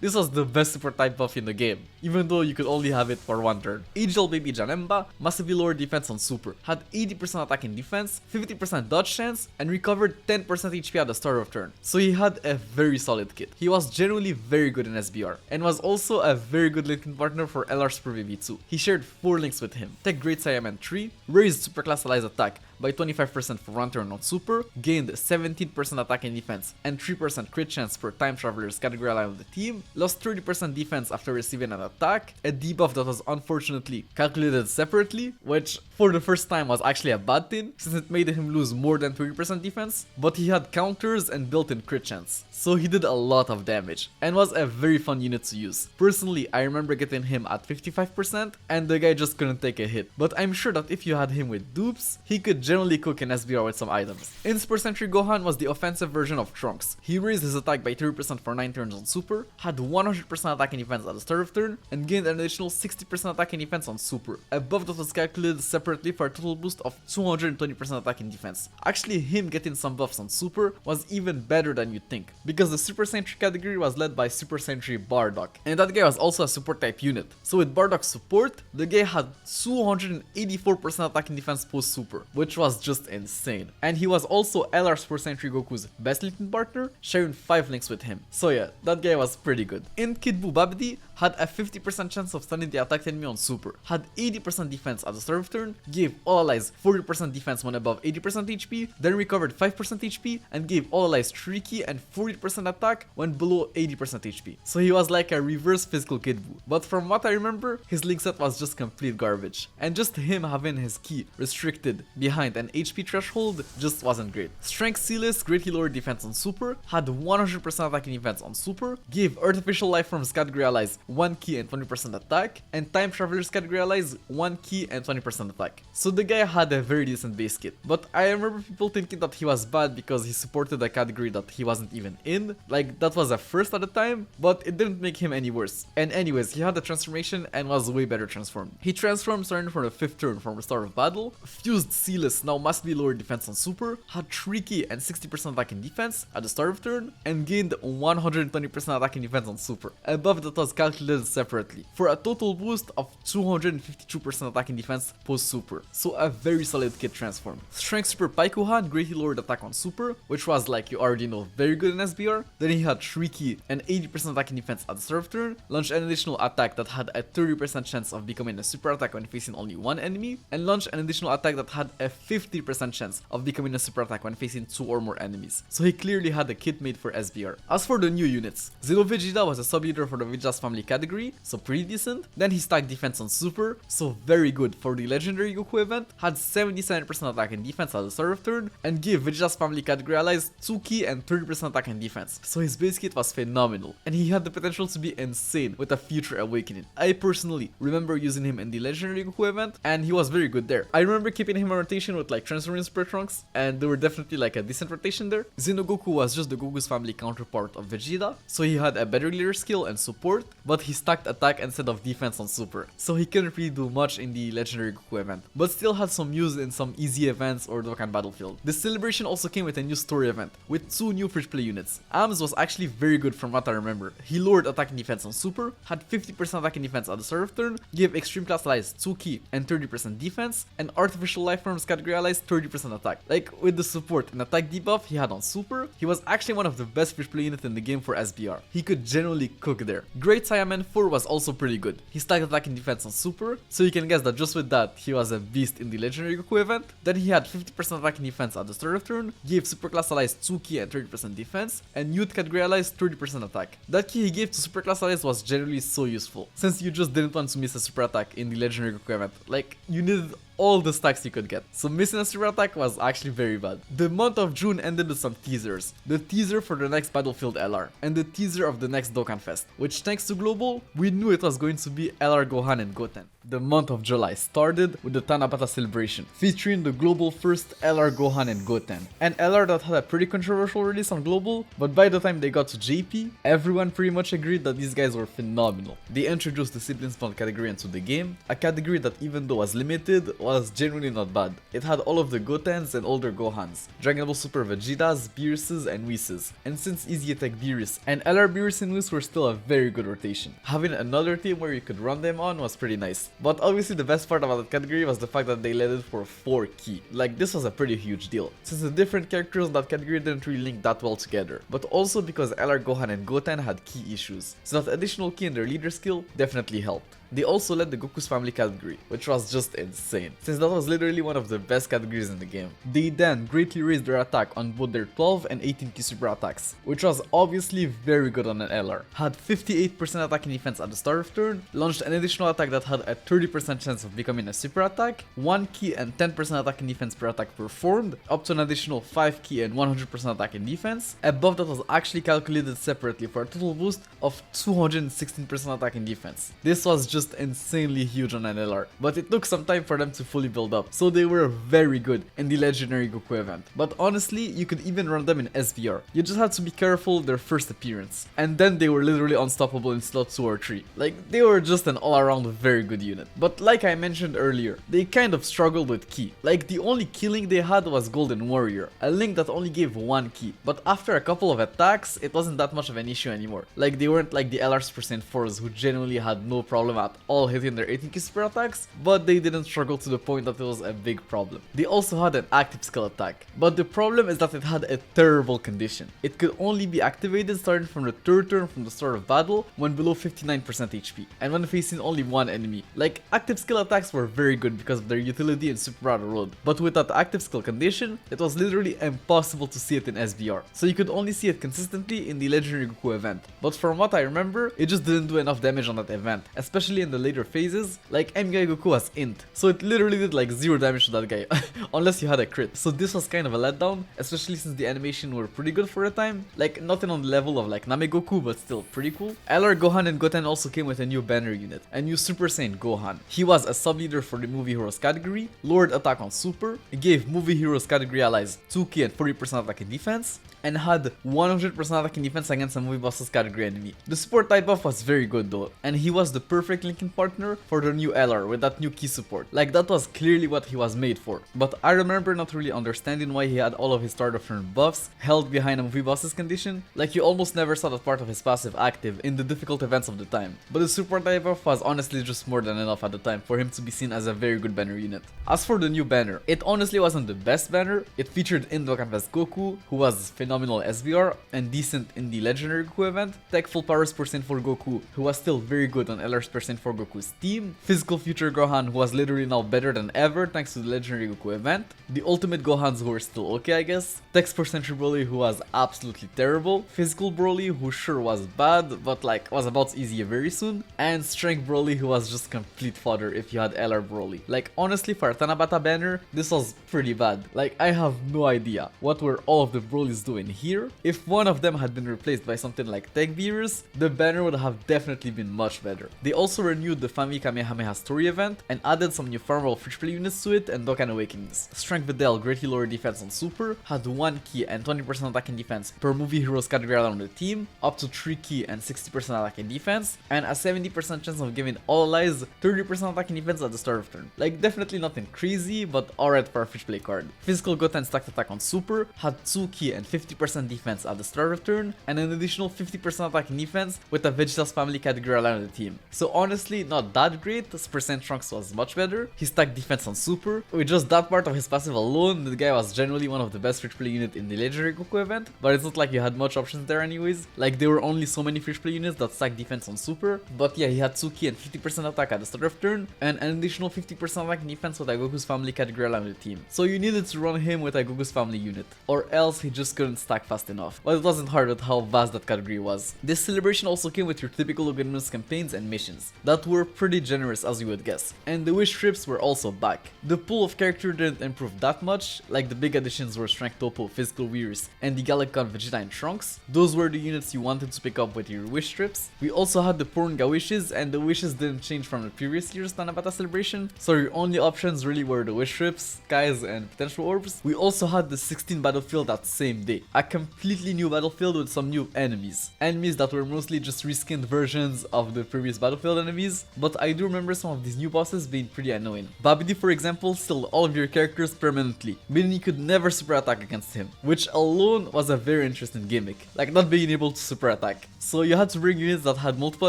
this was the best super type buff in the game, even though you could only have it for 1 turn. Angel Baby Janemba massively lowered defense on Super, had 80% attack and defense, 50% dodge chance, and recovered 10% HP at the start of turn. So he had a very solid kit. He was generally very good in SBR, and was also a very good linking partner for LR Super Baby 2. He shared 4 links with him: Tech Great Saiyaman 3, raised Super Class Allies attack by 25% for 1 turn on Super, gained 17% attack and defense and 3% crit chance per Time Traveler's category ally of the team, lost 30% defense after receiving an attack, a debuff that was unfortunately calculated separately, which for the first time was actually a bad thing since it made him lose more than 30% defense, but he had counters and built-in crit chance, so he did a lot of damage and was a very fun unit to use. Personally, I remember getting him at 55% and the guy just couldn't take a hit, but I'm sure that if you had him with dupes, he could generally cook in SBR with some items. In Super Sentry Gohan was the offensive version of Trunks. He raised his attack by 30% for 9 turns on Super, had 100% attack and defense at the start of turn, and gained an additional 60% attack and defense on Super. A buff that was calculated separately for a total boost of 220% attack and defense. Actually, him getting some buffs on Super was even better than you'd think, because the Super Sentry category was led by Super Sentry Bardock, and that guy was also a support type unit. So with Bardock's support, the guy had 284% attack and defense post Super, which was just insane. And he was also LR Super Sentry Goku's best linking partner, sharing 5 links with him. So yeah, that guy was pretty good. In Kid Buu Babidi had a 50% chance of stunning the attacked enemy on Super, had 80% defense at the start of turn, gave all allies 40% defense when above 80% HP, then recovered 5% HP and gave all allies 3 key and 40% attack when below 80% HP. So he was like a reverse physical Kid Buu. But from what I remember, his link set was just complete garbage, and just him having his key restricted behind an HP threshold just wasn't great. Strength Sealess greatly lowered defense on Super, had 100% attack and defense on Super, gave Artificial Life Forms category allies 1 key and 20% attack, and Time Traveler's category allies 1 key and 20% attack. So the guy had a very decent base kit, but I remember people thinking that he was bad because he supported a category that he wasn't even in. Like that was a first at the time, but it didn't make him any worse. And anyways, he had a transformation and was way better transformed. He transformed starting from the 5th turn from the start of battle, fused Sealess, now massively lowered defense on Super, had 3 key and 60% attack and defense at the start of turn, and gained 120% attack and defense on Super, a buff that was calculated separately, for a total boost of 252% attack and defense post Super. So a very solid kit transform. Strength Super Paikuhan greatly lowered attack on Super, which was, like you already know, very good in SBR. Then he had 3 key and 80% attack and defense at the start of turn, launched an additional attack that had a 30% chance of becoming a super attack when facing only one enemy, and launched an additional attack that had a 50% chance of becoming a super attack when facing 2 or more enemies. So he clearly had a kit made for SBR. As for the new units, Zero Vegeta was a sub-leader for the Vegeta's family family category, so pretty decent. Then he stacked defense on super, so very good for the legendary Goku event, had 77% attack and defense at the start of turn, and gave Vegeta's family category allies 2 ki and 30% attack and defense. So his base kit was phenomenal, and he had the potential to be insane with a future awakening. I personally remember using him in the legendary Goku event, and he was very good there. I remember keeping him in rotation with like transferring Super Trunks, and they were definitely like a decent rotation there. Xenogoku was just the Goku's family counterpart of Vegeta, so he had a better leader skill and support, but he stacked attack instead of defense on super, so he couldn't really do much in the legendary Goku event, but still had some use in some easy events or Dokkan Battlefield. The celebration also came with a new story event, with 2 new free play units. Ams was actually very good from what I remember. He lowered attack and defense on super, had 50% attack and defense at the start of turn, gave extreme class allies 2 ki and 30% defense, and artificial life forms category allies 30% attack. Like with the support and attack debuff he had on super, he was actually one of the best free play units in the game for SBR. He could generally cook there. Great Saiyaman 4 was also pretty good. He stacked attack and defense on super, so you can guess that just with that he was a beast in the legendary Goku event. Then he had 50% attack and defense at the start of turn, gave super class allies 2 ki and 30% defense, and youth category allies 30% attack. That key he gave to super class allies was generally so useful, since you just didn't want to miss a super attack in the legendary Goku event. Like, you needed all the stacks you could get, so missing a super attack was actually very bad. The month of June ended with some teasers. The teaser for the next Battlefield LR, and the teaser of the next Dokkan Fest, which thanks to Global, we knew it was going to be LR Gohan and Goten. The month of July started with the Tanabata celebration, featuring the Global first LR Gohan and Goten. An LR that had a pretty controversial release on Global, but by the time they got to JP, everyone pretty much agreed that these guys were phenomenal. They introduced the Sibling Spawn category into the game, a category that even though was limited, was genuinely not bad. It had all of the Gotens and older Gohans, Dragon Ball Super Vegetas, Beerus, and Whis, and since Easy Attack Beerus and LR Beerus and Whis were still a very good rotation, having another team where you could run them on was pretty nice. But obviously the best part about that category was the fact that they let it for 4 ki. Like, this was a pretty huge deal, since the different characters in that category didn't really link that well together, but also because LR Gohan and Goten had key issues, so that additional key in their leader skill definitely helped. They also led the Goku's family category, which was just insane, since that was literally one of the best categories in the game. They then greatly raised their attack on both their 12 and 18 ki super attacks, which was obviously very good on an LR. Had 58% attack and defense at the start of turn, launched an additional attack that had a 30% chance of becoming a super attack, 1 ki and 10% attack and defense per attack performed, up to an additional 5 ki and 100% attack and defense. A buff that was actually calculated separately for a total boost of 216% attack and defense. This was just insanely huge on an LR, but it took some time for them to fully build up, so they were very good in the legendary Goku event. But honestly, you could even run them in SBR. You just had to be careful their first appearance, and then they were literally unstoppable in slot 2 or 3. Like, they were just an all-around very good unit. But like I mentioned earlier, they kind of struggled with ki. Like, the only ki link they had was Golden Warrior, a link that only gave 1 ki, but after a couple of attacks, it wasn't that much of an issue anymore. Like, they weren't like the LR Super Saiyan 4s who genuinely had no problem at all hitting their 18 ki super attacks, but they didn't struggle to the point that it was a big problem. They also had an active skill attack, but the problem is that it had a terrible condition. It could only be activated starting from the 3rd turn from the start of battle when below 59% HP, and when facing only one enemy. Like, active skill attacks were very good because of their utility in Super Battle Road, but with that active skill condition, it was literally impossible to see it in SBR, so you could only see it consistently in the legendary Goku event. But from what I remember, it just didn't do enough damage on that event, especially in the later phases. Like, MGI Goku was int, so it literally did like 0 damage to that guy, unless you had a crit. So this was kind of a letdown, especially since the animation were pretty good for a time. Like, nothing on the level of like Name Goku, but still pretty cool. LR Gohan and Goten also came with a new banner unit, a new Super Saiyan Gohan. He was a sub-leader for the Movie Heroes category, lowered attack on super, gave Movie Heroes category allies 2 ki and 40% attack and defense, and had 100% attack and defense against a Movie Bosses category enemy. The support type buff was very good though, and he was the perfect linking partner for the new LR with that new key support. Like, that was clearly what he was made for. But I remember not really understanding why he had all of his start of turn buffs held behind a Movie Bosses condition. Like, you almost never saw that part of his passive active in the difficult events of the time. But the support type buff was honestly just more than enough at the time for him to be seen as a very good banner unit. As for the new banner, it honestly wasn't the best banner. It featured in Dokkan Fest Goku, who was phenomenal phenomenal SBR and decent in the Legendary Goku event, Tech Full Powers percent for Goku, who was still very good on LR's percent for Goku's team, Physical Future Gohan, who was literally now better than ever thanks to the Legendary Goku event, the Ultimate Gohans, who were still okay I guess, Tech's percent Broly, who was absolutely terrible, Physical Broly, who sure was bad, but like was about to easy very soon, and Strength Broly, who was just complete fodder if you had LR Broly. Like honestly, for a Tanabata banner, this was pretty bad. Like I have no idea what were all of the Brolys doing here. If one of them had been replaced by something like Tech Beerus, the banner would have definitely been much better. They also renewed the Family Kamehameha story event and added some new farmable free-to-play units to it and Dokkan Awakenings. Strength Videl greatly lowered defense on Super, had 1 key and 20% attack and defense per movie heroes category on the team, up to 3 key and 60% attack and defense, and a 70% chance of giving all allies 30% attack and defense at the start of turn. Like definitely nothing crazy, but alright for a free-to-play card. Physical Goten stacked attack on Super, had 2 key and 50% defense at the start of turn, and an additional 50% attack and defense with a Vegeta's family category around the team. So honestly, not that great. This percent Trunks was much better. He stacked defense on Super. With just that part of his passive alone, the guy was generally one of the best free-to-play unit in the Legendary Goku event, but it's not like you had much options there anyways. Like there were only so many free-to-play units that stacked defense on Super, but yeah, he had 2 key and 50% attack at the start of turn, and an additional 50% attack and defense with a Goku's family category around the team. So you needed to run him with a Goku's family unit, or else he just couldn't stack fast enough. But it wasn't hard with how vast that category was. This celebration also came with your typical Loganimals campaigns and missions that were pretty generous as you would guess, and the wish trips were also back. The pool of character didn't improve that much, like the big additions were Strength Topo, Physical Weirus, and the Galacon Vegeta and Trunks. Those were the units you wanted to pick up with your wish trips. We also had the Porunga wishes, and the wishes didn't change from the previous year's Tanabata celebration, so your only options really were the wish trips, skies, and potential orbs. We also had the 16 battlefield that same day, a completely new battlefield with some new enemies that were mostly just reskinned versions of the previous battlefield enemies, but I do remember some of these new bosses being pretty annoying. Babidi, for example, stilled all of your characters permanently, meaning you could never super attack against him, which alone was a very interesting gimmick, like not being able to super attack. So you had to bring units that had multiple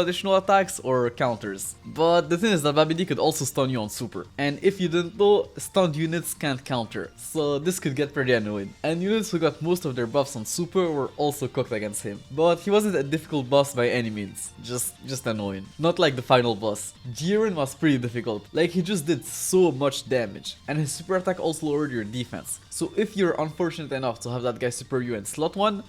additional attacks or counters. But the thing is that Babidi could also stun you on Super, and if you didn't know, stunned units can't counter, so this could get pretty annoying. And units who got most of their buffs on Super were also cooked against him, but he wasn't a difficult boss by any means, just annoying. Not like the final boss. Jiren was pretty difficult, like he just did so much damage, and his super attack also lowered your defense. So if you're unfortunate enough to have that guy super you in slot 1,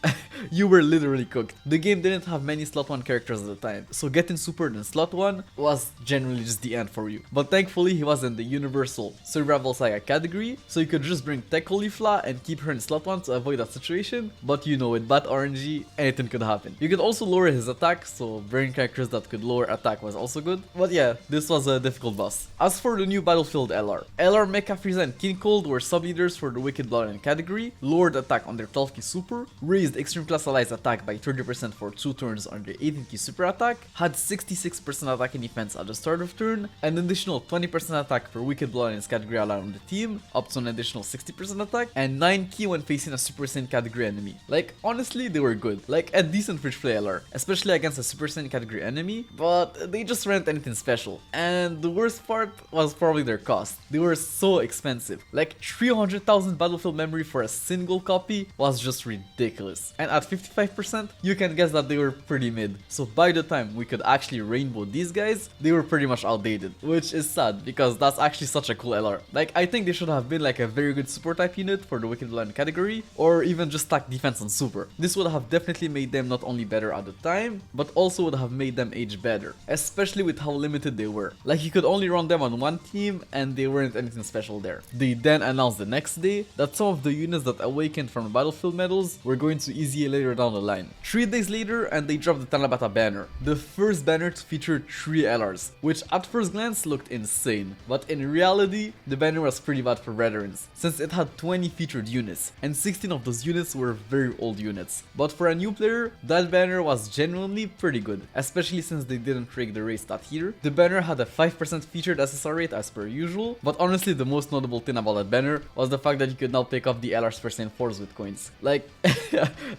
you were literally cooked. The game didn't have many slot 1 characters at the time, so getting supered in slot 1 was generally just the end for you. But thankfully he was in the universal Cerebral Saga category, so you could just bring Tech Caulifla and keep her in slot 1 to avoid that situation, but you know, with bad RNG, anything could happen. You could also lower his attack, so bringing characters that could lower attack was also good. But yeah, this was a difficult boss. As for the new battlefield LR Mecha Frieza and King Cold were sub-leaders for the Wicked Bloodline category, lowered attack on their 12 key super, raised Extreme Class Allies attack by 30% for 2 turns on their 18 key super attack, had 66% attack and defense at the start of turn, an additional 20% attack per Wicked Bloodline's category ally on the team, up to an additional 60% attack, and 9 key when facing a Super Saiyan category enemy. Like honestly, they were good, like a decent free-to-play LR, especially against a Super Saiyan category enemy, but they just weren't anything special. And the worst part was probably their cost. They were so expensive. Like 300,000 battlefield memory for a single copy was just ridiculous. And at 55%, you can guess that they were pretty mid. So by the time we could actually rainbow these guys, they were pretty much outdated, which is sad because that's actually such a cool LR. Like I think they should have been like a very good support type unit for the Wicked Bloodline category, or even just stack defense on super. This would have definitely made them not only better at the time, but also would have made them age better, especially with how limited they were. Like you could only run them on one team and they weren't anything special there. They then announced the next day that some of the units that awakened from the battlefield medals were going to easy later down the line. 3 days later, and they dropped the Tanabata banner, the first banner to feature 3 LRs, which at first glance looked insane, but in reality, the banner was pretty bad for veterans, since it had 20 featured units, and 16 of those units were very old units. But for a new player, that banner was genuinely pretty good, especially since they didn't break the race that year. The banner had a 5% featured SSR rate as per usual, but honestly the most notable thing about that banner was the fact that you could now pick up the LR Super Saiyan 4s with coins. Like,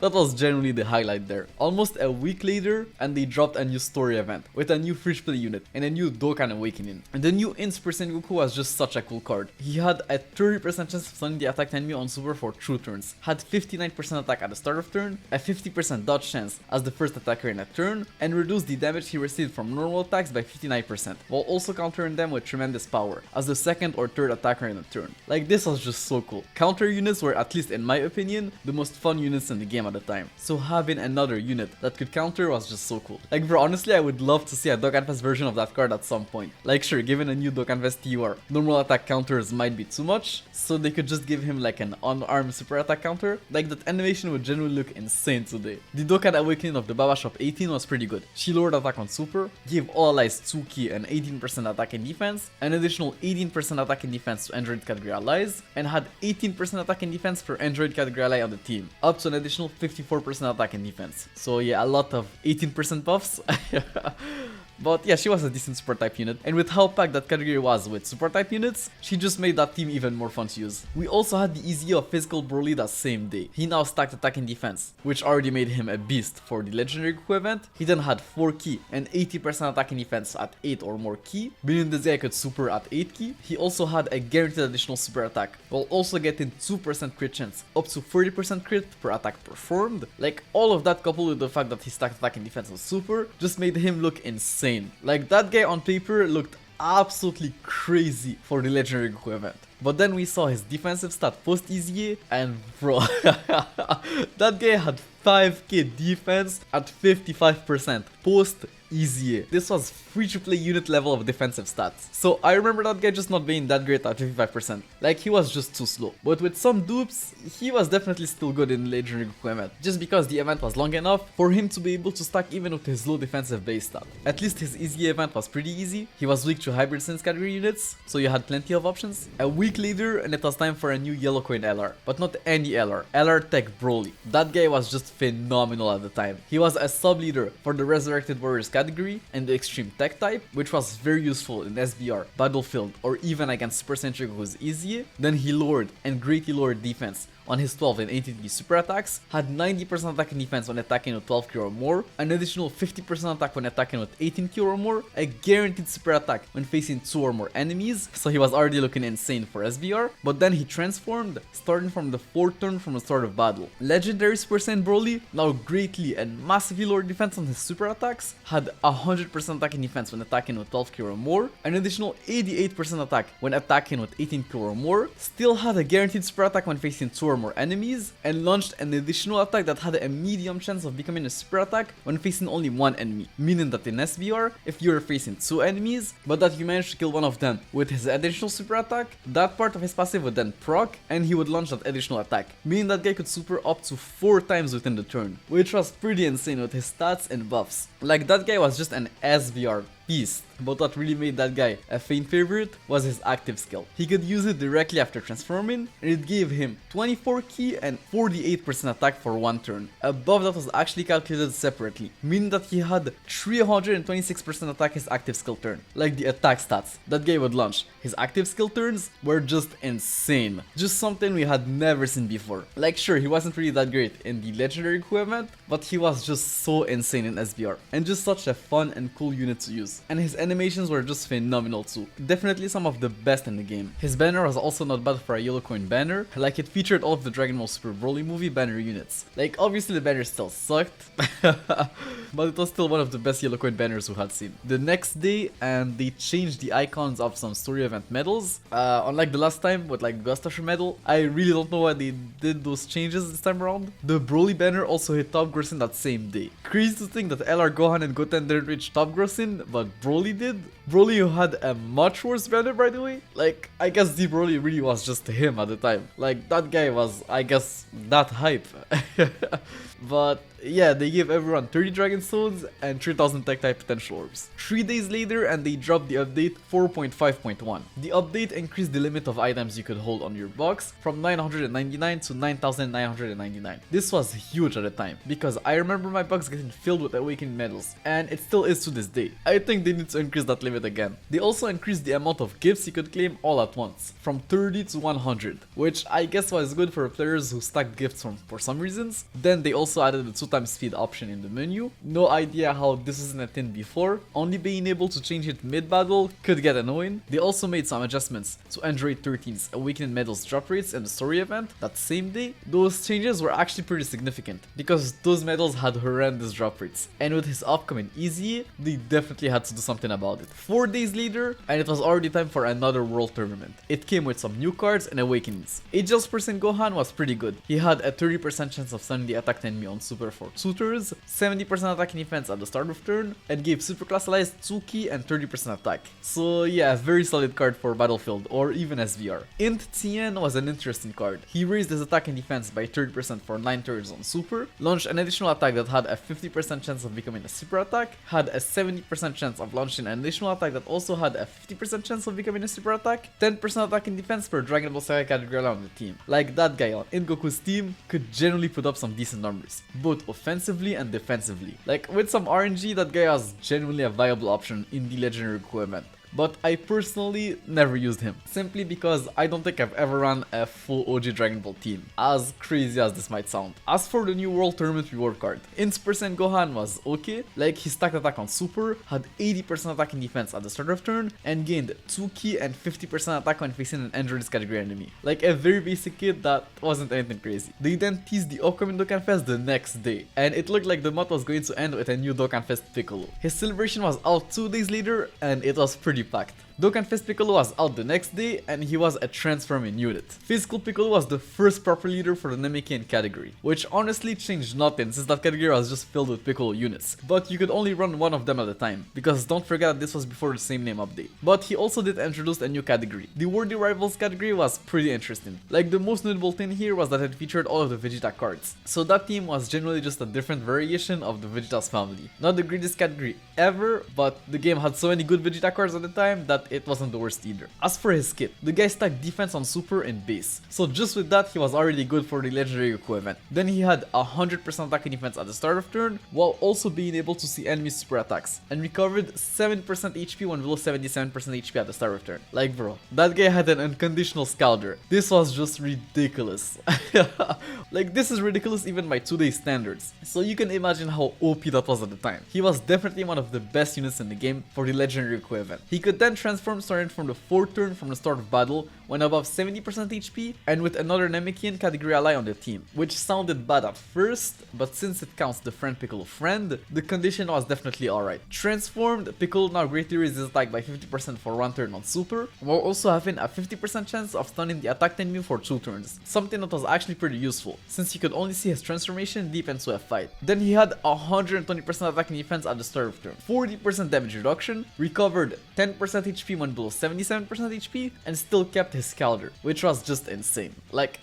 that was genuinely the highlight there. Almost a week later, and they dropped a new story event with a new free play unit and a new Dokkan Awakening. And the new In Super Saiyan Goku was just such a cool card. He had a 30% chance of stunning the attacked enemy on Super for 2 turns, had 59% attack at the start of turn, a 50% dodge chance as the first attacker in a turn, and reduced the damage he received from normal attacks by 59%, while also countering them with tremendous power as the second or third attacker in a turn. Like, this was just so cool. Counter units were, at least in my opinion, the most fun units in the game at the time. So having another unit that could counter was just so cool. Like, bro, honestly, I would love to see a Dokkan Fest version of that card at some point. Like, sure, given a new Dokkan Fest TUR, normal attack counters might be too much, so they could just give him like an unarmed super attack counter. Like, that animation would genuinely look insane today. The Dokkan Awakening of the Baba Shop 18 was pretty good. She lowered attack on super, gave all allies 2 ki and 18% attack and defense, an additional 18% attack and defense to Android category allies, and had 18% attack and defense for Android category ally on the team, up to an additional 54% attack and defense. So yeah, a lot of 18% buffs. But yeah, she was a decent support type unit, and with how packed that category was with support type units, she just made that team even more fun to use. We also had the easy of physical Broly that same day. He now stacked attack and defense, which already made him a beast for the legendary Goku event. He then had 4 ki and 80% attack and defense at 8 or more ki, meaning this guy could super at 8 ki. He also had a guaranteed additional super attack, while also getting 2% crit chance, up to 40% crit per attack performed. Like, all of that coupled with the fact that he stacked attack and defense on super, just made him look insane. Like, that guy on paper looked absolutely crazy for the legendary Goku event. But then we saw his defensive stat post EZA, and bro, that guy had 5k defense at 55% post EZA. This was free to play unit level of defensive stats. So I remember that guy just not being that great at 55%. Like, he was just too slow. But with some dupes, he was definitely still good in Legendary Goku event, just because the event was long enough for him to be able to stack even with his low defensive base stat. At least his EZA event was pretty easy. He was weak to hybrid sense category units, so you had plenty of options. A week later, and it was time for a new yellow coin LR, but not any LR, LR Tech Broly. That guy was just phenomenal at the time. He was a sub leader for the Resurrected Warriors category and the Extreme Tech type, which was very useful in SBR, Battlefield, or even against Super Saiyan Goku's EZA. Then he lowered and greatly lowered defense on his 12 and 18 super attacks, had 90% attack and defense when attacking with 12 ki or more, an additional 50% attack when attacking with 18 ki or more, a guaranteed super attack when facing 2 or more enemies, so he was already looking insane for SBR, but then he transformed, starting from the 4th turn from the start of battle. Legendary Super Saiyan Broly, now greatly and massively lowered defense on his super attacks, had 100% attack and defense when attacking with 12 ki or more, an additional 88% attack when attacking with 18 ki or more, still had a guaranteed super attack when facing 2 or more enemies, and launched an additional attack that had a medium chance of becoming a super attack when facing only 1 enemy, meaning that in SBR, if you were facing 2 enemies, but that you managed to kill one of them with his additional super attack, that part of his passive would then proc, and he would launch that additional attack, meaning that guy could super up to 4 times within the turn, which was pretty insane with his stats and buffs. Like, that guy was just an SBR beast. But what really made that guy a fan favorite was his active skill. He could use it directly after transforming, and it gave him 24 ki and 48% attack for 1 turn. Above that was actually calculated separately, meaning that he had 326% attack his active skill turn. Like the attack stats that guy would launch, his active skill turns were just insane. Just something we had never seen before. Like, sure, he wasn't really that great in the Legendary Goku event, but he was just so insane in SBR, and just such a fun and cool unit to use. And his animations were just phenomenal too. Definitely some of the best in the game. His banner was also not bad for a yellow coin banner, like it featured all of the Dragon Ball Super Broly movie banner units. Like, obviously the banner still sucked, but it was still one of the best yellow coin banners we had seen. The next day, and they changed the icons of some story event medals. Unlike the last time with like Gustache medal, I really don't know why they did those changes this time around. The Broly banner also hit top grossing that same day. Crazy to think that LR Gohan and Goten didn't reach top grossing, but Broly did. Broly, who had a much worse banner, by the way. Like, I guess the Broly really was just him at the time. Like, that guy was, I guess, that hype. But yeah, they gave everyone 30 Dragon Stones and 3000 Tech type potential orbs. 3 days later, and they dropped the update 4.5.1. The update increased the limit of items you could hold on your box from 999 to 9999. This was huge at the time, because I remember my box getting filled with awakening medals, and it still is to this day. I think think they need to increase that limit again. They also increased the amount of gifts you could claim all at once, from 30 to 100, which I guess was good for players who stacked gifts for some reasons. Then they also added the 2x speed option in the menu. No idea how this wasn't a thing before, only being able to change it mid-battle could get annoying. They also made some adjustments to Android 13's Awakened Medals drop rates in the story event that same day. Those changes were actually pretty significant, because those medals had horrendous drop rates, and with his upcoming Easy, they definitely had to do something about it. 4 days later, and it was already time for another world tournament. It came with some new cards and awakenings. Ageless Person Gohan was pretty good. He had a 30% chance of stunning the attacked enemy on Super for 2 turns, 70% attacking defense at the start of turn, and gave Super Classalized 2 key and 30% attack. So yeah, a very solid card for Battlefield or even SVR. Int Tien was an interesting card. He raised his attack and defense by 30% for 9 turns on Super, launched an additional attack that had a 50% chance of becoming a super attack, had a 70% chance of launching an additional attack that also had a 50% chance of becoming a super attack, 10% attack in defense per Dragon Ball Saga category on the team. Like that guy on In Goku's team could generally put up some decent numbers, both offensively and defensively. Like with some RNG, that guy was genuinely a viable option in the Legendary Goku event. But I personally never used him, simply because I don't think I've ever run a full OG Dragon Ball team, as crazy as this might sound. As for the new World Tournament reward card, Int Percent Gohan was okay, like he stacked attack on Super, had 80% attack and defense at the start of turn, and gained 2 key and 50% attack when facing an Android category enemy. Like a very basic kit that wasn't anything crazy. They then teased the upcoming Dokkan Fest the next day, and it looked like the month was going to end with a new Dokkan Fest Piccolo. His celebration was out 2 days later, and it was pretty packed. Dokkan Fist Piccolo was out the next day, and he was a transforming unit. Physical Piccolo was the first proper leader for the Namekian category, which honestly changed nothing since that category was just filled with Piccolo units, but you could only run one of them at a time, because don't forget that this was before the same name update. But he also did introduce a new category. The Worthy Rivals category was pretty interesting. Like the most notable thing here was that it featured all of the Vegeta cards, so that team was generally just a different variation of the Vegeta's family. Not the greatest category ever, but the game had so many good Vegeta cards at the time that it wasn't the worst either. As for his kit, the guy stacked defense on Super and base, so just with that he was already good for the Legendary Goku event. Then he had 100% attack and defense at the start of turn, while also being able to see enemy super attacks, and recovered 7% HP when below 77% HP at the start of turn. Like bro, that guy had an unconditional Scalder. This was just ridiculous. Like this is ridiculous even by today's standards, so you can imagine how OP that was at the time. He was definitely one of the best units in the game for the Legendary Goku event. He could then transform starting from the 4th turn from the start of battle when above 70% HP and with another Namekian category ally on the team, which sounded bad at first, but since it counts the friend Piccolo friend, the condition was definitely alright. Transformed, Piccolo now greatly raises his attack by 50% for 1 turn on Super, while also having a 50% chance of stunning the attacked enemy for 2 turns, something that was actually pretty useful, since you could only see his transformation deep into a fight. Then he had 120% attack and defense at the start of turn, 40% damage reduction, recovered 10% HP when below 77% HP, and still kept his Scalder, which was just insane. Like,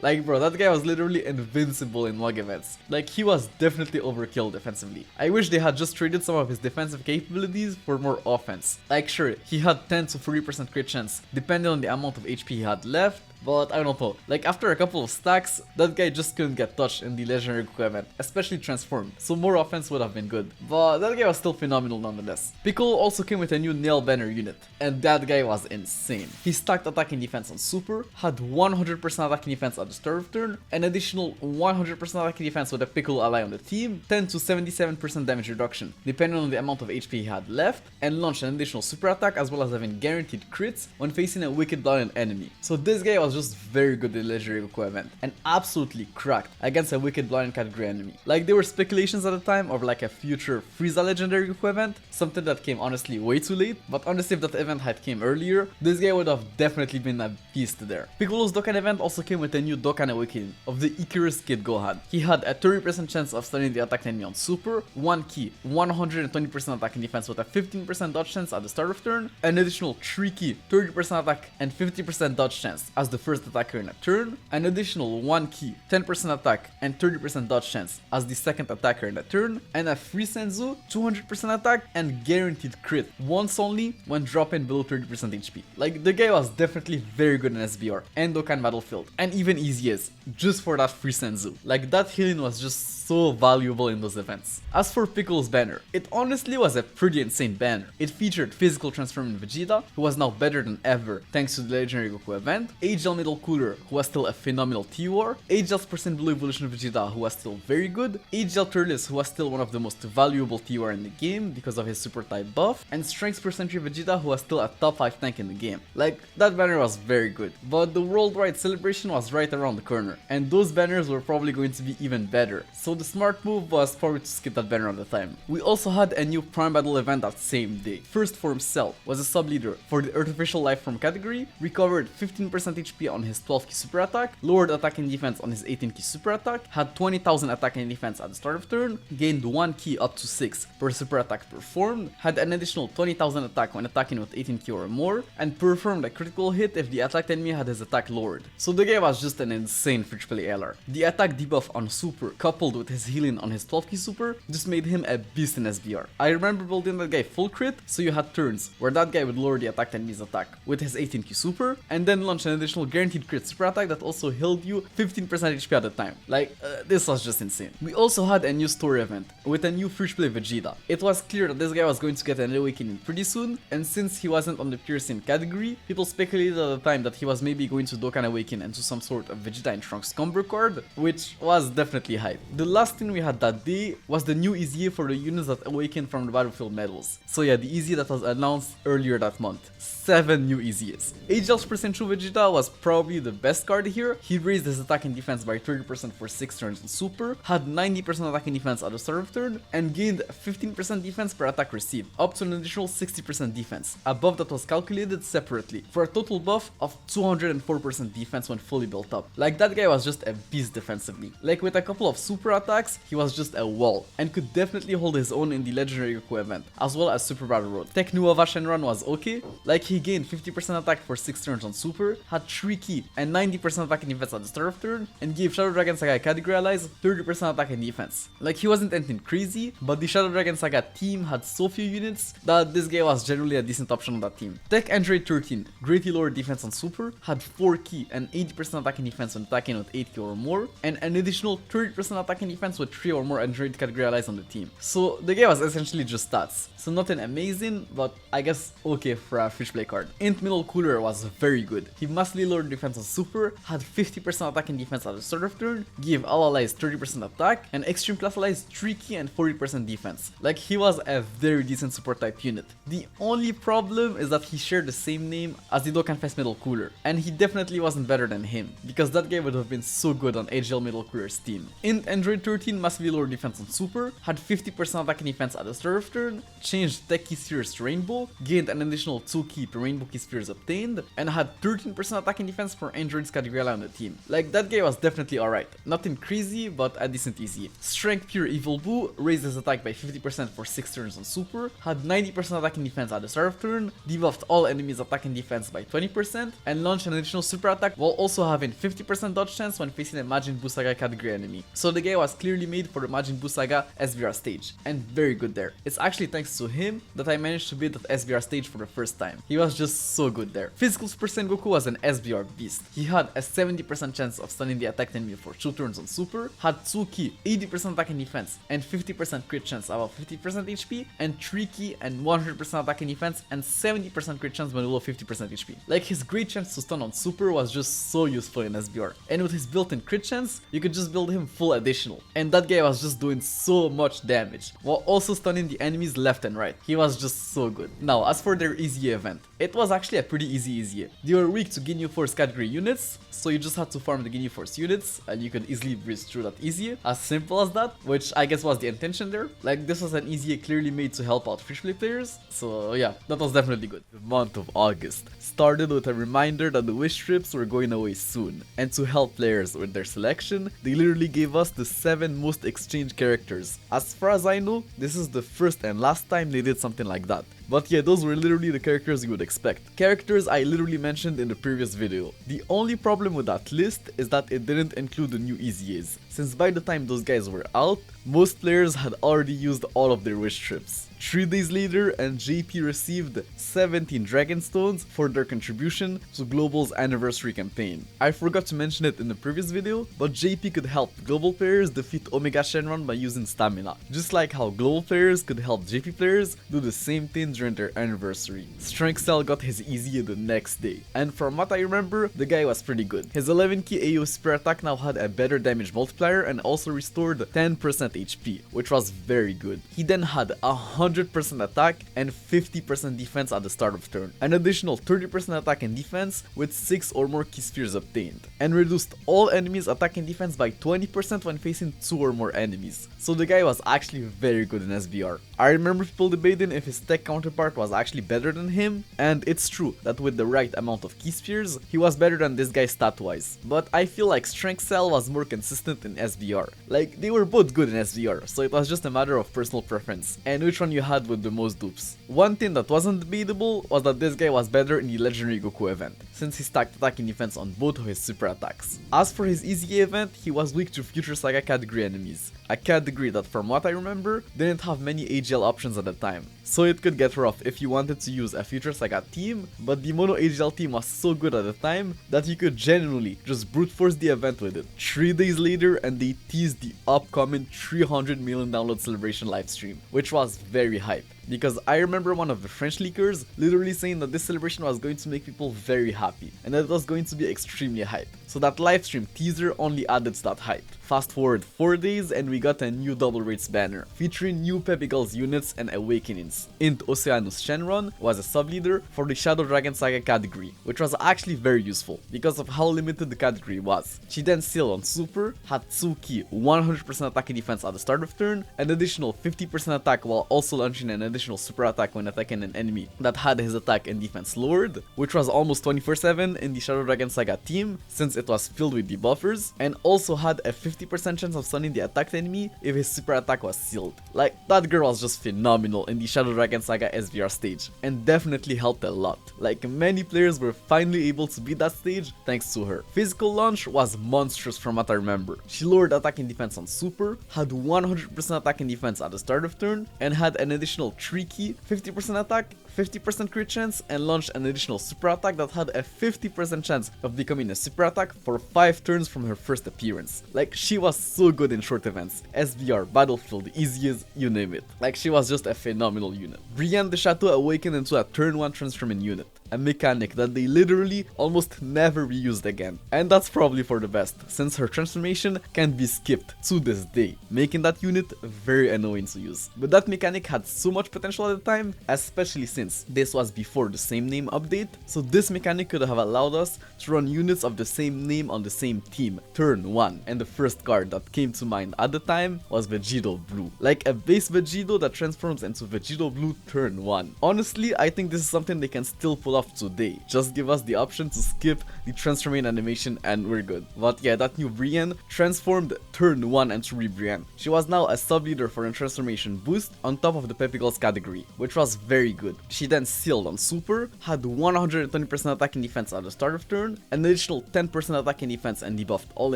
like bro, that guy was literally invincible in WOG events. Like he was definitely overkill defensively. I wish they had just traded some of his defensive capabilities for more offense. Like sure, he had 10 to 40% crit chance depending on the amount of HP he had left, but I don't know, like after a couple of stacks, that guy just couldn't get touched in the Legendary Goku event, especially transformed, so more offense would have been good, but that guy was still phenomenal nonetheless. Piccolo also came with a new nail banner unit, and that guy was insane. He stacked attack and defense on Super, had 100% attack and defense at the start of turn, an additional 100% attack and defense with a Piccolo ally on the team, 10 to 77% damage reduction depending on the amount of HP he had left, and launched an additional super attack as well as having guaranteed crits when facing a Wicked Lion enemy. So this guy was just very good in the Legendary Goku event, and absolutely cracked against a Wicked Lion category enemy. Like there were speculations at the time of like a future Frieza Legendary Goku event, something that came honestly way too late, but honestly if that event had came earlier, this guy would have definitely been a beast there. Piccolo's Dokkan event also came with a new Dokkan Awakening of the Icarus Kid Gohan. He had a 30% chance of stunning the attack enemy on Super, 1 key, 120% attack and defense with a 15% dodge chance at the start of turn, an additional 3 key, 30% attack and 50% dodge chance as the first attacker in a turn, an additional 1 key, 10% attack and 30% dodge chance as the second attacker in a turn, and a free Senzu, 200% attack and guaranteed crit, once only when dropping below 30% HP. Like, the guy was definitely very good in SBR and Dokkan Battlefield, and even easiest, just for that free Senzu. Like, that healing was just so valuable in those events. As for Piccolo's banner, it honestly was a pretty insane banner. It featured physical transforming Vegeta, who was now better than ever thanks to the Legendary Goku event, HL Middle Cooler, who was still a phenomenal T-War, HL's percent blue evolution Vegeta, who was still very good, HL Turles, who was still one of the most valuable T-War in the game because of his super type buff, and Strength Percentry Vegeta, who was still a top 5 tank in the game. Like, that banner was very good, but the worldwide celebration was right around the corner, and those banners were probably going to be even better, so the smart move was probably to skip that banner on the time. We also had a new Prime Battle event that same day. First Form Cell was a sub-leader for the Artificial Life Form category, recovered 15% HP on his 12 key super attack, lowered attack and defense on his 18 key super attack, had 20,000 attack and defense at the start of turn, gained 1 key up to 6 per super attack performed, had an additional 20,000 attack when attacking with 18 key or more, and performed a critical hit if the attacked enemy had his attack lowered. So the guy was just an insane free play LR. The attack debuff on super coupled with his healing on his 12 key super just made him a beast in SBR. I remember building that guy full crit, so you had turns where that guy would lower the attacked enemy's attack with his 18 key super, and then launch an additional guaranteed crit super attack that also healed you 15% HP at a time. Like, this was just insane. We also had a new story event with a new free play Vegeta. It was clear that this guy was going to get an awakening pretty soon, and since he wasn't on the pure same category, people speculated at the time that he was maybe going to Dokkan Awaken into some sort of Vegeta and Trunks combo card, which was definitely hype. The last thing we had that day was the new EZA for the units that awakened from the Battlefield medals. So yeah, the EZA that was announced earlier that month. 7 new EZAs. HL's percent true Vegeta was probably the best card here. He raised his attack and defense by 30% for 6 turns in super, had 90% attack and defense at the start of turn, and gained 15% defense per attack received, up to an additional 60% defense. A buff that was calculated separately, for a total buff of 204% defense when fully built up. Like, that guy was just a beast defensively. Like, with a couple of super attacks, he was just a wall, and could definitely hold his own in the Legendary Goku event, as well as Super Battle Road. Tech Nuova Shenron was okay, like he gained 50% attack for 6 turns on super, had 3 key and 90% attack and defense at the start of turn, and gave Shadow Dragon Saga category allies 30% attack and defense. Like, he wasn't anything crazy, but the Shadow Dragon Saga team had so few units that this guy was generally a decent option on that team. Tech Android 13 greatly lowered defense on super, had 4 key and 80% attack and defense when attacking with 8 key or more, and an additional 30% attack and defense with 3 or more Android category allies on the team. So the guy was essentially just stats. So nothing amazing, but I guess okay for a fish play card. Int Middle Cooler was very good. He massively lowered defense on super, had 50% attack and defense at the start of turn, gave all allies 30% attack, and extreme class allies 3 key and 40% defense. Like, he was a very decent support type unit. The only problem is that he shared the same name as the Dokkan Fest Middle Cooler, and he definitely wasn't better than him, because that guy would have been so good on HL Middle Cooler's team. Int Android 13 massively lowered defense on super, had 50% attack and defense at the start of turn, changed Tech Key Spheres to Rainbow, gained an additional 2 key per Rainbow Key Spheres obtained, and had 13% attack and defense for Android's category ally on the team. Like, that guy was definitely alright. Nothing crazy, but a decent easy. Strength Pure Evil Boo raised his attack by 50% for 6 turns on super, had 90% attack and defense at the start of turn, debuffed all enemies attack and defense by 20%, and launched an additional super attack while also having 50% dodge chance when facing a Majin Buu Saga category enemy. So the guy was clearly made for the Majin Buu Saga SVR stage, and very good there. It's actually thanks to him that I managed to beat that SVR stage for the first time. He was just so good there. Physical Super Saiyan Goku was an SBR beast. He had a 70% chance of stunning the attacked enemy for 2 turns on super, had 2 key, 80% attack and defense, and 50% crit chance above 50% HP, and 3 key and 100% attack and defense, and 70% crit chance when below 50% HP. Like, his great chance to stun on super was just so useful in SBR, and with his built-in crit chance, you could just build him full additional, and that guy was just doing so much damage, while also stunning the enemies left and right. He was just so good. Now, as for their EZA event, it was actually a pretty easy EZA. They were weak to Ginyu Force category units, so you just had to farm the Ginyu Force units, and you could easily breeze through that EZA. As simple as that, which I guess was the intention there. Like, this was an EZA clearly made to help out free play players, so yeah, that was definitely good. The month of August started with a reminder that the wish trips were going away soon, and to help players with their selection, they literally gave us the 7 most exchanged characters. As far as I know, this is the first and last time they did something like that. But yeah, those were literally the characters you would expect. Characters I literally mentioned in the previous video. The only problem with that list is that it didn't include the new EZAs, since by the time those guys were out, most players had already used all of their wish trips. 3 days later, and JP received 17 Dragon Stones for their contribution to Global's anniversary campaign. I forgot to mention it in the previous video, but JP could help Global players defeat Omega Shenron by using stamina, just like how Global players could help JP players do the same thing during their anniversary. Strength Cell got his EZA the next day, and from what I remember, the guy was pretty good. His 11k AO super attack now had a better damage multiplier and also restored 10% HP, which was very good. He then had 100% attack and 50% defense at the start of turn, an additional 30% attack and defense with 6 or more key spheres obtained, and reduced all enemies attack and defense by 20% when facing 2 or more enemies. So the guy was actually very good in SBR. I remember people debating if his tech counterpart was actually better than him, and it's true that with the right amount of key spheres, he was better than this guy stat wise, but I feel like Strength Cell was more consistent in SBR. Like, they were both good in SBR, so it was just a matter of personal preference, and which one you had with the most dupes. One thing that wasn't debatable was that this guy was better in the Legendary Goku event, since he stacked attack and defense on both of his super attacks. As for his EZA event, he was weak to Future Saga category enemies, a category that from what I remember, didn't have many AGL options at the time, so it could get rough if you wanted to use a Future Saga team, but the Mono AGL team was so good at the time that you could genuinely just brute force the event with it. 3 days later, and they teased the upcoming 300 million download celebration livestream, which was very hype. Because I remember one of the French leakers literally saying that this celebration was going to make people very happy and that it was going to be extremely hype. So that livestream teaser only added to that hype. Fast forward 4 days and we got a new double rates banner featuring new Pepe Girls units and awakenings. Int Oceanus Shenron was a sub-leader for the Shadow Dragon Saga category, which was actually very useful because of how limited the category was. She then sealed on Super, had Tsuki 100% attack and defense at the start of turn, an additional 50% attack while also launching an additional super attack when attacking an enemy that had his attack and defense lowered, which was almost 24/7 in the Shadow Dragon Saga team since it was filled with debuffers, and also had a 50% chance of stunning the attacked enemy if his super attack was sealed. Like, that girl was just phenomenal in the Shadow Dragon Saga SVR stage and definitely helped a lot. Like, many players were finally able to beat that stage thanks to her. Physical launch was monstrous from what I remember. She lowered attack and defense on super, had 100% attack and defense at the start of turn, and had an additional 3 key, 50% attack, 50% crit chance, and launched an additional super attack that had a 50% chance of becoming a super attack for 5 turns from her first appearance. Like, she was so good in short events, SVR, Battlefield, EZAs, you name it. Like, she was just a phenomenal unit. Brienne de Chateau awakened into a turn 1 transforming unit, a mechanic that they literally almost never reused again. And that's probably for the best, since her transformation can't be skipped to this day, making that unit very annoying to use. But that mechanic had so much potential at the time, especially since this was before the same name update, so this mechanic could have allowed us to run units of the same name on the same team, turn 1, and the first card that came to mind at the time was Vegito Blue. Like a base Vegito that transforms into Vegito Blue turn 1. Honestly, I think this is something they can still pull off today. Just give us the option to skip the transforming animation and we're good. But yeah, that new Brienne transformed turn 1 and 3 Brienne. She was now a sub-leader for a transformation boost on top of the Pepe Girls category, which was very good. She then sealed on super, had 120% attack and defense at the start of turn, an additional 10% attack and defense and debuffed all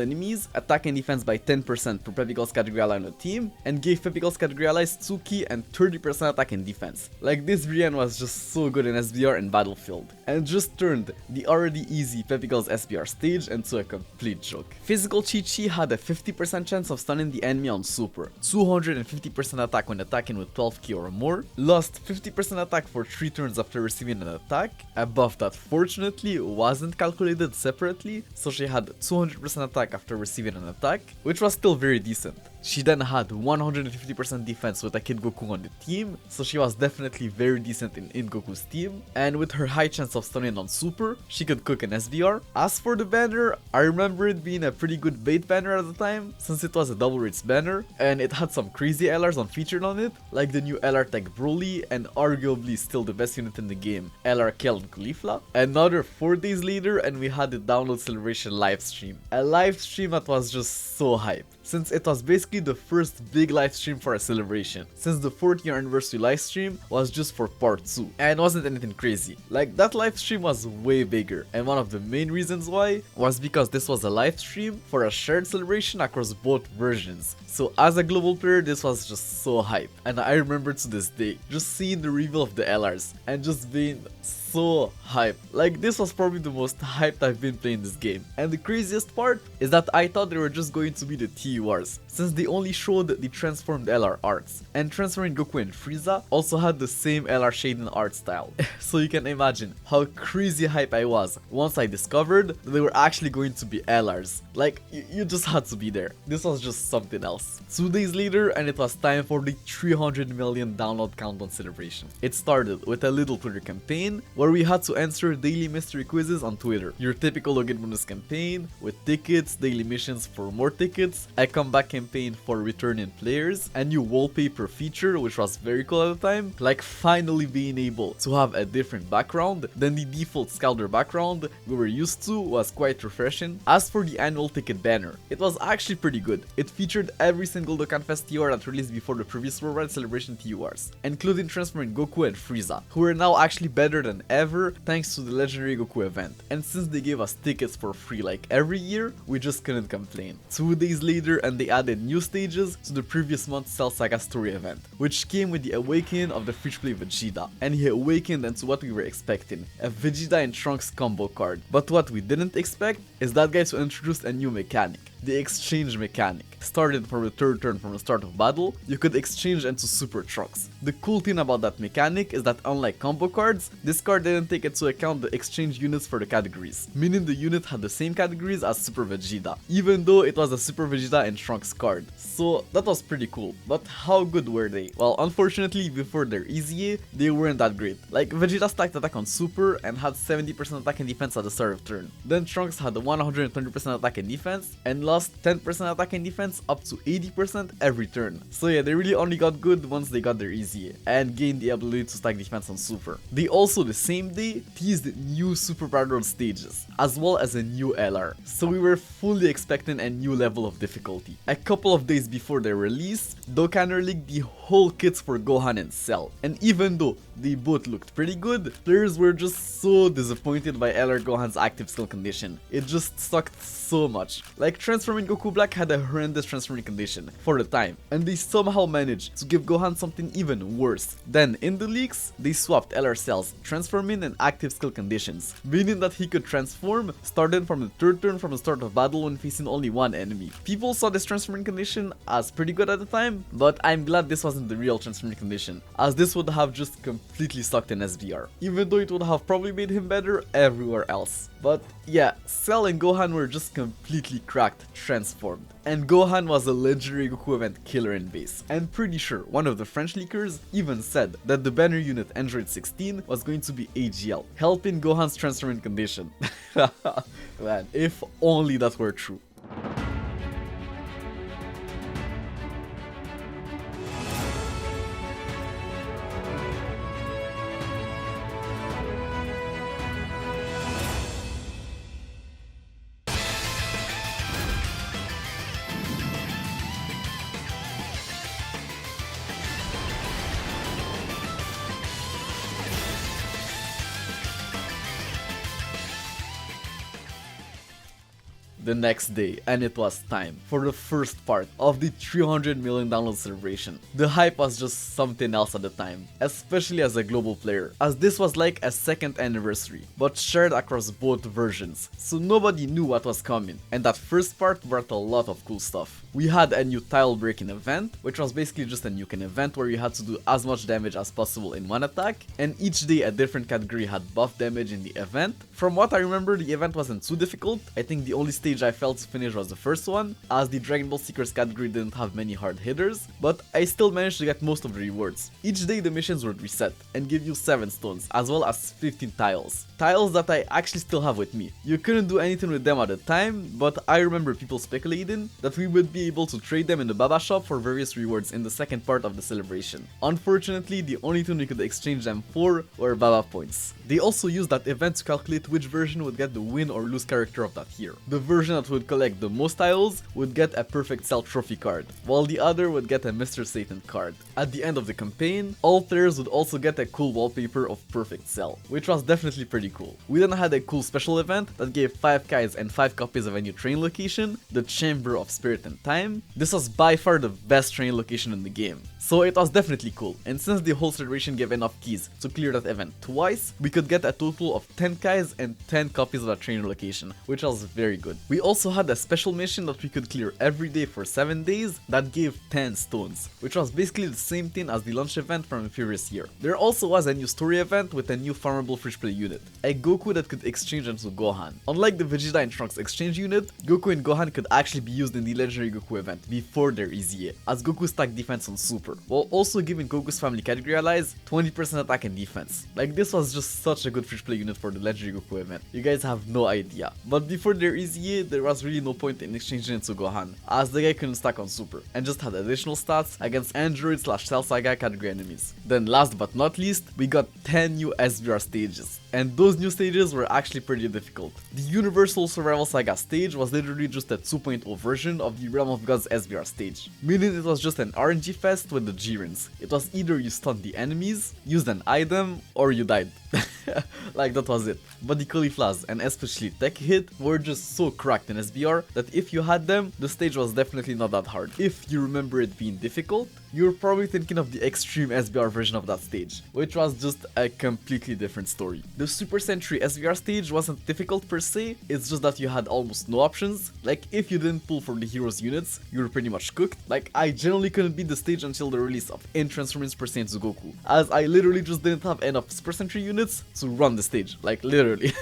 enemies, attack and defense by 10% per Pepe Girls category ally on the team, and gave Pepe Girls category allies 2 key and 30% attack and defense. Like, this Brienne was just so good in SBR and Battlefield, and just turned the already easy Pepe Girls SBR stage into a complete joke. Physical Chi-Chi had a 50% chance of stunning the enemy on super, 250% attack when attacking with 12 key or more, lost 50% attack for 3 turns after receiving an attack, a buff that fortunately wasn't calculated separately, so she had 200% attack after receiving an attack, which was still very decent. She then had 150% defense with a Kid Goku on the team, so she was definitely very decent in Goku's team, and with her high chance of stunning on super, she could cook an SBR. As for the banner, I remember it being a pretty good bait banner at the time, since it was a double rates banner, and it had some crazy LRs featured on it, like the new LR Tech Broly, and arguably still the best unit in the game, LR Kel and Caulifla. Another 4 days later, and we had the download celebration live stream. A live stream that was just so hype. since it was basically the first big live stream for a celebration, since the 4th year anniversary live stream was just for part 2 and it wasn't anything crazy. Like, that live stream was way bigger, and one of the main reasons why was because this was a live stream for a shared celebration across both versions. So as a global player, this was just so hype, and I remember to this day just seeing the reveal of the LRs and just being so hype. Like, this was probably the most hyped I've been playing this game. And the craziest part is that I thought they were just going to be the TURs, since they only showed the transformed LR arts, and transforming Goku and Frieza also had the same LR shading art style. So you can imagine how crazy hype I was once I discovered that they were actually going to be LRs. Like, you just had to be there. This was just something else. 2 days later, and it was time for the 300 million download countdown celebration. It started with a little Twitter campaign where we had to answer daily mystery quizzes on Twitter. Your typical login bonus campaign with tickets, daily missions for more tickets, a comeback campaign for returning players, a new wallpaper feature which was very cool at the time, like finally being able to have a different background than the default Scalder background we were used to was quite refreshing. As for the annual ticket banner, it was actually pretty good. It featured every single Dokkan Fest TUR that released before the previous Worldwide Celebration TURs, including transferring Goku and Frieza, who are now actually better than ever thanks to the legendary Goku event. And since they gave us tickets for free like every year, we just couldn't complain. 2 days later, and they added new stages to the previous month's Cell Saga story event, which came with the awakening of the free-to-play Vegeta, and he awakened into what we were expecting, a Vegeta and Trunks combo card. But what we didn't expect is that guy to introduce a new mechanic, the exchange mechanic. Starting from the 3rd turn from the start of battle, you could exchange into Super Trunks. The cool thing about that mechanic is that unlike combo cards, this card didn't take into account the exchange units for the categories, meaning the unit had the same categories as Super Vegeta, even though it was a Super Vegeta and Trunks card. So that was pretty cool, but how good were they? Well, unfortunately, before their EZA, they weren't that great. Like, Vegeta stacked attack on Super and had 70% attack and defense at the start of turn. Then Trunks had 120% attack and defense and lost 10% attack and defense up to 80% every turn. So yeah, they really only got good once they got their EZA and gained the ability to stack defense on Super. They also the same day teased new Super Battle stages, as well as a new LR. So we were fully expecting a new level of difficulty. A couple of days before their release, Dokkan leaked the whole kits for Gohan and Cell. And even though they both looked pretty good, players were just so disappointed by LR Gohan's active skill condition. It just sucked so much. Like, transforming Goku Black had a horrendous transforming condition for the time, and they somehow managed to give Gohan something even worse. Then in the leaks, they swapped LR Cell's transforming and active skill conditions, meaning that he could transform starting from the 3rd turn from the start of battle when facing only one enemy. People saw this transforming condition as pretty good at the time, but I'm glad this wasn't the real transforming condition, as this would have just completely sucked in SVR, even though it would have probably made him better everywhere else. But yeah, Cell and Gohan were just completely cracked, transformed. And Gohan was a legendary Goku event killer in base. I'm pretty sure one of the French leakers even said that the banner unit Android 16 was going to be AGL, helping Gohan's transforming condition. Man, if only that were true. The next day, and it was time for the first part of the 300 million download celebration. The hype was just something else at the time, especially as a global player, as this was like a 2nd anniversary, but shared across both versions, so nobody knew what was coming, and that first part brought a lot of cool stuff. We had a new tile breaking event, which was basically just a nuking event where you had to do as much damage as possible in one attack, and each day a different category had buff damage in the event. From what I remember, the event wasn't too difficult. I think the only stage I felt to finish was the first one, as the Dragon Ball Seekers category didn't have many hard hitters, but I still managed to get most of the rewards. Each day the missions would reset and give you 7 stones, as well as 15 tiles. Tiles that I actually still have with me. You couldn't do anything with them at the time, but I remember people speculating that we would be be able to trade them in the Baba shop for various rewards in the second part of the celebration. Unfortunately, the only thing we could exchange them for were Baba points. They also used that event to calculate which version would get the win or lose character of that year. The version that would collect the most tiles would get a Perfect Cell trophy card, while the other would get a Mr. Satan card. At the end of the campaign, all players would also get a cool wallpaper of Perfect Cell, which was definitely pretty cool. We then had a cool special event that gave 5 Kais and 5 copies of a new train location, the Chamber of Spirit and Time. This was by far the best train location in the game, so it was definitely cool, and since the whole celebration gave enough keys to clear that event twice, we could get a total of 10 Kais and 10 copies of that train location, which was very good. We also had a special mission that we could clear every day for 7 days that gave 10 stones, which was basically the same thing as the launch event from the previous year. There also was a new story event with a new farmable fridge play unit, a Goku that could exchange into Gohan. Unlike the Vegeta and Trunks exchange unit, Goku and Gohan could actually be used in the legendary Goku event before their EZA, as Goku stacked defense on Super, while also giving Goku's family category allies 20% attack and defense. Like, this was just such a good fridge play unit for the legendary Goku event. You guys have no idea. But before their EZA, there was really no point in exchanging into Gohan, as the guy couldn't stack on Super, and just had additional stats against Android / Cell Saga category enemies. Then last but not least, we got 10 new SBR stages, and those new stages were actually pretty difficult. The Universal Survival Saga stage was literally just a 2.0 version of the Realm of Gods SBR stage, meaning it was just an RNG fest with the G-Rings. It was either you stunned the enemies, used an item, or you died. Like, that was it. But the Cauliflas and especially Tech Hit were just so cracked in SBR that if you had them, the stage was definitely not that hard. If you remember it being difficult, you're probably thinking of the extreme SBR version of that stage, which was just a completely different story. The Super Sentry SBR stage wasn't difficult per se, it's just that you had almost no options. Like, if you didn't pull for the heroes units, you were pretty much cooked. Like, I generally couldn't beat the stage until the release of Transforming Super Saiyan to Goku, as I literally just didn't have enough Super Sentry units to run the stage, like literally.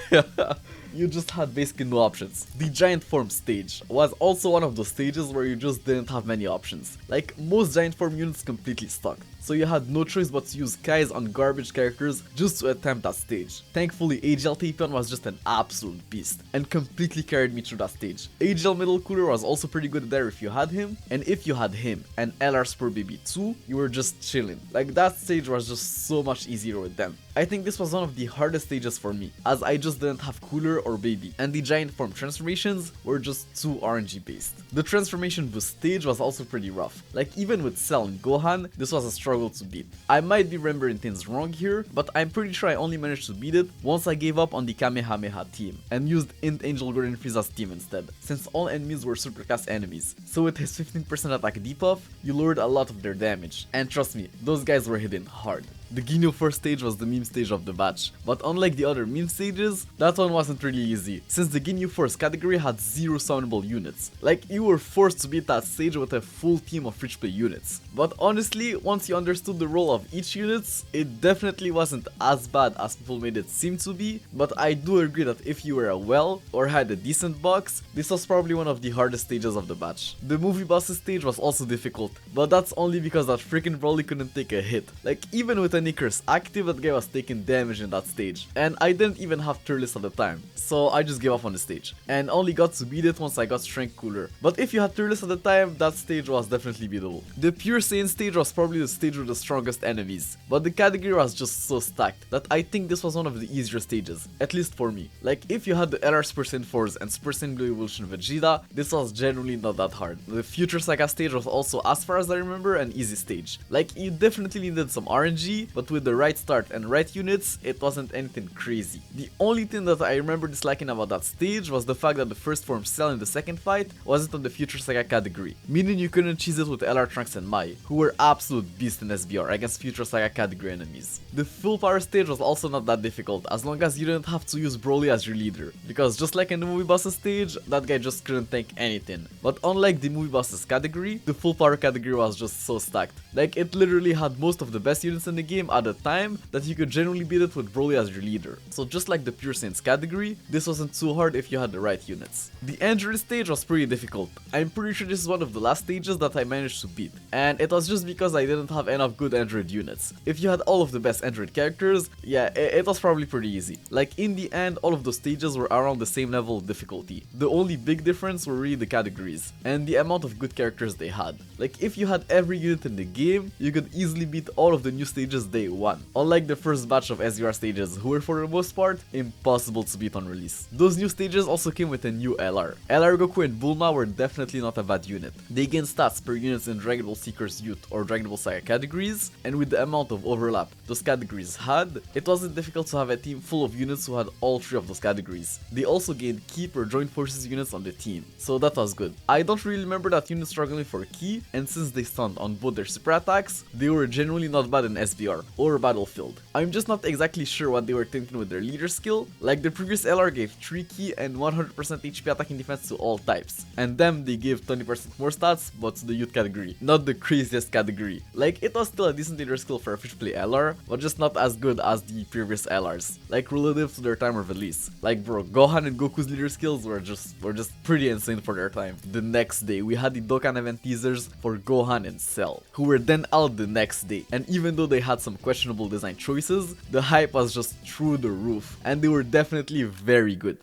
You just had basically no options. The Giant Form stage was also one of those stages where you just didn't have many options. Like, most Giant Form units completely stuck, so you had no choice but to use Kais on garbage characters just to attempt that stage. Thankfully, AGL Tapion was just an absolute beast and completely carried me through that stage. AGL Middle Cooler was also pretty good there if you had him, and if you had him and LR Spur Baby 2, you were just chilling. Like, that stage was just so much easier with them. I think this was one of the hardest stages for me, as I just didn't have Cooler or Baby, and the Giant Form transformations were just too RNG based. The transformation boost stage was also pretty rough. Like, even with Cell and Gohan, this was a struggle to beat. I might be remembering things wrong here, but I'm pretty sure I only managed to beat it once I gave up on the Kamehameha team and used Int Angel Gordon Frieza's team instead, since all enemies were supercast enemies. So with his 15% attack debuff, you lowered a lot of their damage, and trust me, those guys were hitting hard. The Ginyu Force stage was the meme stage of the batch, but unlike the other meme stages, that one wasn't really easy, since the Ginyu Force category had 0 summonable units. Like, you were forced to beat that stage with a full team of fridge play units. But honestly, once you understood the role of each unit, it definitely wasn't as bad as people made it seem to be, but I do agree that if you were a well or had a decent box, this was probably one of the hardest stages of the batch. The movie bosses stage was also difficult, but that's only because that freaking Broly couldn't take a hit. Like, even with Nickers active, that guy was taking damage in that stage, and I didn't even have Turles at the time, so I just gave up on the stage, and only got to beat it once I got Strength Cooler. But if you had Turles at the time, that stage was definitely beatable. The Pure Saiyan stage was probably the stage with the strongest enemies, but the category was just so stacked that I think this was one of the easier stages, at least for me. Like, if you had the LR Super Saiyan 4s and Super Saiyan Blue Evolution Vegeta, this was generally not that hard. The Future Saga stage was also, as far as I remember, an easy stage. Like, you definitely needed some RNG, but with the right start and right units, it wasn't anything crazy. The only thing that I remember disliking about that stage was the fact that the first form Cell in the second fight wasn't on the Future Saga category, meaning you couldn't cheese it with LR Trunks and Mai, who were absolute beasts in SBR against Future Saga category enemies. The full power stage was also not that difficult, as long as you didn't have to use Broly as your leader, because just like in the movie bosses stage, that guy just couldn't tank anything. But unlike the movie bosses category, the full power category was just so stacked. Like, it literally had most of the best units in the game, game at a time that you could generally beat it with Broly as your leader. So just like the Pure Saints category, this wasn't too hard if you had the right units. The Android stage was pretty difficult. I'm pretty sure this is one of the last stages that I managed to beat, and it was just because I didn't have enough good Android units. If you had all of the best Android characters, yeah, it was probably pretty easy. Like in the end, all of those stages were around the same level of difficulty. The only big difference were really the categories and the amount of good characters they had. Like if you had every unit in the game, you could easily beat all of the new stages day one. Unlike the first batch of SVR stages, who were for the most part impossible to beat on release. Those new stages also came with a new LR. LR Goku and Bulma were definitely not a bad unit. They gain stats per units in Dragon Ball Seeker's Youth or Dragon Ball Saga categories, and with the amount of overlap those categories had, it wasn't difficult to have a team full of units who had all three of those categories. They also gained Ki or Joint Forces units on the team, so that was good. I don't really remember that unit struggling for Ki, and since they stunned on both their super attacks, they were generally not bad in SBR or Battlefield. I'm just not exactly sure what they were thinking with their leader skill. Like the previous LR gave 3 Ki and 100% HP attacking defense to all types, and them they gave 20% more stats but to the youth category, not the craziest category. Like it was still a decent leader skill for a free to play LR, but just not as good as the previous LRs, like relative to their time of release. Like bro, Gohan and Goku's leader skills were just pretty insane for their time. The next day we had the Dokkan event teasers for Gohan and Cell, who were then out the next day, and even though they had some questionable design choices, the hype was just through the roof, and they were definitely very good.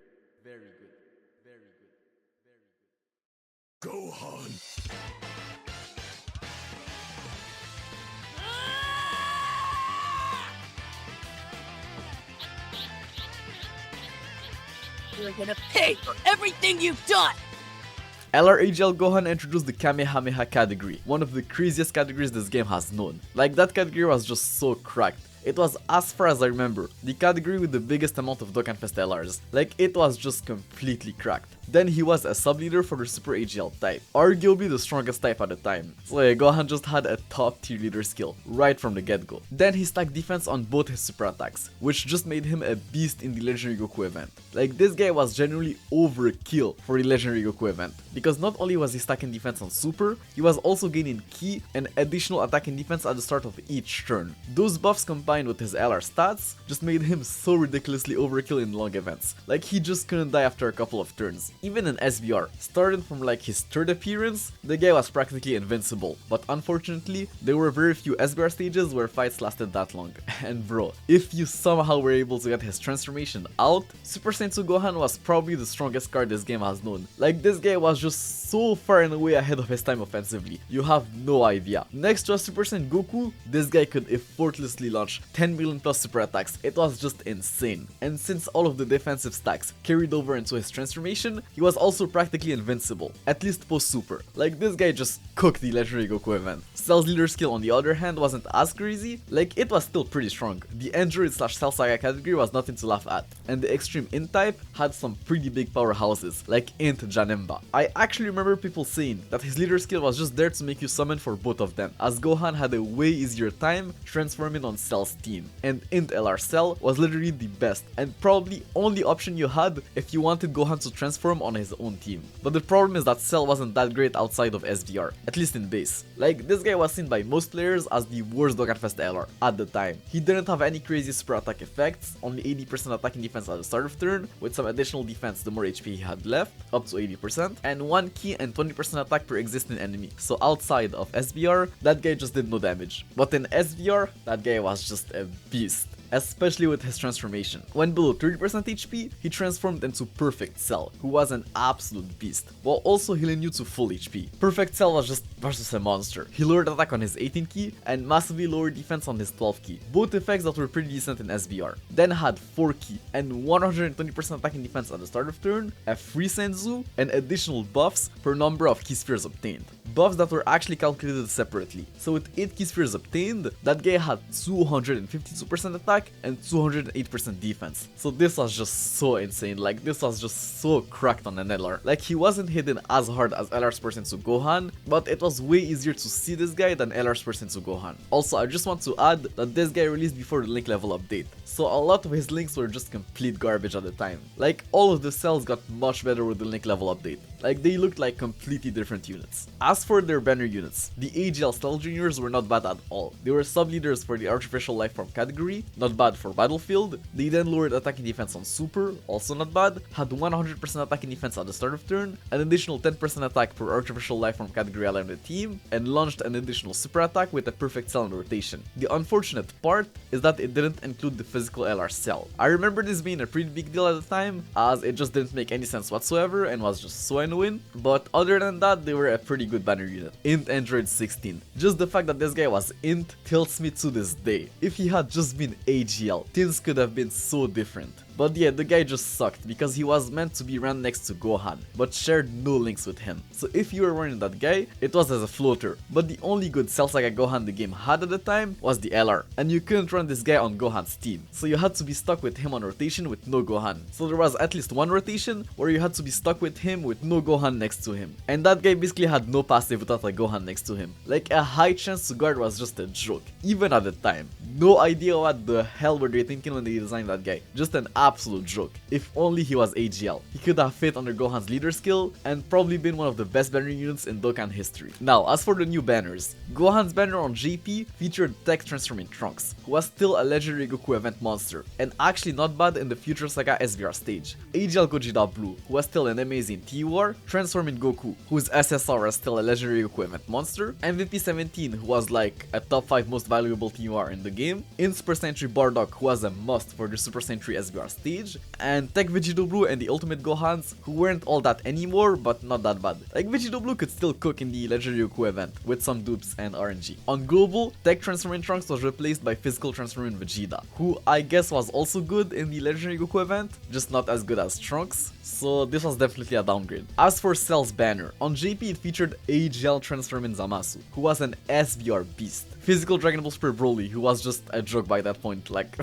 Gohan. You're gonna pay for everything you've done! LR AGL Gohan introduced the Kamehameha category, one of the craziest categories this game has known. Like that category was just so cracked. It was, as far as I remember, the category with the biggest amount of Dokkan Fest LRs. Like it was just completely cracked. Then he was a sub-leader for the Super AGL type, arguably the strongest type at the time. So yeah, Gohan just had a top tier leader skill, right from the get-go. Then he stacked defense on both his super attacks, which just made him a beast in the Legendary Goku event. Like this guy was generally overkill for the Legendary Goku event, because not only was he stacking defense on super, he was also gaining Ki and additional attacking defense at the start of each turn. Those buffs combined with his LR stats just made him so ridiculously overkill in long events. Like he just couldn't die after a couple of turns. Even in SBR, starting from like his third appearance, the guy was practically invincible, but unfortunately, there were very few SBR stages where fights lasted that long. And bro, if you somehow were able to get his transformation out, Super Saiyan 2 Gohan was probably the strongest card this game has known. Like this guy was just so far and away ahead of his time offensively, you have no idea. Next to a Super Saiyan Goku, this guy could effortlessly launch 10 million plus super attacks. It was just insane. And since all of the defensive stacks carried over into his transformation, he was also practically invincible, at least post super. Like this guy just cooked the Legendary Goku event. Cell's leader skill on the other hand wasn't as crazy, like it was still pretty strong. The Android slash Cell Saga category was nothing to laugh at, and the Extreme Int type had some pretty big powerhouses, like Int Janemba. I actually remember people saying that his leader skill was just there to make you summon for both of them, as Gohan had a way easier time transforming on Cell's team, and Int LR Cell was literally the best, and probably only option you had if you wanted Gohan to transform on his own team. But the problem is that Cell wasn't that great outside of SVR, at least in base. Like this guy was seen by most players as the worst Dokkan Fest LR at the time. He didn't have any crazy super attack effects, only 80% attacking defense at the start of turn, with some additional defense the more HP he had left, up to 80%, and 1 Ki and 20% attack per existing enemy. So outside of SVR, that guy just did no damage. But in SVR, that guy was just a beast, especially with his transformation. When below 30% HP, he transformed into Perfect Cell, who was an absolute beast, while also healing you to full HP. Perfect Cell was just a monster. He lowered attack on his 18 Ki and massively lowered defense on his 12 Ki, both effects that were pretty decent in SVR. Then had 4 Ki and 120% attacking defense at the start of turn, a free Senzu, and additional buffs per number of Ki spheres obtained. Buffs that were actually calculated separately. So with 8 Ki spheres obtained, that guy had 252% attack and 208% defense. So this was just so insane. Like this was just so cracked on an LR. Like he wasn't hidden as hard as LR's percent to Gohan, but it was way easier to see this guy than LR's percent to Gohan. Also, I just want to add that this guy released before the link level update, so a lot of his links were just complete garbage at the time. Like all of the cells got much better with the link level update. Like they looked like completely different units. As for their banner units, the AGL Stealth Juniors were not bad at all. They were sub-leaders for the Artificial Life Form category, not bad for Battlefield. They then lowered attack and defense on Super, also not bad, had 100% attack and defense at the start of turn, an additional 10% attack per Artificial Life Form category ally on the team, and launched an additional super attack with a perfect cell in rotation. The unfortunate part is that it didn't include the physical LR cell. I remember this being a pretty big deal at the time, as it just didn't make any sense whatsoever and was just so annoying, but other than that, they were a pretty good banner unit. Int Android 16. Just the fact that this guy was Int tilts me to this day. If he had just been AGL, things could have been so different. But yeah, the guy just sucked because he was meant to be ran next to Gohan, but shared no links with him. So if you were running that guy, it was as a floater. But the only good Cell Saga Gohan the game had at the time was the LR, and you couldn't run this guy on Gohan's team. So you had to be stuck with him on rotation with no Gohan. So there was at least one rotation where you had to be stuck with him with no Gohan next to him. And that guy basically had no passive without a Gohan next to him. Like a high chance to guard was just a joke, even at the time. No idea what the hell were they thinking when they designed that guy. Just an absolute joke. If only he was AGL. He could have fit under Gohan's leader skill and probably been one of the best banner units in Dokkan history. Now, as for the new banners, Gohan's banner on JP featured Tech transforming Trunks, who was still a legendary Goku event monster, and actually not bad in the Future Saga SVR stage. AGL Gogeta Blue, who was still an amazing TUR, transforming Goku, whose SSR is still a legendary Goku event monster, MVP 17, who was like a top 5 most valuable TUR in the game, in Super Sentry Bardock, who was a must for the Super Sentry SVR stage, and Tech Vegito Blue and the Ultimate Gohans, who weren't all that anymore, but not that bad. Like Vegito Blue could still cook in the Legendary Goku event, with some dupes and RNG. On Global, Tech Transforming Trunks was replaced by Physical Transforming Vegeta, who I guess was also good in the Legendary Goku event, just not as good as Trunks, so this was definitely a downgrade. As for Cell's banner, on JP it featured AGL Transforming Zamasu, who was an SVR beast. Physical Dragon Ball Super Broly, who was just a joke by that point, like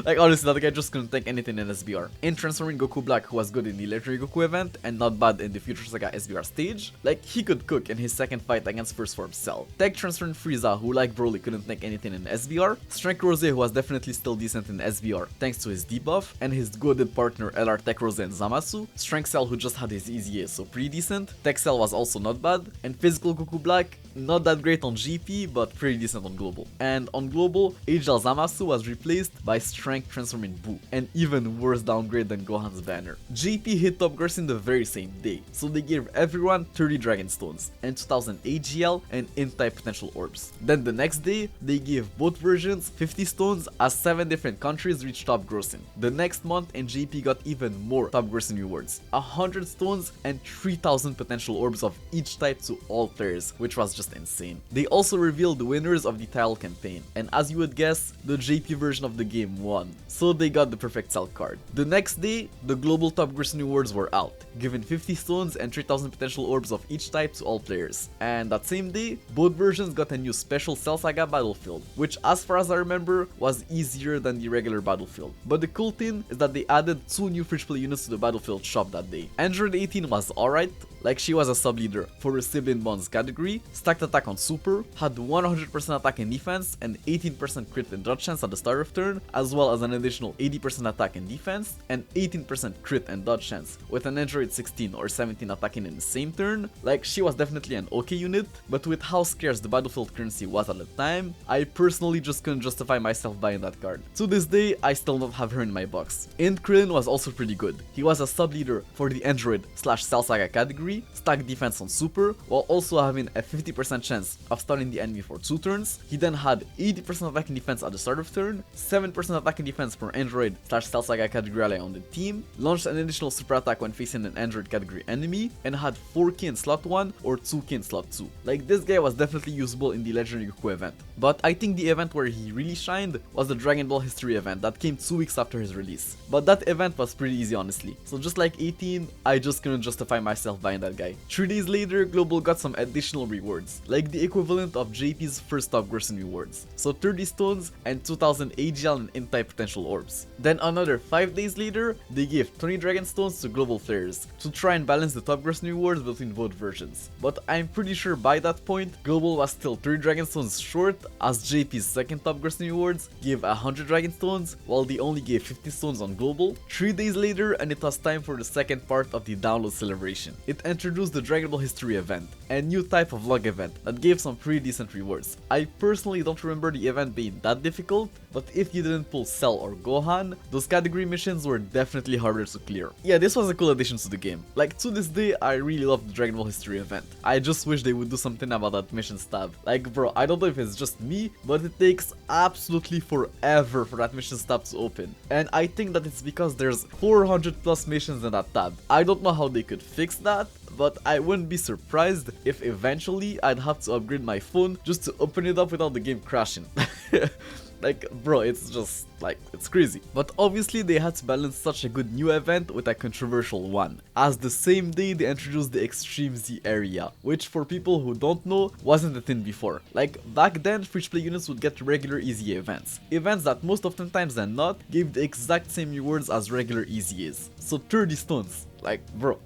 honestly, that guy just couldn't take anything in SBR. In Transforming Goku Black, who was good in the Legendary Goku event and not bad in the Future Saga SBR stage, like he could cook in his second fight against First Form Cell. Tech Transforming Frieza, who like Broly couldn't take anything in SBR, Strength Rose, who was definitely still decent in SBR thanks to his debuff, and his goaded partner LR Tech Rose and Zamasu, Strength Cell, who just had his easy A, so pretty decent, Tech Cell was also not bad, and Physical Goku Black, not that great on GP, but pretty decent on Global. And on Global, AGL Zamasu was replaced by Strength Transforming Buu, an even worse downgrade than Gohan's banner. GP hit Top Garson the very same day, so they gave everyone 30 Dragon Stones, and 2000 AGL and Int-type potential orbs. Then the next day, they gave both versions 50 stones as 7 different countries reached top grossing. The next month, NJP got even more top grossing rewards, 100 stones and 3000 potential orbs of each type to all players, which was just insane. They also revealed the winners of the title campaign, and as you would guess, the JP version of the game won, so they got the perfect cell card. The next day, the global top grossing rewards were out, giving 50 stones and 3000 potential orbs of each type to all players. And that same day, both versions got a new special Cell Saga battlefield, which as far as I remember was easier than the regular battlefield. But the cool thing is that they added 2 new free play units to the battlefield shop that day. Android 18 was alright, like she was a sub leader for her sibling bonds category, stacked attack on super, had 100% attack and defense and 18% crit and dodge chance at the start of turn, as well as an additional 80% attack and defense and 18% crit and dodge chance with an Android 16 or 17 attacking in the same turn. Like she was definitely an okay unit, but with how scarce the battlefield currency was at the time, I personally just couldn't justify myself buying that card. To this day, I still don't have her in my box. Int Krillin was also pretty good. He was a sub leader for the Android / Cell Saga category, stacked defense on super, while also having a 50% chance of stunning the enemy for 2 turns. He then had 80% attack and defense at the start of turn, 7% attack and defense per Android / Cell Saga category ally on the team, launched an additional super attack when facing an Android category enemy, and had 4k in slot 1 or 2k in slot 2. Like this guy was definitely usable in the Legendary Goku event. But I think the event where he really shined was the Dragon Ball History event that came 2 weeks after his release. But that event was pretty easy honestly, so just like 18, I just couldn't justify myself buying that guy. 3 days later, Global got some additional rewards, like the equivalent of JP's first top grossing rewards, so 30 stones and 2000 AGL and Int-type potential orbs. Then another 5 days later, they gave 20 Dragon Stones to Global Players to try and balance the top grossing rewards between both versions. But I'm pretty sure by that point, Global was still 3 Dragon Stones short, as JP's second top grossing rewards gave 100 Dragon Stones, while they only gave 50 stones on Global. 3 days later, and it was time for the second part of the download celebration. It introduced the Dragon Ball History event, a new type of log event that gave some pretty decent rewards. I personally don't remember the event being that difficult, but if you didn't pull Cell or Gohan, those category missions were definitely harder to clear. Yeah, this was a cool addition to the game. Like, to this day, I really love the Dragon Ball History event. I just wish they would do something about that mission tab. Like, bro, I don't know if it's just me, but it takes absolutely forever for that mission tab to open. And I think that it's because there's 400 plus missions in that tab. I don't know how they could fix that, but I wouldn't be surprised if eventually I'd have to upgrade my phone just to open it up without the game crashing. Like, bro, it's just, like, it's crazy. But obviously they had to balance such a good new event with a controversial one, as the same day they introduced the Extreme Z area, which for people who don't know, wasn't a thing before. Like, back then, free-to-play units would get regular easy events. Events that most often times than not, gave the exact same rewards as regular easy is. So 30 stones. Like, bro.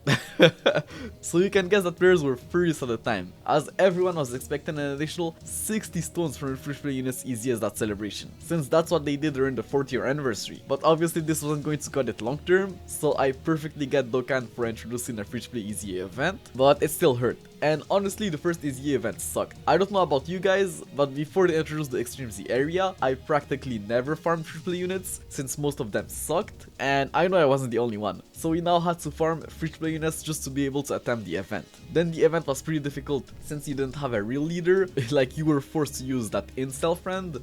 So you can guess that players were furious at the time, as everyone was expecting an additional 60 stones from the free-to-play units easy as that celebration, since that's what they did during the 4th year anniversary. But obviously this wasn't going to cut it long term, so I perfectly get Dokkan for introducing a free-to-play easy event, but it still hurt. And honestly, the first easy event sucked. I don't know about you guys, but before they introduced the Extreme Z area, I practically never farmed free-to-play units, since most of them sucked, and I know I wasn't the only one. So we now had to farm free-to-play units just to be able to attempt the event. Then the event was pretty difficult, since you didn't have a real leader, like you were forced to use that incel friend.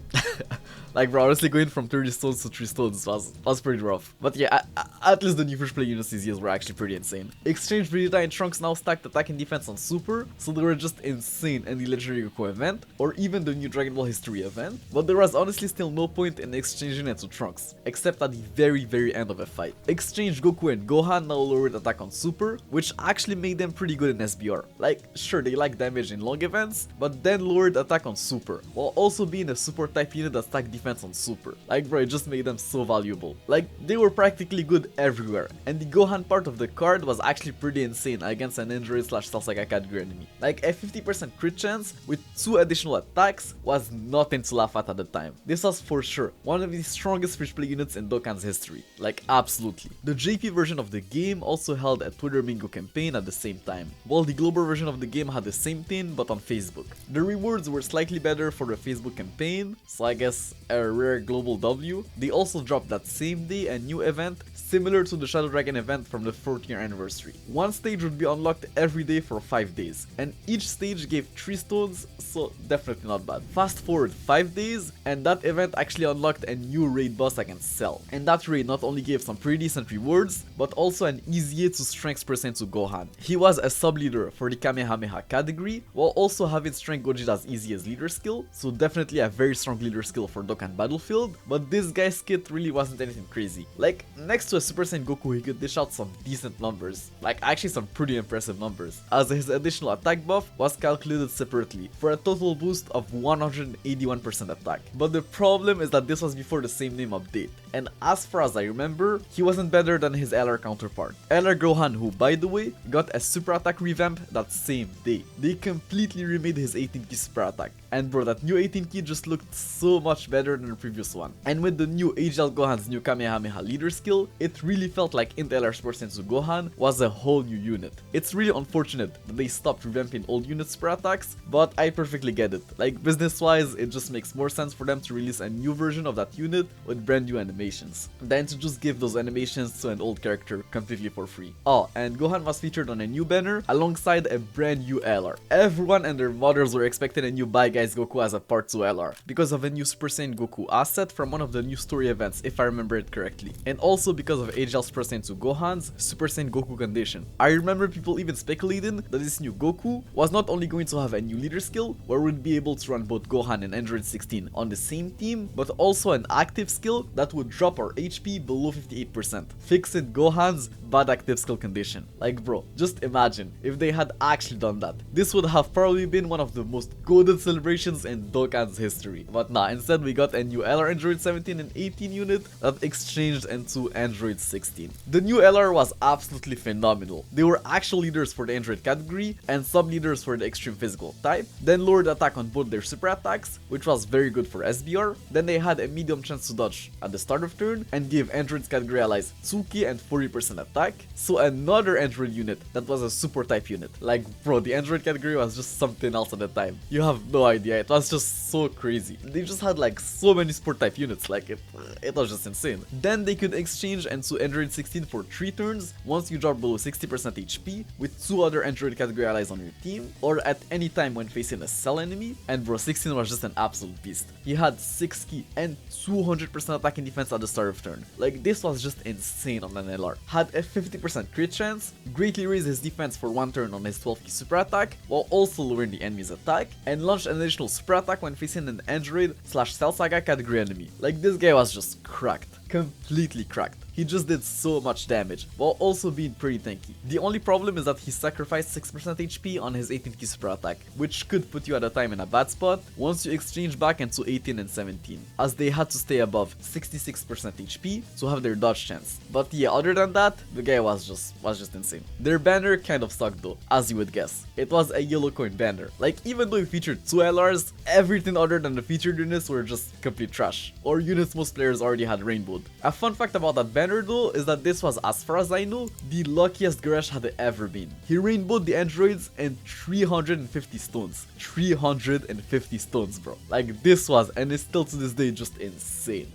Like, bro, honestly going from 30 stones to 3 stones was pretty rough. But yeah, at least the new free-to-play units easiest were actually pretty insane. Exchange Vegeta and Trunks now stacked attack and defense on Super, so they were just insane in the Legendary Goku event, or even the new Dragon Ball History event, but there was honestly still no point in exchanging it to Trunks, except at the very end of a fight. Exchange Goku and Gohan now lowered attack on Super, which actually made them pretty good in SBR. Like, sure, they lack damage in long events, but then lowered attack on Super, while also being a support type unit that stacked defense on Super. Like, bro, it just made them so valuable. Like, they were practically good everywhere, and the Gohan part of the card was actually pretty insane against an injury / Cell Saga category enemy. Like, a 50% crit chance with 2 additional attacks was nothing to laugh at the time. This was for sure one of the strongest free-to-play units in Dokkan's history. Like, absolutely. The JP version of the game also held a Twitter Mingo campaign at the same time, while the global version of the game had the same thing but on Facebook. The rewards were slightly better for the Facebook campaign, so I guess a rare global W. They also dropped that same day a new event similar to the Shadow Dragon event from the 4th year anniversary. One stage would be unlocked every day for 5 days, and each stage gave 3 stones, so definitely not bad. Fast forward 5 days, and that event actually unlocked a new raid boss against Cell. And that raid not only gave some pretty decent rewards, but also an easier to strength percent to Gohan. He was a sub leader for the Kamehameha category, while also having strength Gogeta's easy as leader skill, so definitely a very strong leader skill for Dokkan Battlefield, but this guy's kit really wasn't anything crazy. Like, next to a Super Saiyan Goku, he could dish out some decent numbers, like actually some pretty impressive numbers, as his additional attack buff was calculated separately for a total boost of 181% attack. But the problem is that this was before the same name update, and as far as I remember, he wasn't better than his LR counterpart, LR Gohan, who by the way got a super attack revamp that same day. They completely remade his 18 key super attack, and bro, that new 18 key just looked so much better than the previous one. And with the new AGL Gohan's new Kamehameha leader skill, it really felt like Int LR Sports Senzu Gohan was a whole new unit. It's really unfortunate that they stopped revamping old unit super attacks, but I perfectly get it. Like, business wise, it just makes more sense for them to release a new version of that unit with brand new animations, than to just give those animations to an old character completely for free. Oh, and Gohan was featured on a new banner alongside a brand new LR. Everyone and their mothers were expecting a new Bye Guys Goku as a part 2 LR, because of a new Super Saiyan Goku asset from one of the new story events, if I remember it correctly, and also because of AGL Super Saiyan 2 Gohan's Super Saiyan Goku condition. I remember people even speculating that this new new Goku was not only going to have a new leader skill, where we'd be able to run both Gohan and Android 16 on the same team, but also an active skill that would drop our HP below 58%, fixing Gohan's bad active skill condition. Like bro, just imagine if they had actually done that. This would have probably been one of the most goated celebrations in Dokkan's history. But nah, instead we got a new LR Android 17 and 18 unit that exchanged into Android 16. The new LR was absolutely phenomenal. They were actual leaders for the Android category and sub-leaders for the extreme physical type, then lowered attack on both their super attacks, which was very good for SBR, then they had a medium chance to dodge at the start of turn and gave Android's category allies 2k and 40% attack, so another Android unit that was a super type unit. Like bro, the Android category was just something else at the time. You have no idea, it was just so crazy. They just had like so many support type units, like it was just insane. Then they could exchange into Android 16 for 3 turns once you drop below 60% HP with 2 other Android category allies on your team, or at any time when facing a Cell enemy, and bro 16 was just an absolute beast. He had 6 key and 200% attack and defense at the start of turn. Like this was just insane on an LR. Had a 50% crit chance, greatly raised his defense for 1 turn on his 12 key super attack, while also lowering the enemy's attack, and launched an additional super attack when facing an Android/Cell Saga category enemy. Like this guy was just cracked. Completely cracked. He just did so much damage, while also being pretty tanky. The only problem is that he sacrificed 6% HP on his 18 key super attack, which could put you at a time in a bad spot once you exchange back into 18 and 17, as they had to stay above 66% HP to have their dodge chance. But yeah, other than that, the guy was just insane. Their banner kind of sucked though, as you would guess. It was a yellow coin banner. Like even though it featured 2 LRs, everything other than the featured units were just complete trash, or units most players already had rainbowed. A fun fact about that banner though is that this was, as far as I know, the luckiest Goresh had ever been. He rainbowed the androids in 350 stones. 350 stones, bro. Like this was, and it's still to this day just insane.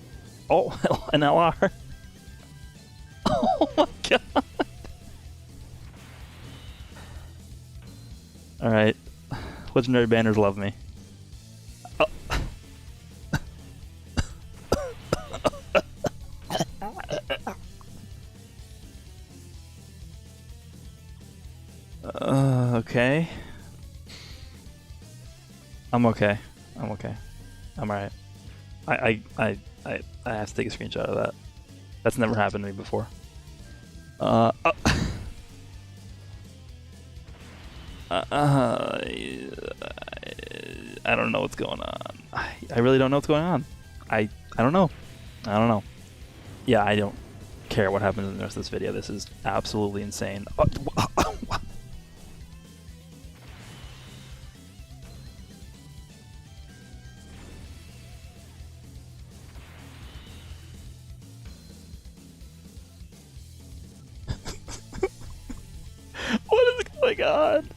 Oh, an LR. Oh my god. Alright. Legendary banners love me. Oh. Okay. I'm okay. I'm okay. I'm alright. I have to take a screenshot of that. That's never happened to me before. Oh. I don't know what's going on. I really don't know what's going on. I don't know. I don't know. Yeah, I don't care what happens in the rest of this video. This is absolutely insane. What is going on?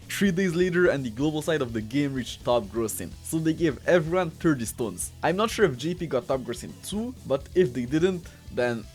3 days later and the global side of the game reached top grossing, so they gave everyone 30 stones. I'm not sure if JP got top grossing too, but if they didn't, then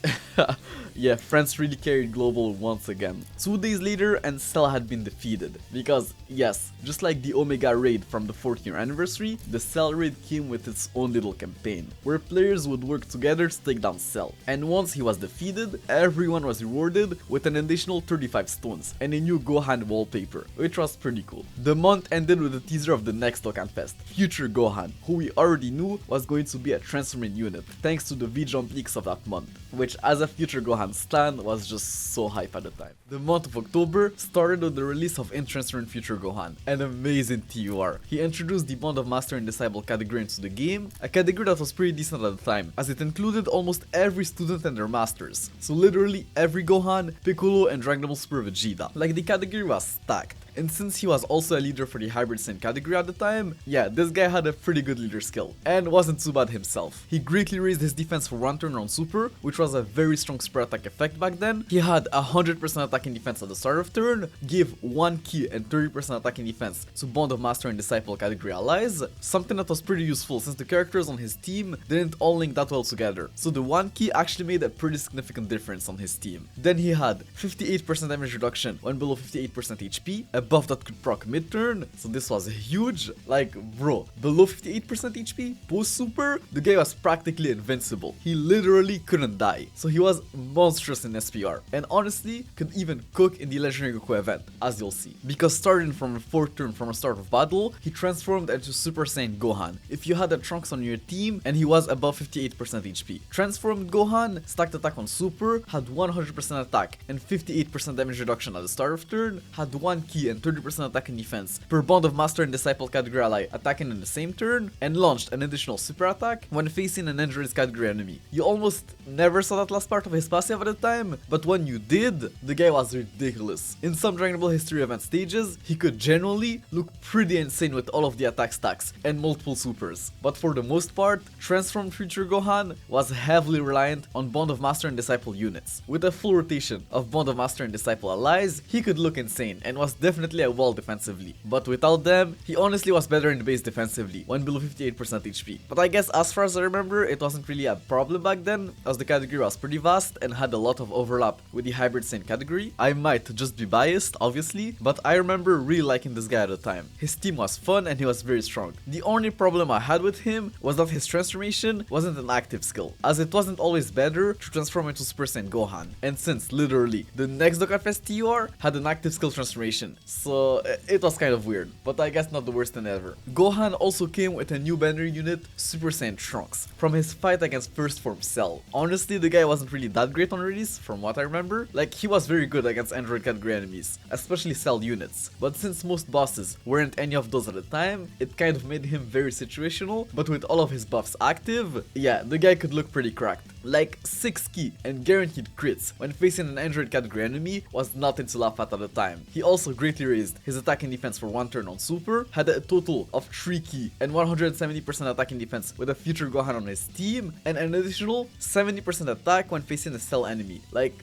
yeah, France really carried global once again. 2 days later and Cell had been defeated, because yes, just like the Omega raid from the 4th year anniversary, the Cell raid came with its own little campaign, where players would work together to take down Cell, and once he was defeated, everyone was rewarded with an additional 35 stones and a new Gohan wallpaper, which was pretty cool. The month ended with a teaser of the next Dokkan Fest, Future Gohan, who we already knew was going to be a transforming unit, thanks to the V-Jump leaks of that month, which as a Future Gohan stan was just so hype at the time. The month of October started with the release of In-Transferring Future Gohan, an amazing TUR. He introduced the Bond of Master and Disciple category into the game, a category that was pretty decent at the time, as it included almost every student and their masters, so literally every Gohan, Piccolo and Dragon Ball Super Vegeta. Like the category was stacked. And since he was also a leader for the Hybrid Saiyan category at the time, yeah, this guy had a pretty good leader skill, and wasn't too bad himself. He greatly raised his defense for 1 turn on Super, which was a very strong super attack effect back then. He had 100% attack and defense at the start of turn, gave 1 key and 30% attack and defense to Bond of Master and Disciple category allies, something that was pretty useful since the characters on his team didn't all link that well together, so the 1 key actually made a pretty significant difference on his team. Then he had 58% damage reduction when below 58% HP, a buff that could proc mid-turn, so this was huge. Like bro, below 58% HP, post super, the guy was practically invincible. He literally couldn't die. high, so he was monstrous in SPR, and honestly could even cook in the Legendary Goku event, as you'll see. Because starting from the 4th turn from the start of battle, he transformed into Super Saiyan Gohan if you had a Trunks on your team and he was above 58% HP. Transformed Gohan, stacked attack on Super, had 100% attack and 58% damage reduction at the start of turn, had 1 key and 30% attack and defense per bond of Master and Disciple category ally attacking in the same turn, and launched an additional super attack when facing an Android's category enemy. You almost never saw that last part of his passive at the time, but when you did, the guy was ridiculous. In some Dragon Ball History event stages, he could genuinely look pretty insane with all of the attack stacks and multiple supers. But for the most part, transformed Future Gohan was heavily reliant on Bond of Master and Disciple units. With a full rotation of Bond of Master and Disciple allies, he could look insane and was definitely a wall defensively. But without them, he honestly was better in the base defensively, when below 58% HP. But I guess as far as I remember, it wasn't really a problem back then, as the category was pretty vast and had a lot of overlap with the Hybrid Saiyan category. I might just be biased, obviously, but I remember really liking this guy at the time. His team was fun and he was very strong. The only problem I had with him was that his transformation wasn't an active skill, as it wasn't always better to transform into Super Saiyan Gohan. And since literally the next Dokkan Fest TUR had an active skill transformation, so it was kind of weird, but I guess not the worst thing ever. Gohan also came with a new banner unit, Super Saiyan Trunks, from his fight against First Form Cell. Honestly, the guy wasn't really that great on release, from what I remember. Like, he was very good against Android category enemies, especially Cell units, but since most bosses weren't any of those at the time, it kind of made him very situational, but with all of his buffs active, yeah, the guy could look pretty cracked. Like, 6 key and guaranteed crits when facing an Android category enemy was nothing to laugh at the time. He also greatly raised his attack and defense for 1 turn on Super, had a total of 3 key and 170% attack and defense with a Future Gohan on his team, and an additional 70% attack when facing a Cell enemy. Like,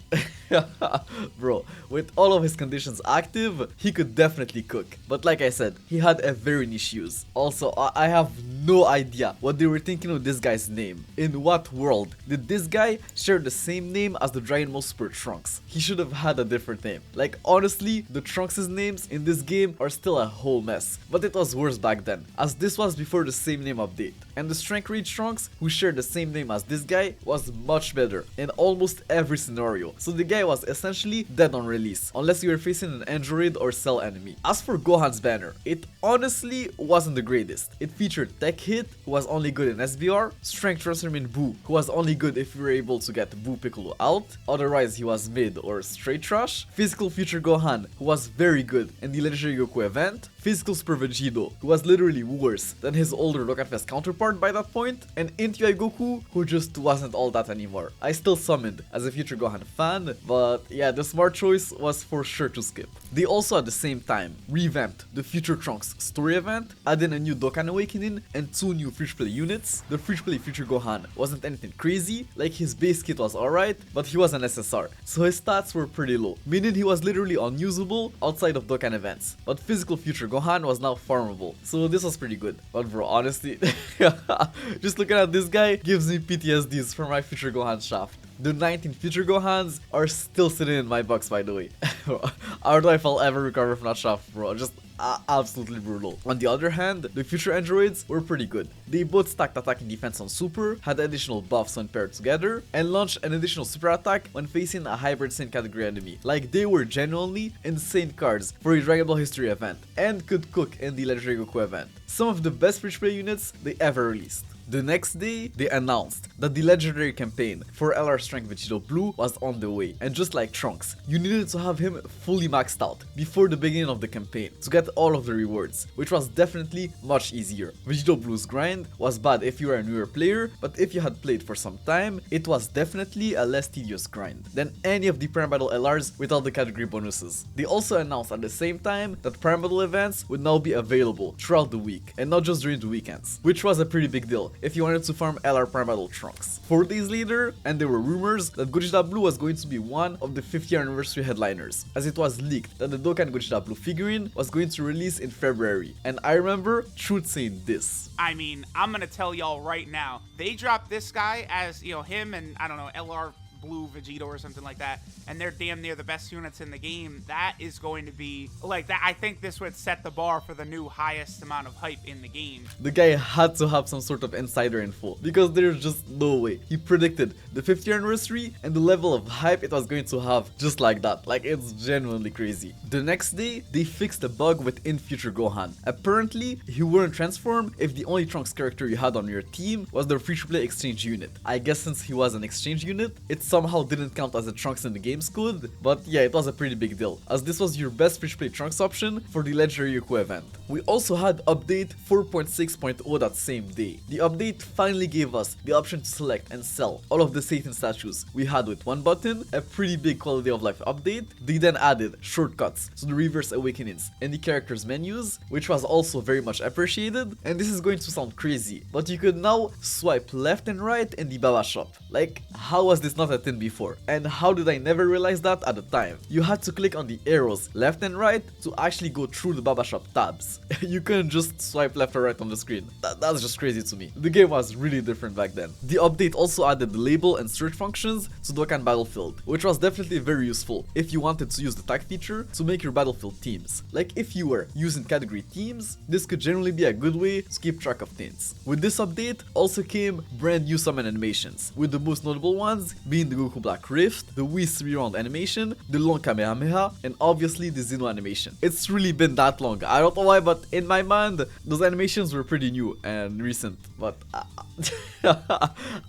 bro, with all of his conditions active, he could definitely cook. But like I said, he had a very niche use. Also, I have no idea what they were thinking with this guy's name. In what world did this guy share the same name as the Dragon Ball Super Trunks? He should have had a different name. Like, honestly, the Trunks' names in this game are still a whole mess, but it was worse back then, as this was before the same name update. And the Strength Rage Trunks, who shared the same name as this guy, was much better in almost every scenario, so the guy was essentially dead on release, unless you were facing an Android or Cell enemy. As for Gohan's banner, it honestly wasn't the greatest. It featured Tech Hit, who was only good in SBR, Strength Transform Boo, who was only good if you were able to get Boo Piccolo out, otherwise he was mid or straight trash, Physical Future Gohan, who was very good in the Legendary Goku event, Physical Super Vegito, who was literally worse than his older Dokkan Fest counterpart by that point, and Int UI Goku, who just wasn't all that anymore. I still summoned as a Future Gohan fan, but yeah, the smart choice was for sure to skip. They also at the same time revamped the Future Trunks story event, adding a new Dokkan Awakening and 2 new free-to-play units. The free-to-play Future Gohan wasn't anything crazy, like his base kit was alright, but he was an SSR, so his stats were pretty low, meaning he was literally unusable outside of Dokkan events. But Physical Future Gohan was now farmable, so this was pretty good. But bro, honestly, just looking at this guy gives me PTSDs from my Future Gohan shaft. The 19 Future Gohans are still sitting in my box, by the way. I don't know if I'll ever recover from that shaft, bro. Just absolutely brutal. On the other hand, the Future Androids were pretty good. They both stacked attack and defense on Super, had additional buffs when paired together, and launched an additional super attack when facing a Hybrid Saiyan category enemy. Like, they were genuinely insane cards for a Dragon Ball History event, and could cook in the Legendary Goku event. Some of the best free-to-play units they ever released. The next day, they announced that the legendary campaign for LR Strength Vegito Blue was on the way, and just like Trunks, you needed to have him fully maxed out before the beginning of the campaign to get all of the rewards, which was definitely much easier. Vegito Blue's grind was bad if you were a newer player, but if you had played for some time, it was definitely a less tedious grind than any of the Prime Battle LRs without the category bonuses. They also announced at the same time that Prime Battle events would now be available throughout the week, and not just during the weekends, which was a pretty big deal if you wanted to farm LR Prime Battle Trunks. 4 days later, and there were rumors that Gogeta Blue was going to be one of the 50th anniversary headliners, as it was leaked that the Dokkan Gogeta Blue figurine was going to release in February, and I remember Truth saying this. I mean, I'm gonna tell y'all right now, they dropped this guy as, you know, him and, I don't know, LR blue Vegito or something like that, and they're damn near the best units in the game, that is going to be like that. I think this would set the bar for the new highest amount of hype in the game. The guy had to have some sort of insider info because there's just no way. He predicted the 50th anniversary and the level of hype it was going to have just like that. Like, it's genuinely crazy. The next day, they fixed a bug within Future Gohan. Apparently, he wouldn't transform if the only Trunks character you had on your team was the free-to-play exchange unit. I guess since he was an exchange unit, it somehow didn't count as a Trunks in the game's code, but yeah, it was a pretty big deal, as this was your best free-to-play Trunks option for the Legendary Yoku event. We also had update 4.6.0 that same day. The update finally gave us the option to select and sell all of the Satan statues we had with one button, a pretty big quality of life update. They then added shortcuts to the reverse awakenings and the characters menus, which was also very much appreciated. And this is going to sound crazy, but you could now swipe left and right in the Baba shop. Like, how was this not a thing before? And how did I never realize that at the time? You had to click on the arrows left and right to actually go through the Baba shop tabs. You couldn't just swipe left or right on the screen. That's just crazy to me. The game was really different back then. The update also added the label and search functions to Dokkan Battlefield, which was definitely very useful if you wanted to use the tag feature to make your Battlefield teams. Like, if you were using category teams, this could generally be a good way to keep track of things. With this update also came brand new summon animations, with the most notable ones being the Goku Black Rift, the Whis 3-round animation, the long Kamehameha, and obviously the Zeno animation. It's really been that long. I don't know why, but in my mind, those animations were pretty new and recent, but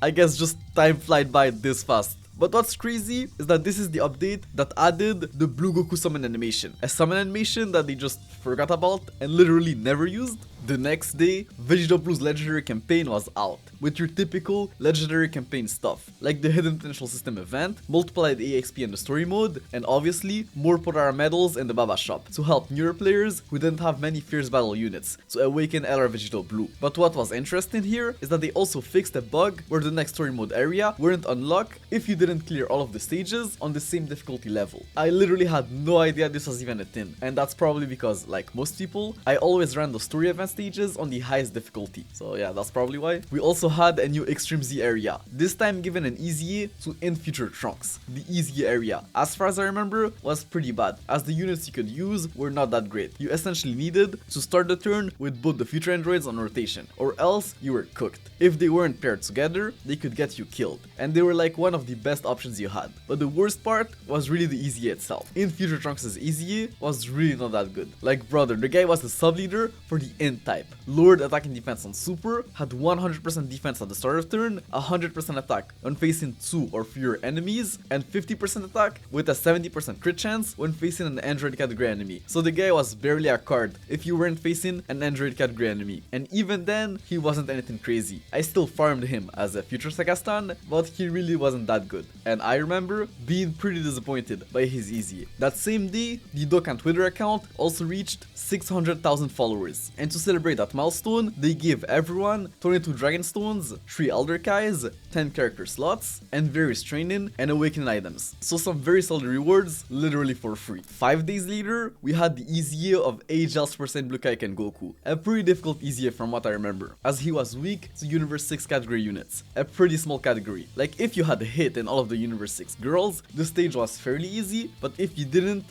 I guess just time flied by this fast. But what's crazy is that this is the update that added the Blue Goku summon animation, a summon animation that they just forgot about and literally never used. The next day, Vegito Blue's legendary campaign was out, with your typical legendary campaign stuff, like the Hidden Potential System event, multiplied EXP in the story mode, and obviously more Podara medals in the Baba shop to help newer players who didn't have many fierce battle units to awaken LR Vegito Blue. But what was interesting here is that they also fixed a bug where the next story mode area wouldn't unlock if you didn't clear all of the stages on the same difficulty level. I literally had no idea this was even a thing, and that's probably because, like most people, I always ran the story event stages on the highest difficulty. So yeah, that's probably why. We also had a new Extreme Z area, this time given an easy to in future Trunks. The easy area, as far as I remember, was pretty bad, as the units you could use were not that great. You essentially needed to start the turn with both the future androids on rotation, or else you were cooked. If they weren't paired together, they could get you killed, and they were like one of the best options you had. But the worst part was really the easy itself. In future Trunks' easy was really not that good. Like, brother, the guy was the sub leader for the in type. Lowered attack and defense on super, had 100% defense at the start of turn, 100% attack when facing 2 or fewer enemies, and 50% attack with a 70% crit chance when facing an android category enemy. So the guy was barely a card if you weren't facing an android category enemy. And even then, he wasn't anything crazy. I still farmed him as a future Sagastan, but he really wasn't that good. And I remember being pretty disappointed by his easy. That same day, the Dokkan Twitter account also reached 600,000 followers, and to celebrate that milestone, they gave everyone 22 Dragon Stones, 3 Elder Kais, 10 character slots, and various training and awakening items. So some very solid rewards, literally for free. 5 days later, we had the easy of AGL Super Saiyan Blue Kai Ken Goku, a pretty difficult easy from what I remember, as he was weak to Universe 6 category units, a pretty small category. Like, if you had hit in all of the Universe 6 girls, the stage was fairly easy, but if you didn't,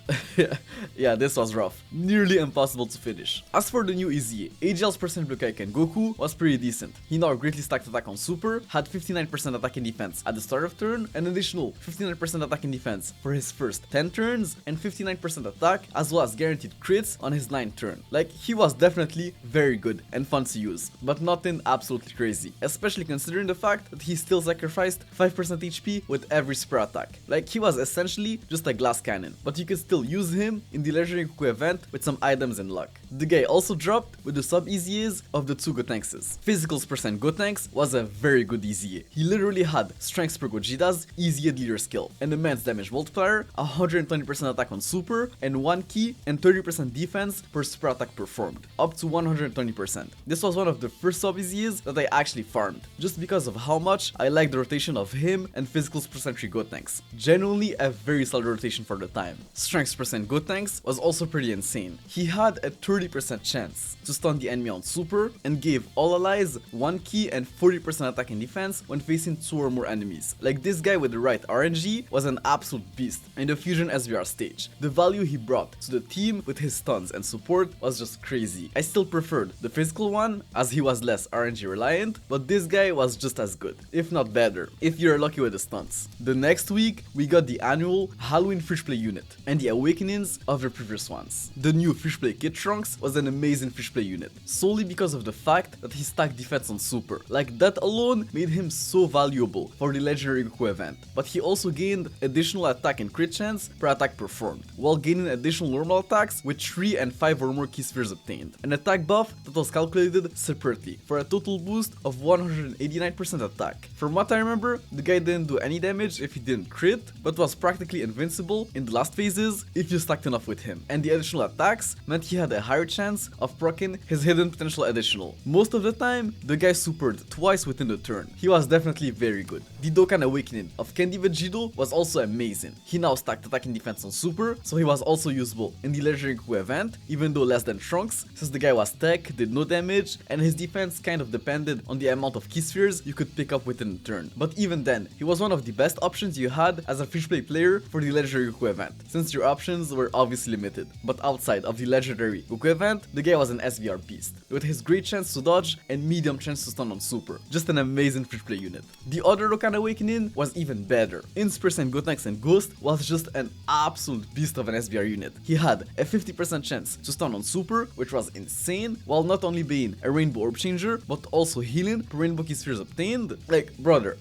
yeah, this was rough. Nearly impossible to finish. As for the new easy, AGL's percent Blue Kai Ken Goku was pretty decent. He now greatly stacked attack on super, had 59% attack and defense at the start of turn, an additional 59% attack and defense for his first 10 turns, and 59% attack as well as guaranteed crits on his 9th turn. Like, he was definitely very good and fun to use, but nothing absolutely crazy, especially considering the fact that he still sacrificed 5% HP with every super attack. Like, he was essentially just a glass cannon, but you could still use him in the Legendary Goku event with some items and luck. The guy also dropped with the sub easies of the 2 Gotenks. Physicals percent Gotenks was a very good easy. He literally had strengths per Gogeta's easy leader skill, an immense damage multiplier, 120% attack on super, and 1 key and 30% defense per super attack performed, up to 120%. This was one of the first sub easies that I actually farmed, just because of how much I liked the rotation of him and physicals percent 3 Gotenks. Genuinely a very solid rotation for the time. Strengths percent Gotenks was also pretty insane. He had a 30% chance to stun stunned the enemy on super, and gave all allies 1 key and 40% attack and defense when facing 2 or more enemies. Like, this guy with the right RNG was an absolute beast in the Fusion SVR stage. The value he brought to the team with his stuns and support was just crazy. I still preferred the physical one as he was less RNG reliant, but this guy was just as good, if not better, if you're lucky with the stunts. The next week, we got the annual Halloween Freshplay unit and the awakenings of the previous ones. The new Freshplay Kid Trunks was an amazing Freshplay unit, solely because of the fact that he stacked defense on super. Like, that alone made him so valuable for the legendary Goku event, but he also gained additional attack and crit chance per attack performed, while gaining additional normal attacks with 3 and 5 or more key spheres obtained. An attack buff that was calculated separately for a total boost of 189% attack. From what I remember, the guy didn't do any damage if he didn't crit, but was practically invincible in the last phases if you stacked enough with him. And the additional attacks meant he had a higher chance of proccing his hidden potential additional. Most of the time, the guy supered twice within the turn. He was definitely very good. The Dokkan awakening of Candy Vegito was also amazing. He now stacked attack and defense on super, so he was also usable in the legendary Goku event, even though less than Trunks, since the guy was tech, did no damage, and his defense kind of depended on the amount of key spheres you could pick up within the turn. But even then, he was one of the best options you had as a Freshplay player for the legendary Goku event, since your options were obviously limited. But outside of the legendary Goku event, the guy was an SVR beast, with his great chance to dodge and medium chance to stun on super. Just an amazing Freshplay unit. The other Dokkan awakening was even better. Inspirus and Gotenks and Ghost was just an absolute beast of an SVR unit. He had a 50% chance to stun on super, which was insane, while not only being a rainbow orb changer, but also healing per rainbow key spheres obtained. Like, brother,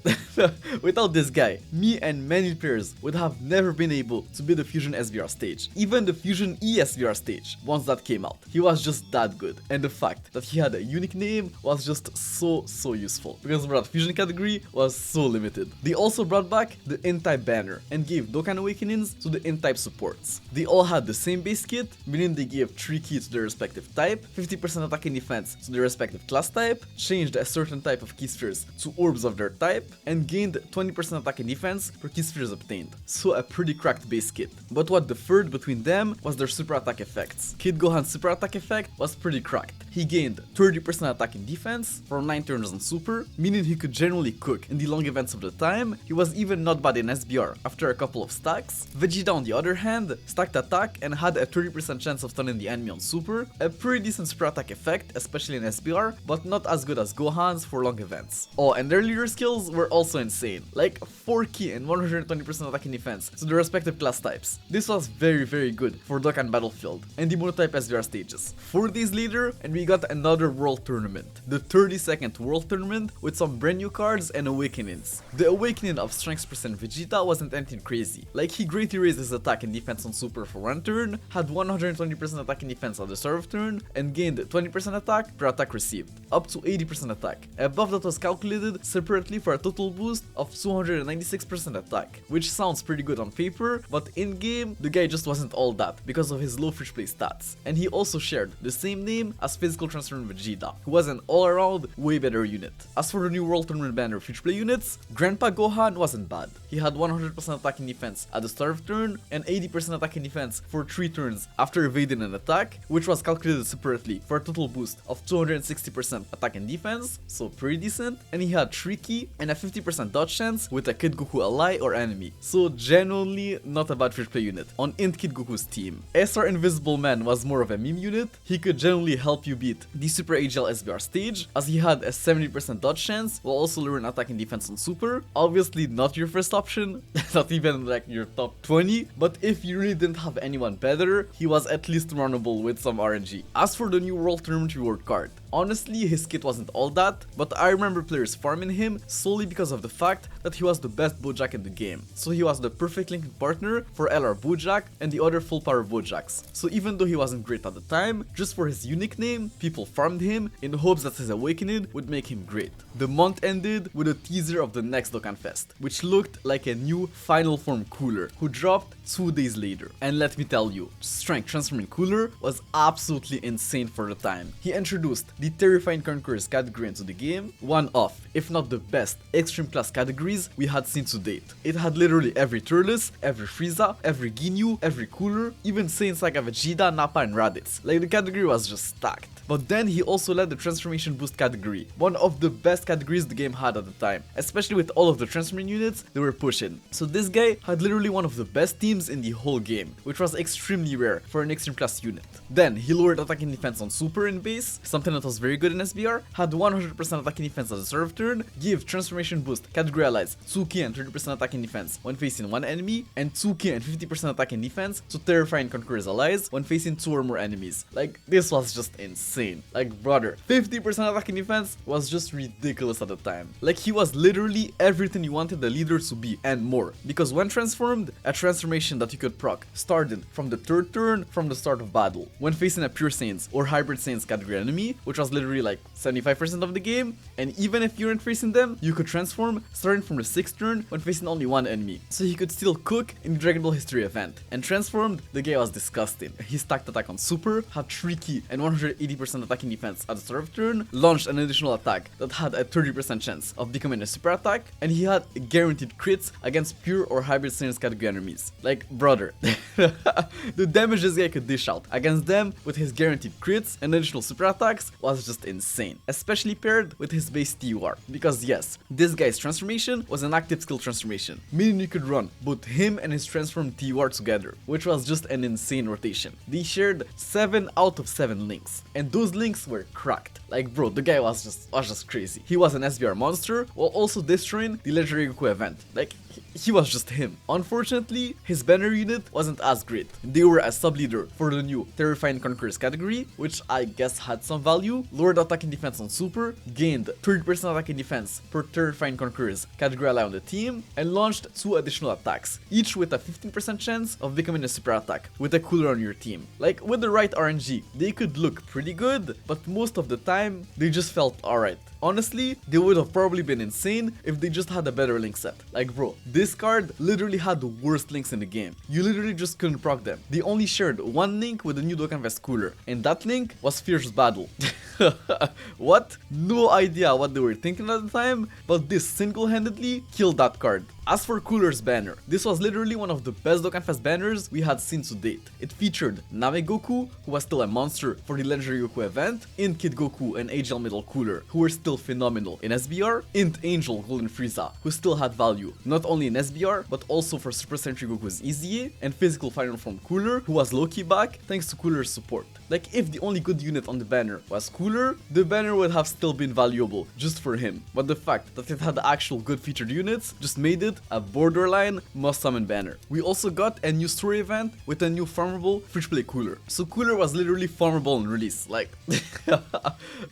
without this guy, me and many players would have never been able to beat the Fusion SVR stage, even the Fusion E SVR stage, once that came out. He was just that good, and the fact that he had a unique name was just so useful, because bro, that Fusion category was so limited. They also brought back the N-type banner and gave Dokkan awakenings to the N-type supports. They all had the same base kit, meaning they gave 3 keys to their respective type, 50% attack and defense to their respective class type, changed a certain type of key spheres to orbs of their type, and gained 20% attack and defense per key spheres obtained. So a pretty cracked base kit. But what differed between them was their super attack effects. Kid Gohan's super attack effect was pretty cracked. He gained 30% attack and defense for 9 turns on super, meaning he could generally cook in the long events of the time. He was even not bad in SBR after a couple of stacks. Vegeta on the other hand, stacked attack and had a 30% chance of stunning the enemy on super, a pretty decent super attack effect, especially in SBR, but not as good as Gohan's for long events. Oh, and their leader skills were also insane, like 4 key and 120% attack and defense to the respective class types. This was very good for Dokkan Battlefield and the monotype SBR stages. 4 days later, and we got another world tournament, the 32nd world tournament with some brand new cards and awakenings. The awakening of Strength % Vegeta wasn't anything crazy, like he greatly raised his attack and defense on super for 1 turn, had 120% attack and defense at the start of turn, and gained 20% attack per attack received, up to 80% attack, a buff that was calculated separately for a total boost of 296% attack, which sounds pretty good on paper, but in game, the guy just wasn't all that because of his low Freshplay stats. And he also shared the same name as Physical Transformer Vegeta, who was an all-around way better unit. As for the new World Tournament banner Freshplay units, Grandpa Gohan wasn't bad. He had 100% attack and defense at the start of turn, and 80% attack and defense for 3 turns after evading an attack, which was calculated separately for a total boost of 260% attack and defense, so pretty decent. And he had 3 key and a 50% dodge chance with a Kid Goku ally or enemy, so genuinely not a bad Freshplay unit on Int Kid Goku's team. SR Invisible Man was more of a meme unit. He could generally help you beat the Super AGL SBR stage, as he had a 70% dodge chance while also lowering attack and defense on super. Obviously not your first option, not even like your top 20, but if you really didn't have anyone better, he was at least runnable with some RNG. As for the new World Tournament reward card, honestly his kit wasn't all that, but I remember players farming him solely because of the fact that he was the best Bojack in the game. So he was the perfect linking partner for LR Bojack and the other full power Bojacks. So even though he wasn't great at the time, just for his unique name, people farmed him in the hopes that his awakening would make him great. The month ended with a teaser of the next Dokkan Fest, which looked like a new Final Form Cooler, who dropped 2 days later. And let me tell you, Strength Transforming Cooler was absolutely insane for the time. He introduced the Terrifying Conquerors category into the game, one of, if not the best, extreme class categories we had seen to date. It had literally every Turles, every Frieza, every Ginyu, every Cooler, even Saiyans like Vegeta, Nappa and Raditz. Like, the category was just stacked. But then he also led the transformation boost category, one of the best categories the game had at the time, especially with all of the transforming units they were pushing. So this guy had literally one of the best teams in the whole game, which was extremely rare for an extreme class unit. Then he lowered attack and defense on super in base, something that was very good in SBR, had 100% attack and defense as a serve turn, give transformation boost category allies 2k and 30% attack and defense when facing one enemy, and 2k and 50% attack and defense to terrify and conquer his allies when facing 2 or more enemies. Like, this was just insane. Like, brother, 50% attack and defense was just ridiculous at the time. Like, he was literally everything you wanted the leader to be and more, because when transformed, a transformation that you could proc started from the 3rd turn from the start of battle, when facing a pure Saiyans or hybrid Saiyans category enemy, which was literally like 75% of the game, and even if you weren't facing them, you could transform starting from the 6th turn when facing only one enemy, so he could still cook in the Dragon Ball History event. And transformed, the guy was disgusting. He stacked attack on super, had 3 key and 180% attacking defense at the start of turn, launched an additional attack that had a 30% chance of becoming a super attack, and he had guaranteed crits against pure or hybrid Saiyans category enemies. Like, brother, the damage this guy could dish out against them with his guaranteed crits and additional super attacks was just insane, especially paired with his base TUR, because yes, this guy's transformation was an active skill transformation, meaning you could run both him and his transformed TUR together, which was just an insane rotation. They shared 7 out of 7 links, and those links were cracked. Like, bro, the guy was just crazy. He was an SBR monster while also destroying the legendary Goku event. Like, he was just him. Unfortunately, his banner unit wasn't as great. They were a sub-leader for the new Terrifying Conquerors category, which I guess had some value, lowered attack and defense on super, gained 30% attack and defense per Terrifying Conquerors category ally on the team, and launched 2 additional attacks, each with a 15% chance of becoming a super attack with a cooler on your team. Like, with the right RNG, they could look pretty good, but most of the time, they just felt alright. Honestly, they would have probably been insane if they just had a better link set. Like, bro, this card literally had the worst links in the game. You literally just couldn't proc them. They only shared one link with the new Dokkan Vest cooler, and that link was Fierce Battle. What? No idea what they were thinking at the time, but this single-handedly killed that card. As for Cooler's banner, this was literally one of the best Dokkan Fest banners we had seen to date. It featured Name Goku, who was still a monster for the legendary Goku event, Int Kid Goku and AGL Middle Cooler, who were still phenomenal in SBR, Int Angel Golden Frieza, who still had value, not only in SBR, but also for Super Sentry Goku's EZA, and Physical Final Form Cooler, who was low-key back thanks to Cooler's support. Like, if the only good unit on the banner was Cooler, the banner would have still been valuable just for him, but the fact that it had actual good featured units just made it a borderline must-summon banner. We also got a new story event with a new farmable free-to-play Cooler. So Cooler was literally farmable on release, like,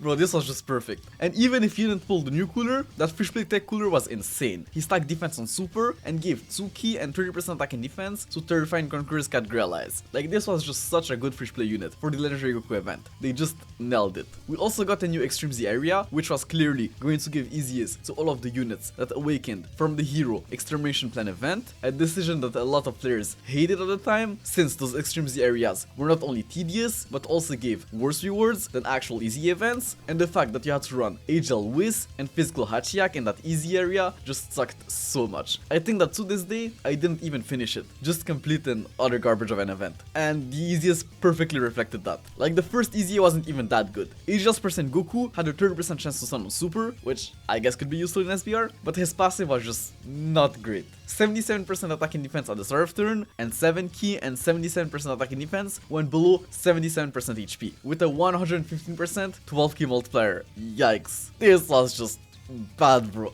bro, this was just perfect. And even if you didn't pull the new Cooler, that free-to-play tech Cooler was insane. He stacked defense on super and gave 2 key and 30% attack and defense to Terrifying Conquerors category allies. Like, this was just such a good free-to-play unit for the legendary Goku event. They just nailed it. We also got a new Extreme Z area, which was clearly going to give EZAs to all of the units that awakened from the hero Extermination Plan event, a decision that a lot of players hated at the time, since those Extreme Z areas were not only tedious, but also gave worse rewards than actual EZA events, and the fact that you had to run AGL Whiz and Physical Hachiyak in that EZA area just sucked so much. I think that to this day, I didn't even finish it, just completing other garbage of an event, and the EZAs perfectly reflected that. Like, the first EZA wasn't even that good. AGL's percent Goku had a 30% chance to summon super, which I guess could be useful in SBR, but his passive was just not great. 77% attack and defense at the start of turn, and 7 key and 77% attack and defense when below 77% HP, with a 115% 12 key multiplier. Yikes. This was just bad, bro.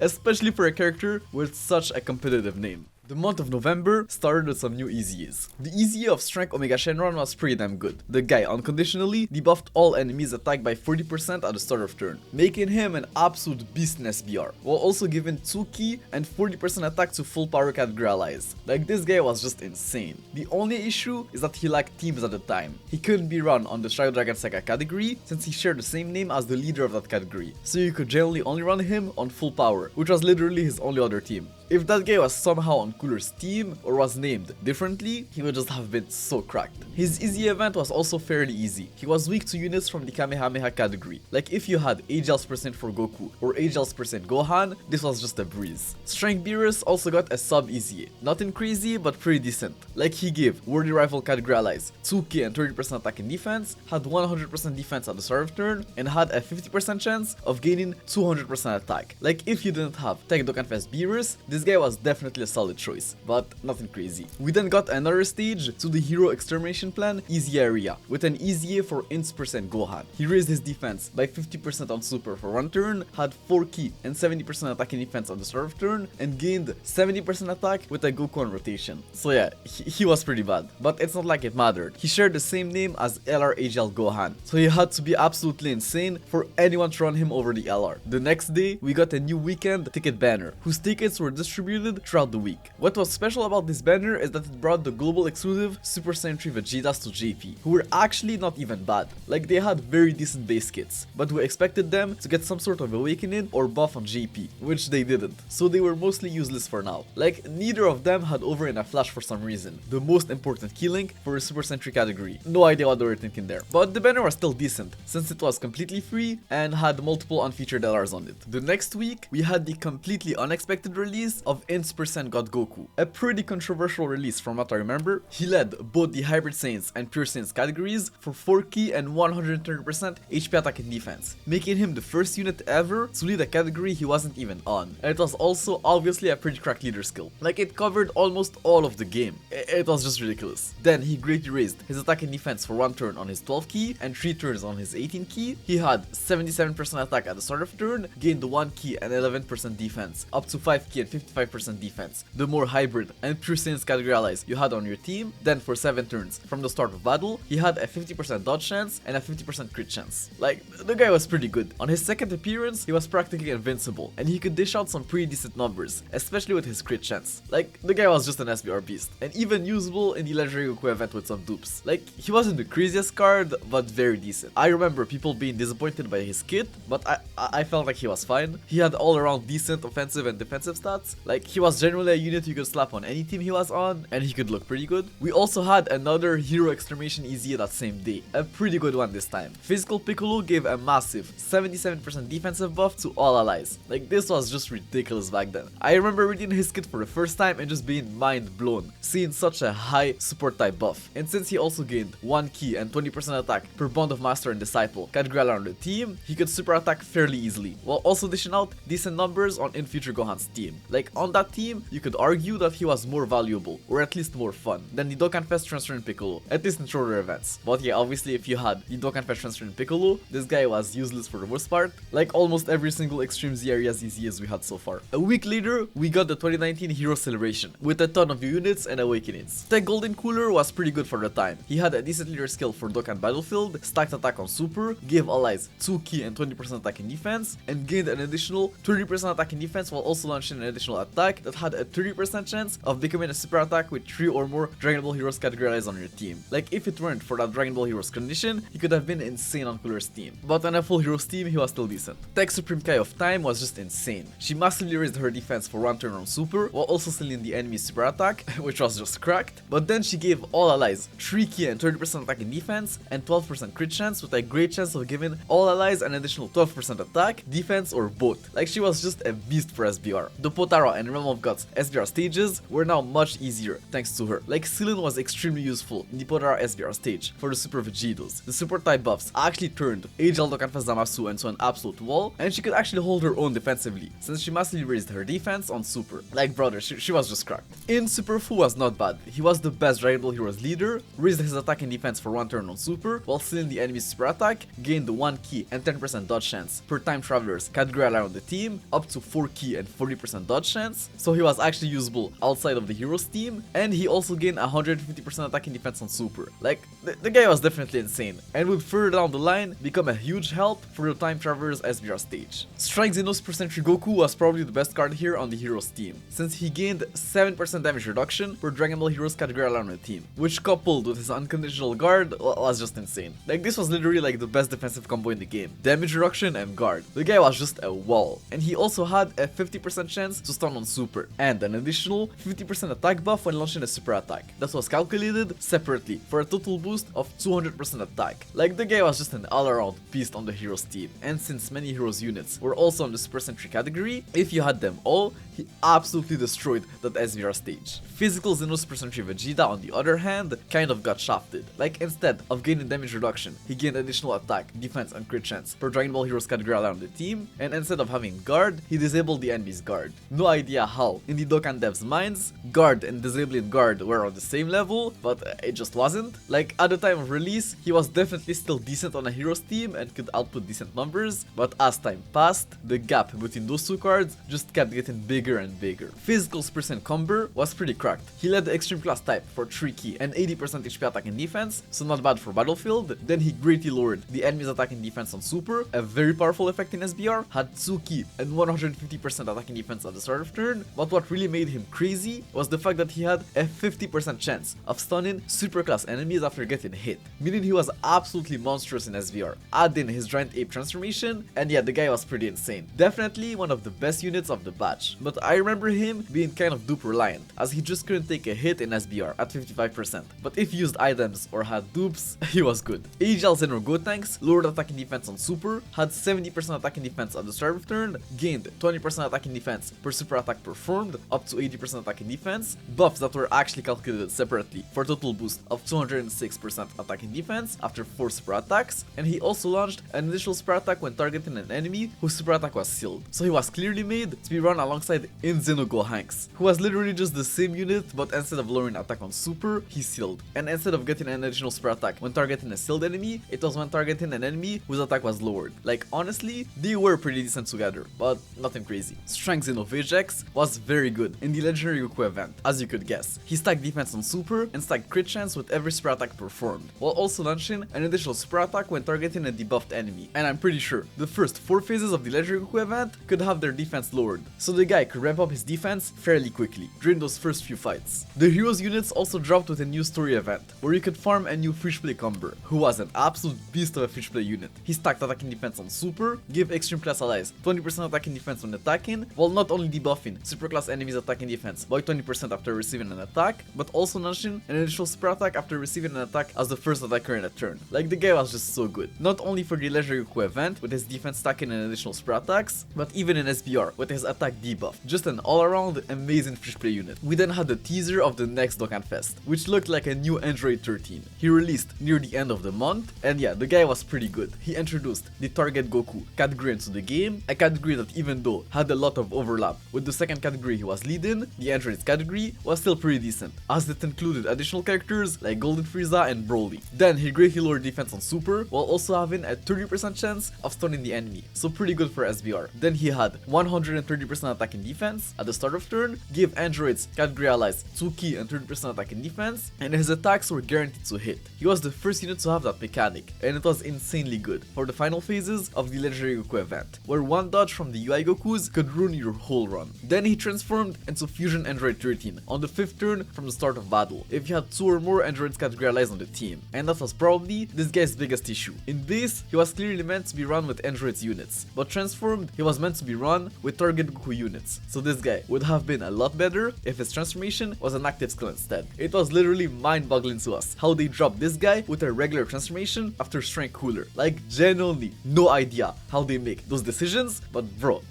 Especially for a character with such a competitive name. The month of November started with some new EZAs. The EZA of Strength Omega Shenron was pretty damn good. The guy unconditionally debuffed all enemies attacked by 40% at the start of turn, making him an absolute beast in SBR, while also giving 2 key and 40% attack to full power category allies. Like, this guy was just insane. The only issue is that he lacked teams at the time. He couldn't be run on the Shadow Dragon Saga category since he shared the same name as the leader of that category, so you could generally only run him on full power, which was literally his only other team. If that guy was somehow on Cooler's team or was named differently, he would just have been so cracked. His easy event was also fairly easy. He was weak to units from the Kamehameha category. Like if you had Agel's percent for Goku or Agel's percent Gohan, this was just a breeze. Strength Beerus also got a sub-easy. Nothing crazy, but pretty decent. Like he gave Worthy Rival category allies 2k and 30% attack and defense, had 100% defense at the start of turn, and had a 50% chance of gaining 200% attack. Like if you didn't have Tech Dokkan Fest Beerus, this guy was definitely a solid choice, but nothing crazy. We then got another stage to the Hero Extermination Plan Easy Area, with an Easy for Ints percent Gohan. He raised his defense by 50% on Super for one turn, had 4 key and 70% attack and defense on the start of turn, and gained 70% attack with a Goku on rotation. So yeah, he was pretty bad, but it's not like it mattered. He shared the same name as LR Agel Gohan, so he had to be absolutely insane for anyone to run him over the LR. The next day, we got a new weekend ticket banner, whose tickets were distributed throughout the week. What was special about this banner is that it brought the global exclusive Super Saiyan 3 Vegetas to JP, who were actually not even bad. Like they had very decent base kits, but we expected them to get some sort of awakening or buff on JP, which they didn't, so they were mostly useless for now. Like neither of them had over in a flash for some reason, the most important key link for a Super Saiyan 3 category. No idea what they were thinking there, but the banner was still decent, since it was completely free and had multiple unfeatured LRs on it. The next week, we had the completely unexpected release of Ints percent God Goku, a pretty controversial release from what I remember. He led both the Hybrid Saiyans and Pure Saiyans categories for 4 key and 130% HP attack and defense, making him the first unit ever to lead a category he wasn't even on. And it was also obviously a pretty cracked leader skill, like it covered almost all of the game. It was just ridiculous. Then he greatly raised his attack and defense for 1 turn on his 12 key and 3 turns on his 18 key. He had 77% attack at the start of turn, gained 1 key and 11% defense, up to 5 key and 55% defense, the more hybrid and Pure Saiyans category allies you had on your team. Then for 7 turns from the start of battle, he had a 50% dodge chance and a 50% crit chance. Like, the guy was pretty good. On his second appearance, he was practically invincible, and he could dish out some pretty decent numbers, especially with his crit chance. Like, the guy was just an SBR beast, and even usable in the Legendary Goku event with some dupes. Like, he wasn't the craziest card, but very decent. I remember people being disappointed by his kit, but I felt like he was fine. He had all around decent offensive and defensive stats. Like, he was generally a unit you could slap on any team he was on, and he could look pretty good. We also had another Hero Extermination Easy that same day, a pretty good one this time. Physical Piccolo gave a massive 77% defensive buff to all allies. Like, this was just ridiculous back then. I remember reading his kit for the first time and just being mind blown, seeing such a high support type buff. And since he also gained 1 key and 20% attack per Bond of Master and Disciple category on the team, he could super attack fairly easily, while also dishing out decent numbers on In Future Gohan's team. Like, on that team, you could argue that he was more valuable, or at least more fun, than the Dokkan Fest Transferring Piccolo, at least in shorter events. But yeah, obviously if you had the Dokkan Fest Transferring Piccolo, this guy was useless for the most part, like almost every single Extreme Z Areas EZs we had so far. A week later, we got the 2019 Hero Celebration, with a ton of new units and awakenings. Tech Golden Cooler was pretty good for the time. He had a decent leader skill for Dokkan Battlefield, stacked attack on Super, gave allies 2 key and 20% attack and defense, and gained an additional 30% attack and defense while also launching an additional attack that had a 30% chance of becoming a super attack with 3 or more Dragon Ball Heroes category allies on your team. Like, if it weren't for that Dragon Ball Heroes condition, he could have been insane on Cooler's team. But on a full Heroes team, he was still decent. Tech Supreme Kai of Time was just insane. She massively raised her defense for 1 turn on Super, while also sealing the enemy's super attack, which was just cracked. But then she gave all allies 3 key and 30% attack and defense, and 12% crit chance, with a great chance of giving all allies an additional 12% attack, defense, or both. Like, she was just a beast for SBR. The Potara and Realm of Gods SBR stages were now much easier thanks to her. Like, Sealing was extremely useful in the Potara SBR stage for the Super Vegetos. The super type buffs actually turned Agel Dokkan Fest Zamasu into an absolute wall, and she could actually hold her own defensively, since she massively raised her defense on Super. Like, brother, she was just cracked. In Super, Fu was not bad. He was the best Dragon Ball Heroes leader, raised his attack and defense for 1 turn on Super, while sealing the enemy's super attack, gained 1 key and 10% dodge chance per Time Traveler's category around the team, up to 4 key and 40% dodge chance, so he was actually usable outside of the Heroes team, and he also gained 150% attack and defense on Super. Like, the guy was definitely insane, and would further down the line become a huge help for the Time Traveler's SBR stage. Strike Xeno Super Saiyan 3 Goku was probably the best card here on the Heroes team, since he gained 7% damage reduction per Dragon Ball Heroes category around the team, which coupled with his unconditional guard was just insane. Like, this was literally like the best defensive combo in the game. Damage reduction and guard. The guy was just a wall, and he also had a 50% chance to stun on super, and an additional 50% attack buff when launching a super attack. That was calculated separately for a total boost of 200% attack. Like, the guy was just an all-around beast on the heroes team, and since many heroes units were also on the super sentry category, if you had them all, he absolutely destroyed that SVR stage. Physical Xeno super sentry Vegeta, on the other hand, kind of got shafted. Like, instead of gaining damage reduction, he gained additional attack, defense, and crit chance per Dragon Ball Heroes category around the team, and instead of having guard, he disabled the enemy's guard. No idea how. In the Dokkan devs' minds, guard and disabling guard were on the same level, but it just wasn't. Like, at the time of release, he was definitely still decent on a heroes team and could output decent numbers, but as time passed, the gap between those two cards just kept getting bigger and bigger. Physical percent Comber was pretty cracked. He led the extreme class type for 3 key and 80% HP attack and defense, so not bad for battlefield. Then he greatly lowered the enemy's attack and defense on super, a very powerful effect in SBR, had 2 key and 150% attack and defense at the start of turn, but what really made him crazy was the fact that he had a 50% chance of stunning super class enemies after getting hit, meaning he was absolutely monstrous in SVR. Add in his giant ape transformation, and yeah, the guy was pretty insane. Definitely one of the best units of the batch, but I remember him being kind of dupe reliant, as he just couldn't take a hit in SBR at 55%, but if he used items or had dupes, he was good. Agile Xeno Gotenks lowered attack and defense on super, had 70% attack and defense at the start of turn, gained 20% attack and defense per super attack performed, up to 80% attack and defense, buffs that were actually calculated separately for a total boost of 206% attack and defense after 4 super attacks, and he also launched an additional super attack when targeting an enemy whose super attack was sealed. So he was clearly made to be run alongside Xeno Gohanks, who was literally just the same unit, but instead of lowering attack on super, he sealed. And instead of getting an additional super attack when targeting a sealed enemy, it was when targeting an enemy whose attack was lowered. Like, honestly, they were pretty decent together, but nothing crazy. Strength Xeno Vegex was very good in the Legendary Goku event, as you could guess. He stacked defense on super and stacked crit chance with every super attack performed, while also launching an additional super attack when targeting a debuffed enemy. And I'm pretty sure the first 4 phases of the Legendary Goku event could have their defense lowered, so the guy could ramp up his defense fairly quickly during those first few fights. The heroes units also dropped with a new story event, where you could farm a new Fish Play Comber, who was an absolute beast of a Fish Play unit. He stacked attack and defense on super, gave extreme class allies 20% attack and defense when attacking, while not only debuffing super class enemies attack and defense by 20% after receiving an attack, but also launching an initial super attack after receiving an attack as the first attacker in a turn. Like, the guy was just so good. Not only for the Legendary Goku event with his defense stacking and additional super attacks, but even in SBR with his attack debuff. Just an all-around amazing Fish Play unit. We then had the teaser of the next Dokkan Fest, which looked like a new Android 13. He released near the end of the month, and yeah, the guy was pretty good. He introduced the Target Goku category into the game, a category that, even though had a lot of overlap with the second category he was leading, the Androids category, was still pretty decent, as it included additional characters like Golden Frieza and Broly. Then he greatly lowered defense on super, while also having a 30% chance of stunning the enemy, so pretty good for SBR. Then he had 130% attack and defense at the start of turn, gave androids category allies 2 key and 30% attack and defense, and his attacks were guaranteed to hit. He was the first unit to have that mechanic, and it was insanely good for the final phases of the Legendary Goku event, where one dodge from the UI Gokus could ruin your whole run. Then he transformed into Fusion Android 13 on the 5th turn from the start of battle, if you had 2 or more androids category allies on the team, and that was probably this guy's biggest issue. In this, he was clearly meant to be run with androids units, but transformed, he was meant to be run with Target Goku units, so this guy would have been a lot better if his transformation was an active skill instead. It was literally mind-boggling to us how they dropped this guy with a regular transformation after Strength Cooler. Like, genuinely no idea how they make those decisions, but bro,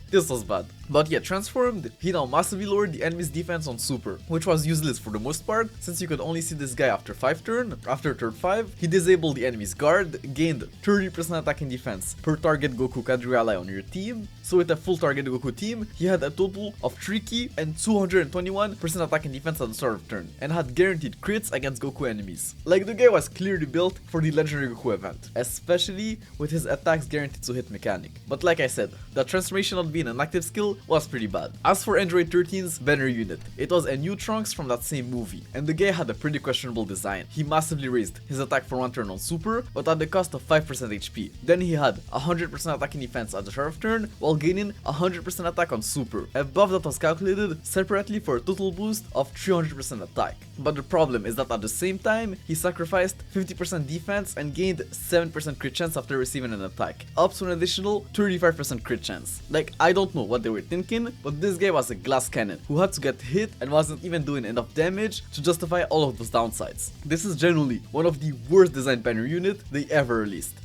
this was bad. But yeah, transformed, he now massively lowered the enemy's defense on super, which was useless for the most part, since you could only see this guy after 5 turn. After turn 5, he disabled the enemy's guard, gained 30% attack and defense per target Goku category ally on your team, so with a full target Goku team, he had a total of 3 key and 221% attack and defense at the start of turn, and had guaranteed crits against Goku enemies. Like, the guy was clearly built for the Legendary Goku event, especially with his attacks guaranteed to hit mechanic. But like I said, the transformation not being an active skill was pretty bad. As for Android 13's banner unit, it was a new Trunks from that same movie, and the guy had a pretty questionable design. He massively raised his attack for 1 turn on super, but at the cost of 5% HP. Then he had 100% attack and defense at the start of turn, while gaining 100% attack on super, a buff that was calculated separately for a total boost of 300% attack. But the problem is that at the same time, he sacrificed 50% defense and gained 7% crit chance after receiving an attack, up to an additional 35% crit chance. Like, I don't know what they were Tinkin, but this guy was a glass cannon who had to get hit and wasn't even doing enough damage to justify all of those downsides. This is generally one of the worst designed banner unit they ever released.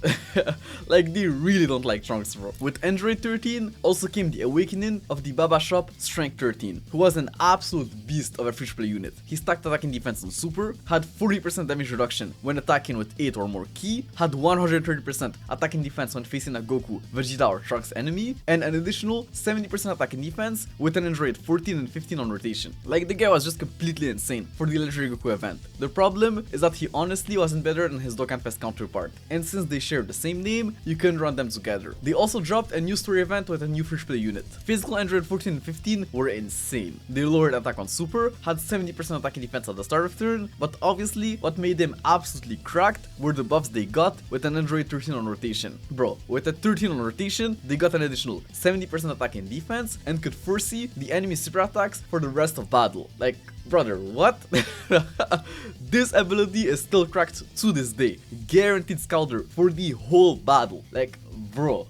Like, they really don't like Trunks, bro. With Android 13 also came the awakening of the Baba Shop Strength 13, who was an absolute beast of a free play unit. He stacked attack and defense on super, had 40% damage reduction when attacking with 8 or more ki, had 130% attack and defense when facing a Goku, Vegeta or Trunks enemy, and an additional 70% attack and defense with an Android 14 and 15 on rotation. Like, the guy was just completely insane for the Legendary Goku event. The problem is that he honestly wasn't better than his Dokkan Fest counterpart, and since they share the same name, you couldn't run them together. They also dropped a new story event with a new free play unit. Physical Android 14 and 15 were insane. They lowered attack on super, had 70% attack and defense at the start of turn, but obviously what made them absolutely cracked were the buffs they got with an Android 13 on rotation. Bro, with a 13 on rotation, they got an additional 70% attack and defense and could foresee the enemy super attacks for the rest of battle. Like, brother, what? This ability is still cracked to this day. Guaranteed Scalder for the whole battle. Like, bro.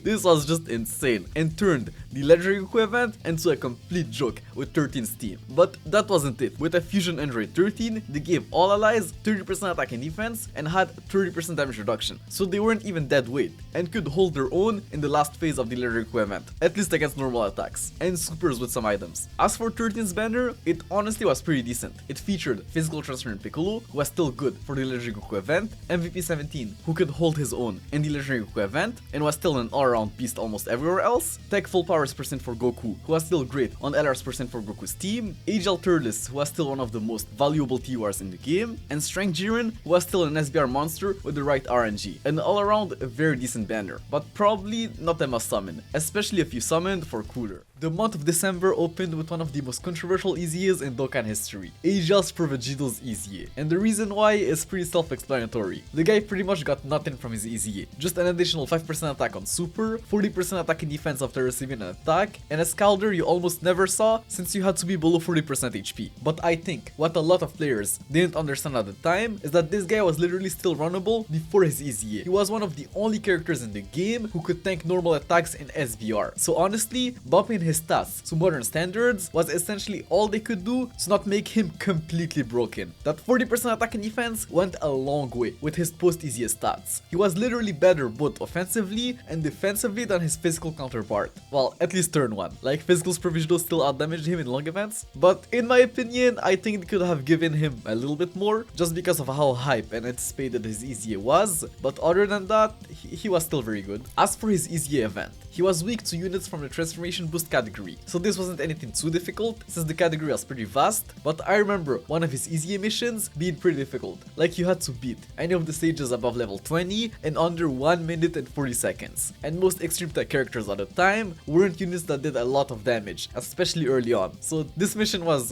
This was just insane and turned the Legendary Goku event into a complete joke with 13's team. But that wasn't it. With a Fusion Android 13, they gave all allies 30% attack and defense and had 30% damage reduction. So they weren't even dead weight and could hold their own in the last phase of the Legendary Goku event, at least against normal attacks, and supers with some items. As for 13's banner, it honestly was pretty decent. It featured Physical Transparent Piccolo, who was still good for the Legendary Goku event, MVP 17, who could hold his own in the Legendary Goku event and was still an all-around beast almost everywhere else, Tech Full Powers percent for Goku, who was still great on LR's percent for Goku's team, Agile Turles, who was still one of the most valuable TURs in the game, and Strength Jiren, who was still an SBR monster with the right RNG, and all around a very decent banner, but probably not a must summon, especially if you summoned for cooler. The month of December opened with one of the most controversial EZAs in Dokkan history, Agel's for Vegito's EZA, and the reason why is pretty self-explanatory. The guy pretty much got nothing from his EZA, just an additional 5% attack on super, 40% attack and defense after receiving an attack, and a Scalder you almost never saw since you had to be below 40% HP. But I think what a lot of players didn't understand at the time is that this guy was literally still runnable before his EZA. He was one of the only characters in the game who could tank normal attacks in SBR. So honestly, bumping his stats to modern standards was essentially all they could do to not make him completely broken. That 40% attack and defense went a long way with his post-EZA stats. He was literally better both offensively and defensively than his physical counterpart. Well, at least turn 1. Like, physical Supervision still outdamaged him in long events, but in my opinion, I think they could have given him a little bit more just because of how hype and anticipated his EZA was, but other than that, he was still very good. As for his EZA event, he was weak to units from the transformation boost category, so this wasn't anything too difficult since the category was pretty vast, but I remember one of his EZA missions being pretty difficult, like you had to beat any of the stages above level 20 in under 1 minute and 40 seconds, and most extreme tech characters at the time weren't units that did a lot of damage, especially early on, so this mission was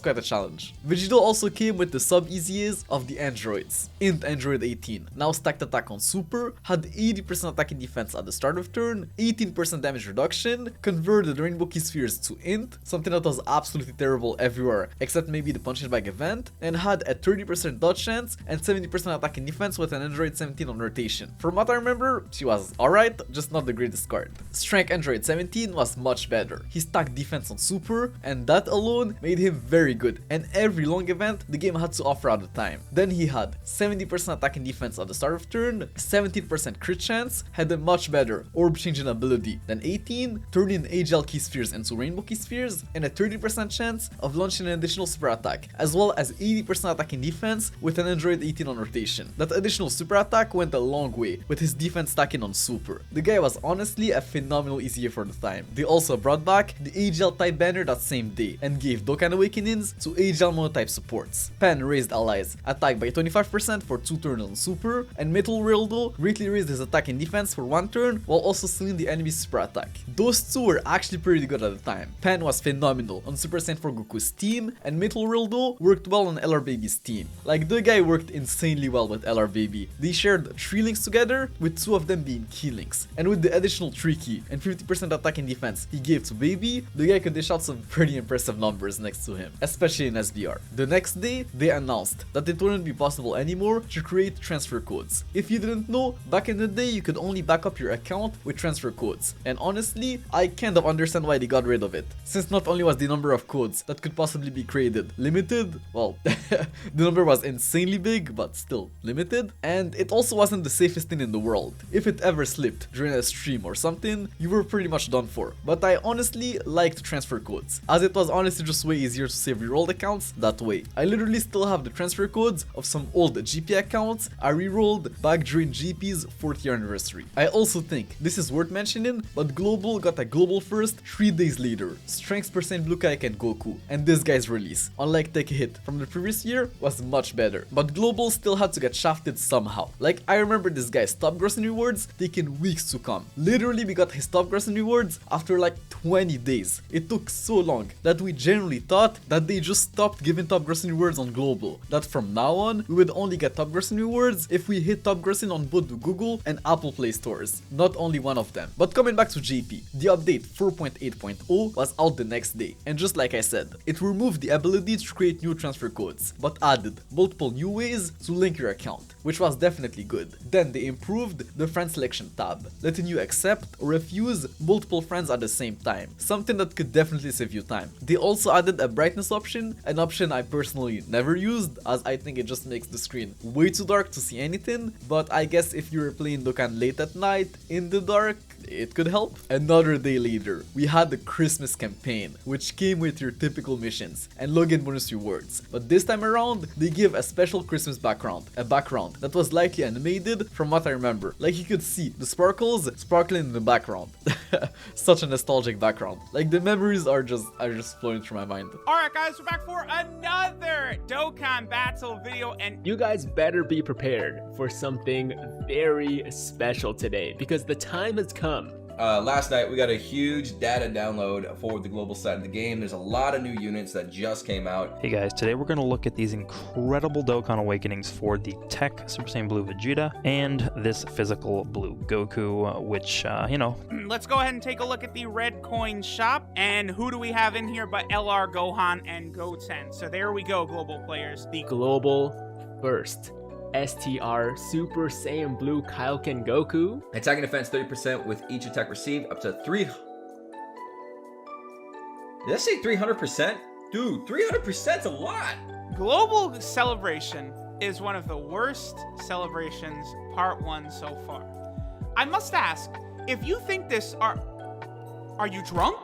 quite a challenge. Vegito also came with the sub EZAs of the androids. Int Android 18, now stacked attack on super, had 80% attack and defense at the start of turn, 18% damage reduction, converted Rainbow Key Spheres to Int, something that was absolutely terrible everywhere except maybe the punching bag event, and had a 30% dodge chance and 70% attack and defense with an Android 17 on rotation. From what I remember, she was alright, just not the greatest card. Strength Android 17 was much better. He stacked defense on super, and that alone made him very good, and every long event the game had to offer at the time. Then he had 70% attack and defense at the start of turn, 17% crit chance, had a much better orb changing ability than 18, turning Agile Key Spheres into Rainbow Key Spheres, and a 30% chance of launching an additional super attack, as well as 80% attack and defense with an Android 18 on rotation. That additional super attack went a long way, with his defense stacking on super. The guy was honestly a phenomenal EZA for the time. They also brought back the Agile type banner that same day, and gave Dokkan Awakenings to Agile monotype supports. Pan raised allies attack by 25% for 2 turns on super, and Metal Rildo greatly raised his attack and defense for 1 turn while also sealing the enemy's super attack. Those two were actually pretty good at the time. Pan was phenomenal on Super Saiyan 4 Goku's team, and Metal Rildo worked well on LR Baby's team. Like, the guy worked insanely well with LR Baby. They shared 3 links together, with 2 of them being key links, and with the additional 3 key and 50% attack and defense he gave to Baby, the guy could dish out some pretty impressive numbers next to him, especially in SBR. The next day, they announced that it wouldn't be possible anymore to create transfer codes. If you didn't know, back in in the day, you could only back up your account with transfer codes. And honestly, I kind of understand why they got rid of it. Since not only was the number of codes that could possibly be created limited, well, the number was insanely big, but still limited. And it also wasn't the safest thing in the world. If it ever slipped during a stream or something, you were pretty much done for. But I honestly liked transfer codes, as it was honestly just way easier to save your old accounts that way. I literally still have the transfer codes of some old GP accounts I re-rolled back during GP's 4th year anniversary. I also think this is worth mentioning, but Global got a global first 3 days later. Strength percent Blue Kayak and Goku, and this guy's release, unlike Take a Hit from the previous year, was much better. But Global still had to get shafted somehow. Like, I remember this guy's top grossing rewards taking weeks to come. Literally, we got his top grossing rewards after like 20 days. It took so long that we generally thought that they just stopped giving top grossing rewards on Global. That from now on, we would only get top grossing rewards if we hit top grossing on both the Google and Apple Play stores, not only one of them. But coming back to JP, the update 4.8.0 was out the next day, and just like I said, it removed the ability to create new transfer codes, but added multiple new ways to link your account, which was definitely good. Then they improved the friend selection tab, letting you accept or refuse multiple friends at the same time, something that could definitely save you time. They also added a brightness option, an option I personally never used, as I think it just makes the screen way too dark to see anything, but I guess if you were playing Dokkan late at night in the dark, it could help. Another day later, we had the Christmas campaign, which came with your typical missions and login bonus rewards. But this time around, they give a special Christmas background, a background that was lightly animated from what I remember. Like you could see the sparkles sparkling in the background. Such a nostalgic background. Like the memories are just flowing through my mind. Alright guys, we're back for another Dokkan battle video, and You guys better be prepared for something very special today, because the time has come. Last night we got a huge data download for the global side of the game. There's a lot of new units that just came out. Hey guys, today we're going to look at these incredible Dokkan Awakenings for the Tech Super Saiyan Blue Vegeta and this physical Blue Goku, which, you know... let's go ahead and take a look at the red coin shop. And who do we have in here but LR, Gohan, and Goten? So there we go, global players. The Global first STR Super Saiyan Blue Kaioken Goku. Attack and defense 30% with each attack received up to 3... Did I say 300%? Dude, 300%'s a lot! global celebration is one of the worst celebrations part 1 so far. I must ask, if you think this are you drunk?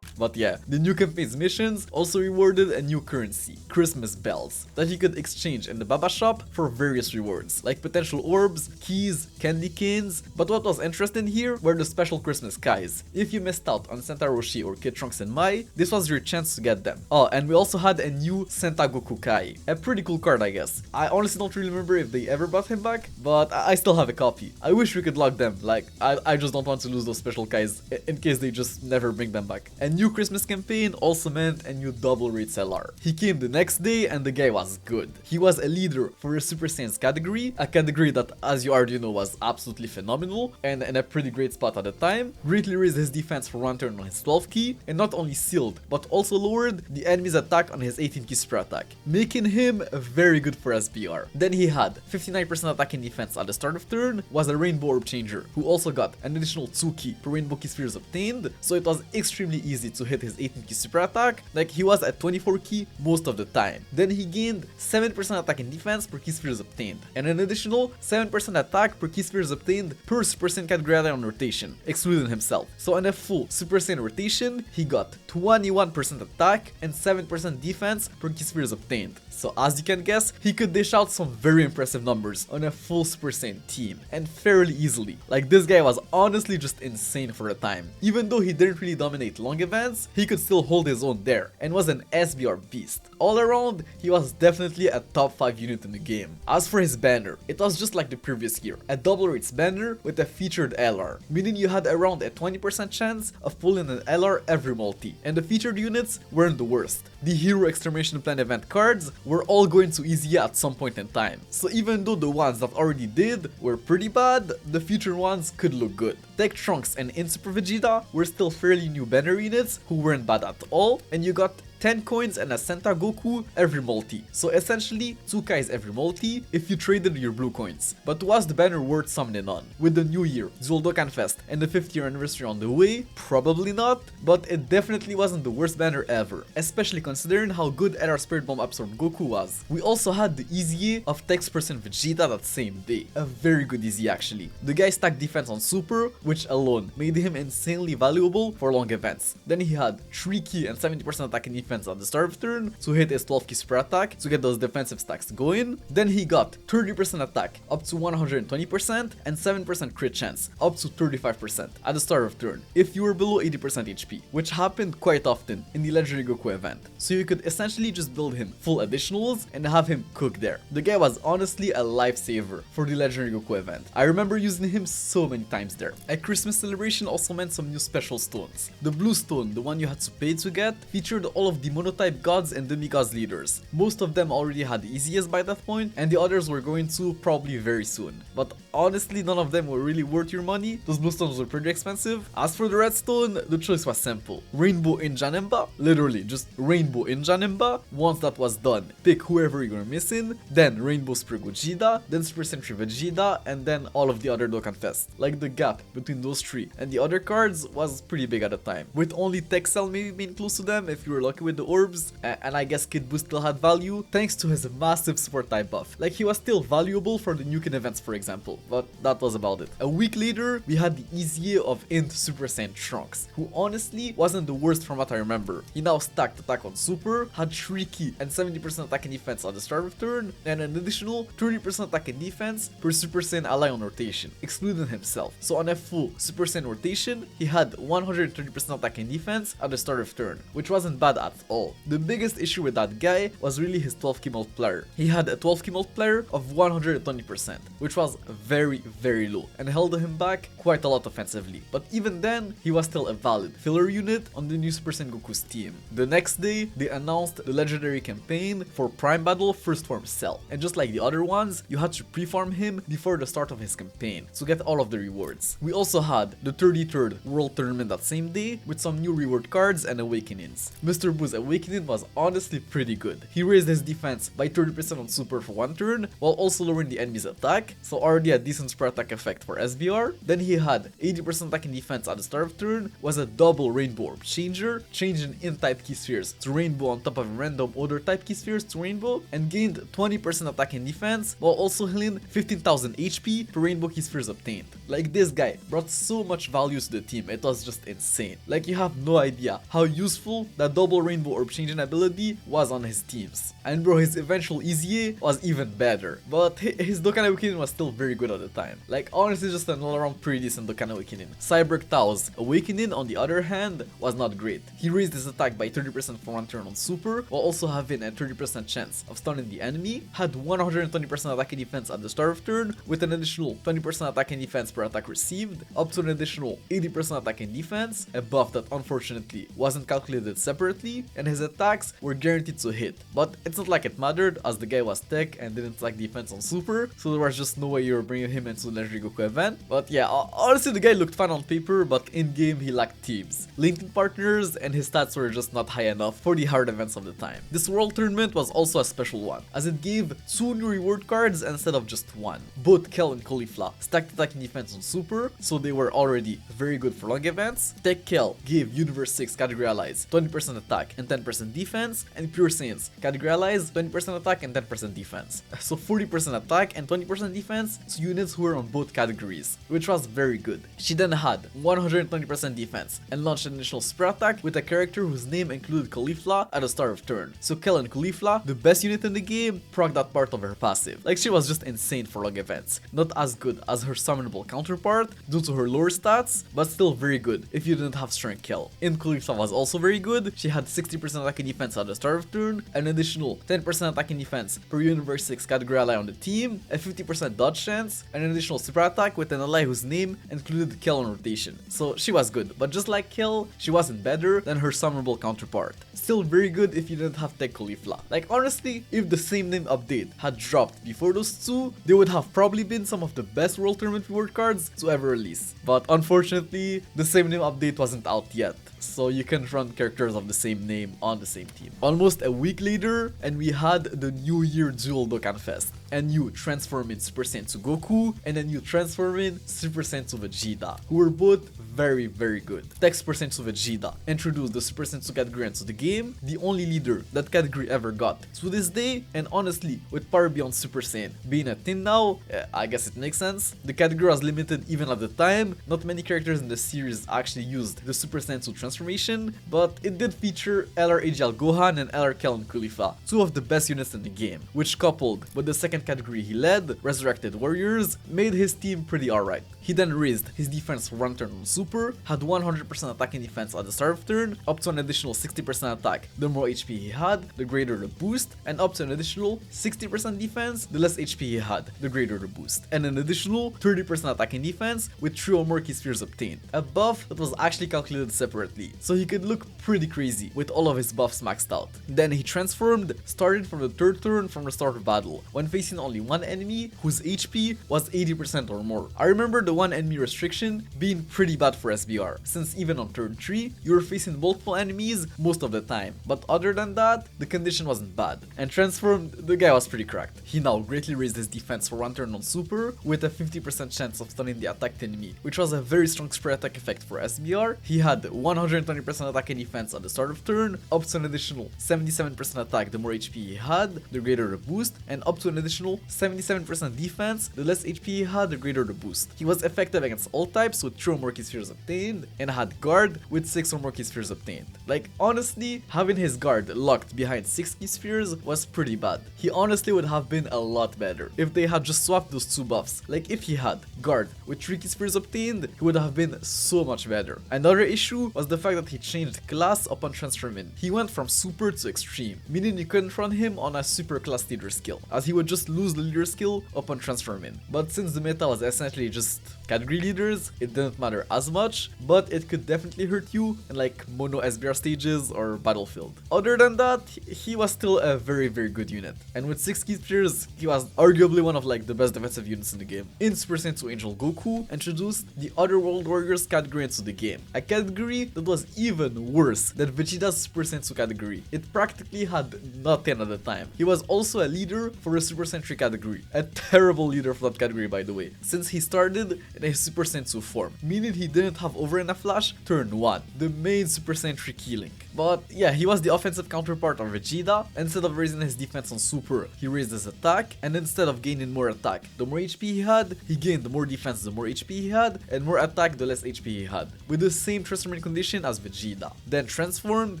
But yeah, the new campaign's missions also rewarded a new currency, Christmas bells, that you could exchange in the Baba shop for various rewards, like potential orbs, keys, candy canes. But what was interesting here were the special Christmas Kais. If you missed out on Santa Roshi or Kid Trunks in Mai, this was your chance to get them. Oh, and we also had a new Santa Goku Kai, a pretty cool card I guess. I honestly don't really remember if they ever brought him back, but I still have a copy. I wish we could lock them, like I just don't want to lose those special Kais in case they just never bring them back. A new Christmas campaign also meant a new double rates LR. He came the next day and the guy was good. He was a leader for a Super Saiyans category, a category that, as you already know, was absolutely phenomenal and in a pretty great spot at the time. Greatly raised his defense for one turn on his 12 key, and not only sealed, but also lowered the enemy's attack on his 18 key super attack, making him very good for SBR. Then he had 59% attack and defense at the start of turn, was a Rainbow Orb Changer, who also got an additional 2 key per Rainbow Key Spheres obtained, so it was extremely easy to hit his 18 key super attack, like he was at 24 key most of the time. Then he gained 7% attack and defense per key spheres obtained, and an additional 7% attack per key spheres obtained per Super Saiyan category on rotation, excluding himself. So in a full Super Saiyan rotation, he got 21% attack and 7% defense per key spheres obtained. So as you can guess, he could dish out some very impressive numbers on a full Super Saiyan team, and fairly easily. Like this guy was honestly just insane for a time. Even though he didn't really dominate long events, he could still hold his own there, and was an SBR beast. All around, he was definitely a top 5 unit in the game. As for his banner, it was just like the previous year, a double rates banner with a featured LR, meaning you had around a 20% chance of pulling an LR every multi, and the featured units weren't the worst. The Hero Extermination Plan event cards were all going to easy at some point in time, so even though the ones that already did were pretty bad, the future ones could look good. Tech Trunks and In Super Vegeta were still fairly new banner units who weren't bad at all, and you got 10 coins and a Senta Goku every multi. So essentially 2 Kais every multi if you traded your blue coins. But was the banner worth summoning on? With the new year, Dual Dokkan Fest and the 5th year anniversary on the way? Probably not, but it definitely wasn't the worst banner ever, especially considering how good NR Spirit Bomb absorbed Goku was. We also had the Easy of Text Person Vegeta that same day. A very good Easy actually. The guy stacked defense on Super, which alone made him insanely valuable for long events. Then he had 3 key and 70% attack and defense at the start of turn to hit his 12 key super attack to get those defensive stacks going. Then he got 30% attack up to 120% and 7% crit chance up to 35% at the start of turn if you were below 80% HP, which happened quite often in the Legendary Goku event. So you could essentially just build him full additionals and have him cook there. The guy was honestly a lifesaver for the Legendary Goku event. I remember using him so many times there. A Christmas celebration also meant some new special stones. The blue stone, the one you had to pay to get, featured all of the monotype gods and demigods leaders. Most of them already had easiest by that point, and the others were going to probably very soon. But honestly, none of them were really worth your money. Those blue stones were pretty expensive. As for the red stone, the choice was simple. Rainbow in Janemba, literally just Rainbow in Janemba. Once that was done, pick whoever you're missing, then Rainbow Super Gogeta, then Super Sentry Vegeta, and then all of the other Dokkan Fest. Like the gap between those three and the other cards was pretty big at the time, with only Texel maybe being close to them if you were lucky with the orbs, and I guess Kid Buu still had value thanks to his massive support type buff. Like he was still valuable for the Nuken events for example, but that was about it. A week later, we had the Easy of Int Super Saiyan Trunks, who honestly wasn't the worst from what I remember. He now stacked attack on Super, had 3 key and 70% attack and defense at the start of turn, and an additional 30% attack and defense per Super Saiyan ally on rotation, excluding himself. So on a full Super Saiyan rotation, he had 130% attack and defense at the start of turn, which wasn't bad at all. The biggest issue with that guy was really his 12 key multiplier. He had a 12 key multiplier of 120%, which was very low and held him back quite a lot offensively. But even then, he was still a valid filler unit on the new Super Saiyan Goku's team. The next day, they announced the legendary campaign for Prime Battle First Form Cell, and just like the other ones, you had to pre-farm him before the start of his campaign to get all of the rewards. We also had the 33rd World Tournament that same day with some new reward cards and awakenings. Mr. Buu's awakening was honestly pretty good. He raised his defense by 30% on Super for one turn while also lowering the enemy's attack, so already a decent super attack effect for SBR. Then he had 80% attack and defense at the start of turn, was a double Rainbow Orb changer, changing in-type key spheres to Rainbow on top of random other type key spheres to Rainbow, and gained 20% attack and defense while also healing 15,000 HP per Rainbow key spheres obtained. Like this guy brought so much value to the team, it was just insane. Like you have no idea how useful that double Rainbow Orb changing ability was on his teams. And bro, his eventual Easy was even better, but his Dokkan Awakening was still very good at the time. Like honestly just an all-around pretty decent Dokkan Awakening. Cyborg Tao's Awakening on the other hand was not great. He raised his attack by 30% for one turn on Super, while also having a 30% chance of stunning the enemy, had 120% attack and defense at the start of turn, with an additional 20% attack and defense per attack received, up to an additional 80% attack and defense, a buff that unfortunately wasn't calculated separately, and his attacks were guaranteed to hit. But it's not like it mattered, as the guy was tech and didn't lack defense on Super, so there was just no way you were bringing him into the Legendary Goku event. But yeah, honestly the guy looked fine on paper, but in game he lacked teams, LinkedIn partners, and his stats were just not high enough for the hard events of the time. This World Tournament was also a special one, as it gave 2 new reward cards instead of just 1. Both Kel and Caulifla stacked attack and defense on Super, so they were already very good for long events. Tech Kel gave Universe 6 category allies 20% attack and 10% defense, and Pure Saiyans category allies 20% attack and 10% defense. So 40% attack and 20% defense to units who were on both categories, which was very good. She then had 120% defense and launched an initial super attack with a character whose name included Caulifla at the start of turn. So Kel and Caulifla, the best unit in the game, proc that part of her passive. Like she was just insane for long events. Not as good as her summonable counterpart due to her lower stats, but still very good if you didn't have strength Kel. And Caulifla was also very good. She had 60% attack and defense at the start of turn, an additional 10% attack and defense per Universe 6 category ally on the team, a 50% dodge chance, and an additional super attack with an ally whose name included Kel on rotation. So she was good, but just like Kel, she wasn't better than her summonable counterpart. Still very good if you didn't have Tech Caulifla. Like honestly, if the same name update had dropped before those two, they would have probably been some of the best World Tournament reward cards to ever release. But unfortunately, the same name update wasn't out yet, so you can't run characters of the same name on the same team. Almost a week later, and we had the New Year Dual Dokkan Fest. A new Transform in Super Saiyan to Goku, and a new Transform in Super Saiyan to Vegeta, who were both very good. Tech Super Saiyan to Vegeta introduced the Super Saiyan category into the game, the only leader that category ever got to this day, and honestly, with power beyond Super Saiyan being a thing now, I guess it makes sense. The category was limited even at the time, not many characters in the series actually used the Super Saiyan 2 transformation, but it did feature LR AGL Gohan and LR Kellen Kulifa, two of the best units in the game, which coupled with the second category he led, Resurrected Warriors, made his team pretty alright. He then raised his defense for one turn on Super, had 100% attacking defense at the start of turn, up to an additional 60% attack the more HP he had, the greater the boost, and up to an additional 60% defense the less HP he had, the greater the boost, and an additional 30% attacking defense with 3 or more key spheres obtained, a buff that was actually calculated separately, so he could look pretty crazy with all of his buffs maxed out. Then he transformed, started from the third turn from the start of battle, when facing only one enemy whose HP was 80% or more. I remember the one enemy restriction being pretty bad for SBR, since even on turn 3, you were facing multiple enemies most of the time, but other than that, the condition wasn't bad, and transformed, the guy was pretty cracked. He now greatly raised his defense for one turn on Super, with a 50% chance of stunning the attacked enemy, which was a very strong spray attack effect for SBR. He had 120% attack and defense at the start of turn, up to an additional 77% attack the more HP he had, the greater the boost, and up to an additional 77% defense, the less HP he had, the greater the boost. He was effective against all types with 3 or more key spheres obtained, and had guard with 6 or more key spheres obtained. Like, honestly, having his guard locked behind 6 key spheres was pretty bad. He honestly would have been a lot better if they had just swapped those 2 buffs. Like, if he had guard with 3 key spheres obtained, he would have been so much better. Another issue was the fact that he changed class upon transforming. He went from super to extreme, meaning you couldn't run him on a super class leader skill, as he would just lose the leader skill upon transforming. But since the meta was essentially just category leaders, it didn't matter as much, but it could definitely hurt you in like mono SBR stages or Battlefield. Other than that, he was still a very good unit, and with 6 key spheres, he was arguably one of like the best defensive units in the game. In Super Saiyan 2 Angel Goku introduced the Other World Warriors category into the game, a category that was even worse than Vegeta's Super Saiyan 2 category. It practically had nothing at the time. He was also a leader for the Super Saiyan 3 category, a terrible leader for that category by the way, since he started in a Super Saiyan 2 form, meaning he didn't have Over and a Flash turn 1, the main Super Saiyan 3 key link. But yeah, he was the offensive counterpart of Vegeta. Instead of raising his defense on Super, he raised his attack, and instead of gaining more attack the more HP he had, he gained more defense the more HP he had, and more attack the less HP he had, with the same transforming condition as Vegeta. Then transformed,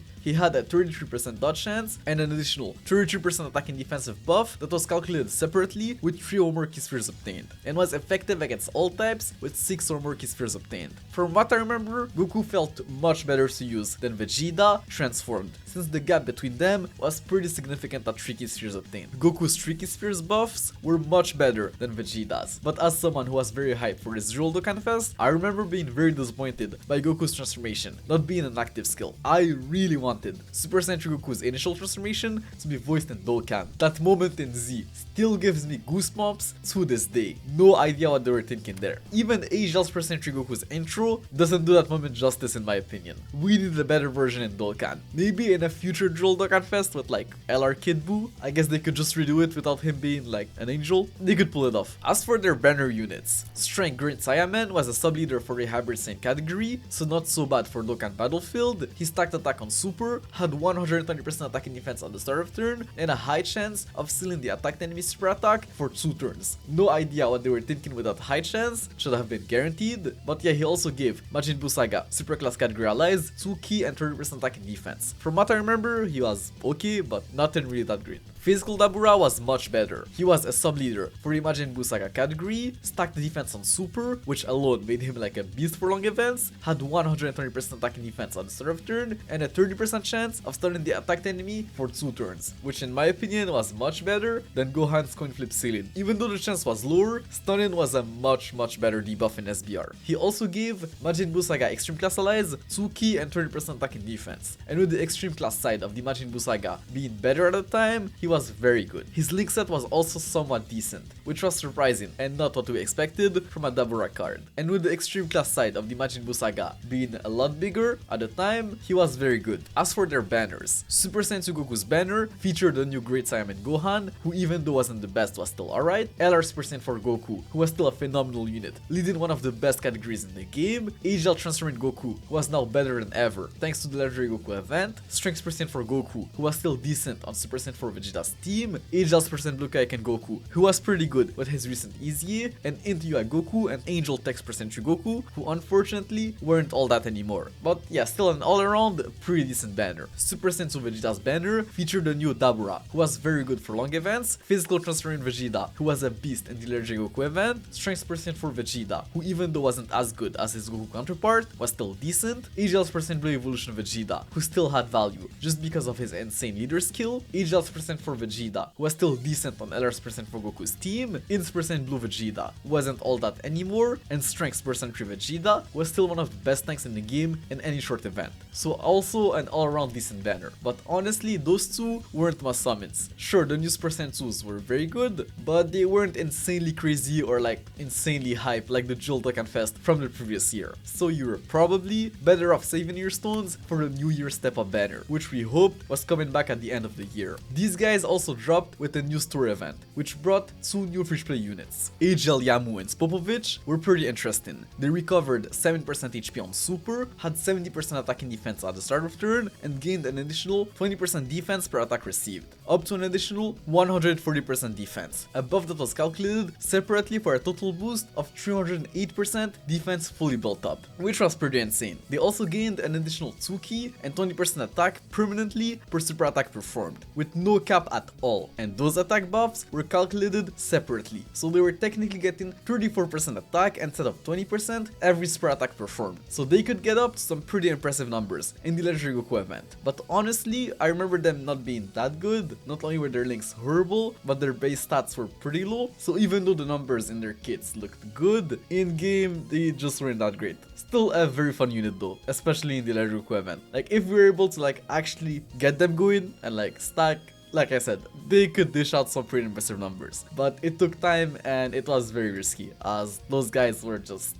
he had a 33% dodge chance and an additional 33% attack and defensive buff that was calculated separately with 3 or more key spheres obtained, and was effective against all types with 6 or more key spheres obtained. From what I remember, Goku felt much better to use than Vegeta transformed, since the gap between them was pretty significant at 3 key spheres obtained. Goku's 3 key spheres buffs were much better than Vegeta's, but as someone who was very hyped for this Dual Dokkan Fest, I remember being very disappointed by Goku's transformation not being an active skill. I really wanted Super Saiyan 3 Goku's initial transformation to be voiced in Dokkan. That moment in Z still gives me goosebumps to this day. No idea what they were thinking there. Even Asia's Super Saiyan 3 Goku's intro doesn't do that moment justice in my opinion. We need a better version in Dokkan. Maybe in a future Dual Dokkan Fest with like LR Kid Buu, I guess they could just redo it without him being like an angel. They could pull it off. As for their banner units, Strength Great Saiyaman was a sub-leader for the Hybrid Saiyan category, so not so bad for Dokkan Battlefield. He stacked attack on Super, had 120% attack and defense at the start of turn, and a high chance of sealing the attacked enemy super attack for 2 turns. No idea what they were thinking with that high chance, should have been guaranteed, but yeah, he also gave Majin Buu Saga super class category allies 2 key and 30% attack and defense. From what I remember, he was okay, but nothing really that great. Physical Dabura was much better. He was a sub-leader for the Majin Buu Saga category, stacked the defense on Super, which alone made him like a beast for long events, had 120% attack and defense at the start of turn, and a 30% chance of stunning the attacked enemy for 2 turns, which in my opinion was much better than Gohan's coin flip ceiling. Even though the chance was lower, stunning was a much better debuff in SBR. He also gave Majin Buu Saga Extreme Class allies 2 key and 30% attack and defense, and with the Extreme Class side of the Majin Buu Saga being better at the time, he was was very good. His link set was also somewhat decent, which was surprising and not what we expected from a Dabura card. And with the extreme class side of the Majin Buu saga being a lot bigger at the time, he was very good. As for their banners, Super Saiyan Goku's banner featured the new Great Saiyaman Gohan, who even though wasn't the best was still alright, LR Super Saiyan 4 Goku, who was still a phenomenal unit, leading one of the best categories in the game, HL Transforming Goku, who was now better than ever thanks to the Legendary Goku event, Strength Super Saiyan 4 Goku, who was still decent on Super Saiyan 4 Vegeta's team, HL Super Saiyan Blue Kaioken Goku, who was pretty good with his recent EZA, and Into UI Goku and Angel Tech Super Saiyan 3 Goku, who unfortunately weren't all that anymore. But yeah, still an all-around pretty decent banner. Super Saiyan 2 Vegeta's banner featured the new Dabura, who was very good for long events, Physical Transforming Vegeta, who was a beast in the Legendary Goku event, Strength Super Saiyan 4 Vegeta, who even though wasn't as good as his Goku counterpart, was still decent, HL Super Saiyan Blue Evolution Vegeta, who still had value just because of his insane leader skill, HL Super Saiyan 4 Vegeta, who was still decent on LR Super Saiyan 4 Goku's team, in Super Saiyan Blue Vegeta, who wasn't all that anymore, and Strength Super Saiyan 3 Vegeta was still one of the best tanks in the game in any short event. So also an all-around decent banner. But honestly, those two weren't must summons. Sure, the new Super Saiyan 2s were very good, but they weren't insanely crazy or like insanely hype like the Jewel Dokkan Fest from the previous year. So you were probably better off saving your stones for the New Year Step Up banner, which we hoped was coming back at the end of the year. These guys also dropped with a new store event, which brought two new free play units. HL Yamu and Spopovich were pretty interesting. They recovered 7% HP on Super, had 70% attack and defense at the start of turn, and gained an additional 20% defense per attack received, up to an additional 140% defense. Above that was calculated separately for a total boost of 308% defense fully built up, which was pretty insane. They also gained an additional 2 ki and 20% attack permanently per super attack performed, with no cap at all, and those attack buffs were calculated separately, so they were technically getting 34% attack instead of 20% every super attack performed, so they could get up to some pretty impressive numbers in the Legendary Goku event. But honestly, I remember them not being that good. Not only were their links horrible, but their base stats were pretty low, so even though the numbers in their kits looked good, in game they just weren't that great. Still a very fun unit though, especially in the Legendary Goku event. Like if we were able to like actually get them going and like stack, like I said, they could dish out some pretty impressive numbers. But it took time and it was very risky, as those guys were just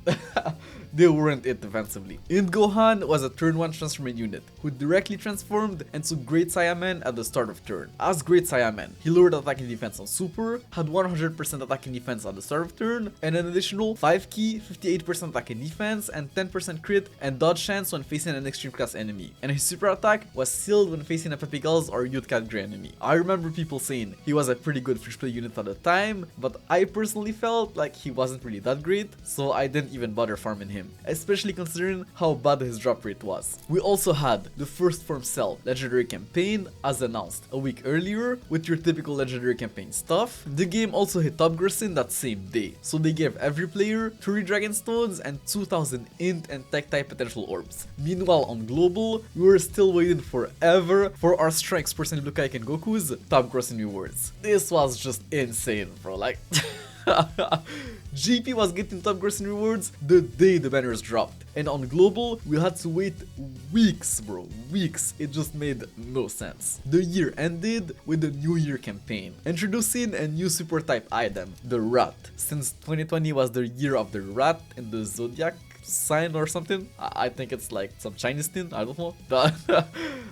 they weren't it defensively. In Gohan was a turn 1 transforming unit who directly transformed into Great Saiyaman at the start of turn. As Great Saiyaman, he lowered attack and defense on Super, had 100% attack and defense at the start of turn, and an additional 5 ki, 58% attack and defense, and 10% crit and dodge chance when facing an extreme class enemy. And his super attack was sealed when facing a Pepe Girls or Youth category enemy. I remember people saying he was a pretty good free play unit at the time, but I personally felt like he wasn't really that great, so I didn't even bother farming him, especially considering how bad his drop rate was. We also had the first Form Cell Legendary Campaign as announced a week earlier with your typical Legendary Campaign stuff. The game also hit top grossing that same day, so they gave every player 3 Dragon Stones and 2000 Int and Tech type potential orbs. Meanwhile on Global, we were still waiting forever for our Strength Person Blue Kaioken Goku's top grossing rewards. This was just insane, bro, like GP was getting top grossing rewards the day the banners dropped, and on Global we had to wait weeks, bro, weeks. It just made no sense. The year ended with the New Year campaign, introducing a new super type item, the Rat, since 2020 was the year of the rat in the zodiac sign or something. I think it's like some Chinese thing, I don't know.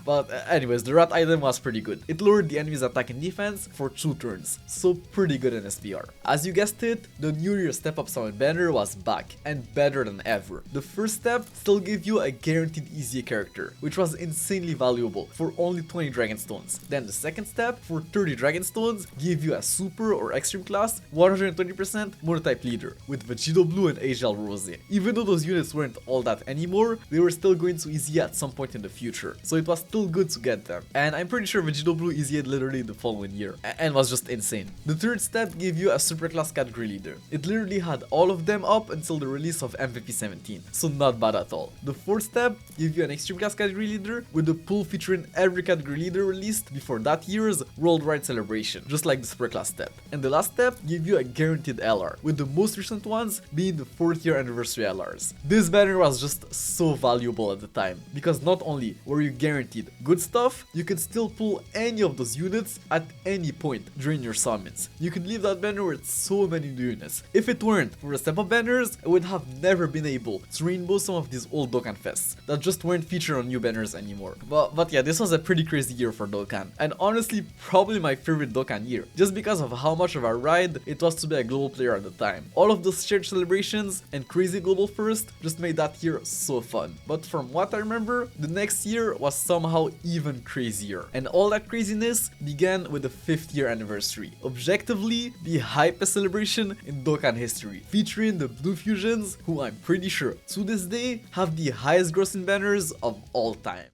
But anyways, the rat item was pretty good. It lowered the enemy's attack and defense for 2 turns, so pretty good in SPR. As you guessed it, the New Year Step Up Summon banner was back, and better than ever. The first step still gave you a guaranteed easy character, which was insanely valuable for only 20 Dragon Stones. Then the second step, for 30 Dragon Stones, gave you a super or extreme class 120% monotype leader with Vegito Blue and HL Rose. Even though those units weren't all that anymore, they were still going to easy at some point in the future, so it was still good to get them. And I'm pretty sure Vegito Blue easied literally the following year, and was just insane. The third step gave you a super class category leader. It literally had all of them up until the release of MVP 17, so not bad at all. The fourth step gives you an extreme class category leader with a pool featuring every category leader released before that year's worldwide celebration, just like the super class step. And the last step gives you a guaranteed LR, with the most recent ones being the 4th year anniversary LRs. This banner was just so valuable at the time, because not only were you guaranteed good stuff, you could still pull any of those units at any point during your summons. You could leave that banner with so many new units. If it weren't for the step up banners, I would have never been able to rainbow some of these old Dokkan fests that just weren't featured on new banners anymore. But yeah, this was a pretty crazy year for Dokkan, and honestly probably my favorite Dokkan year, just because of how much of a ride it was to be a global player at the time. All of those shared celebrations and crazy global first just made that year so fun. But from what I remember, the next year was somehow even crazier, and all that craziness began with the 5th year anniversary. Objectively, the hypest celebration in Dokkan history, featuring the Blue Fusions, who I'm pretty sure to this day have the highest grossing banners of all time.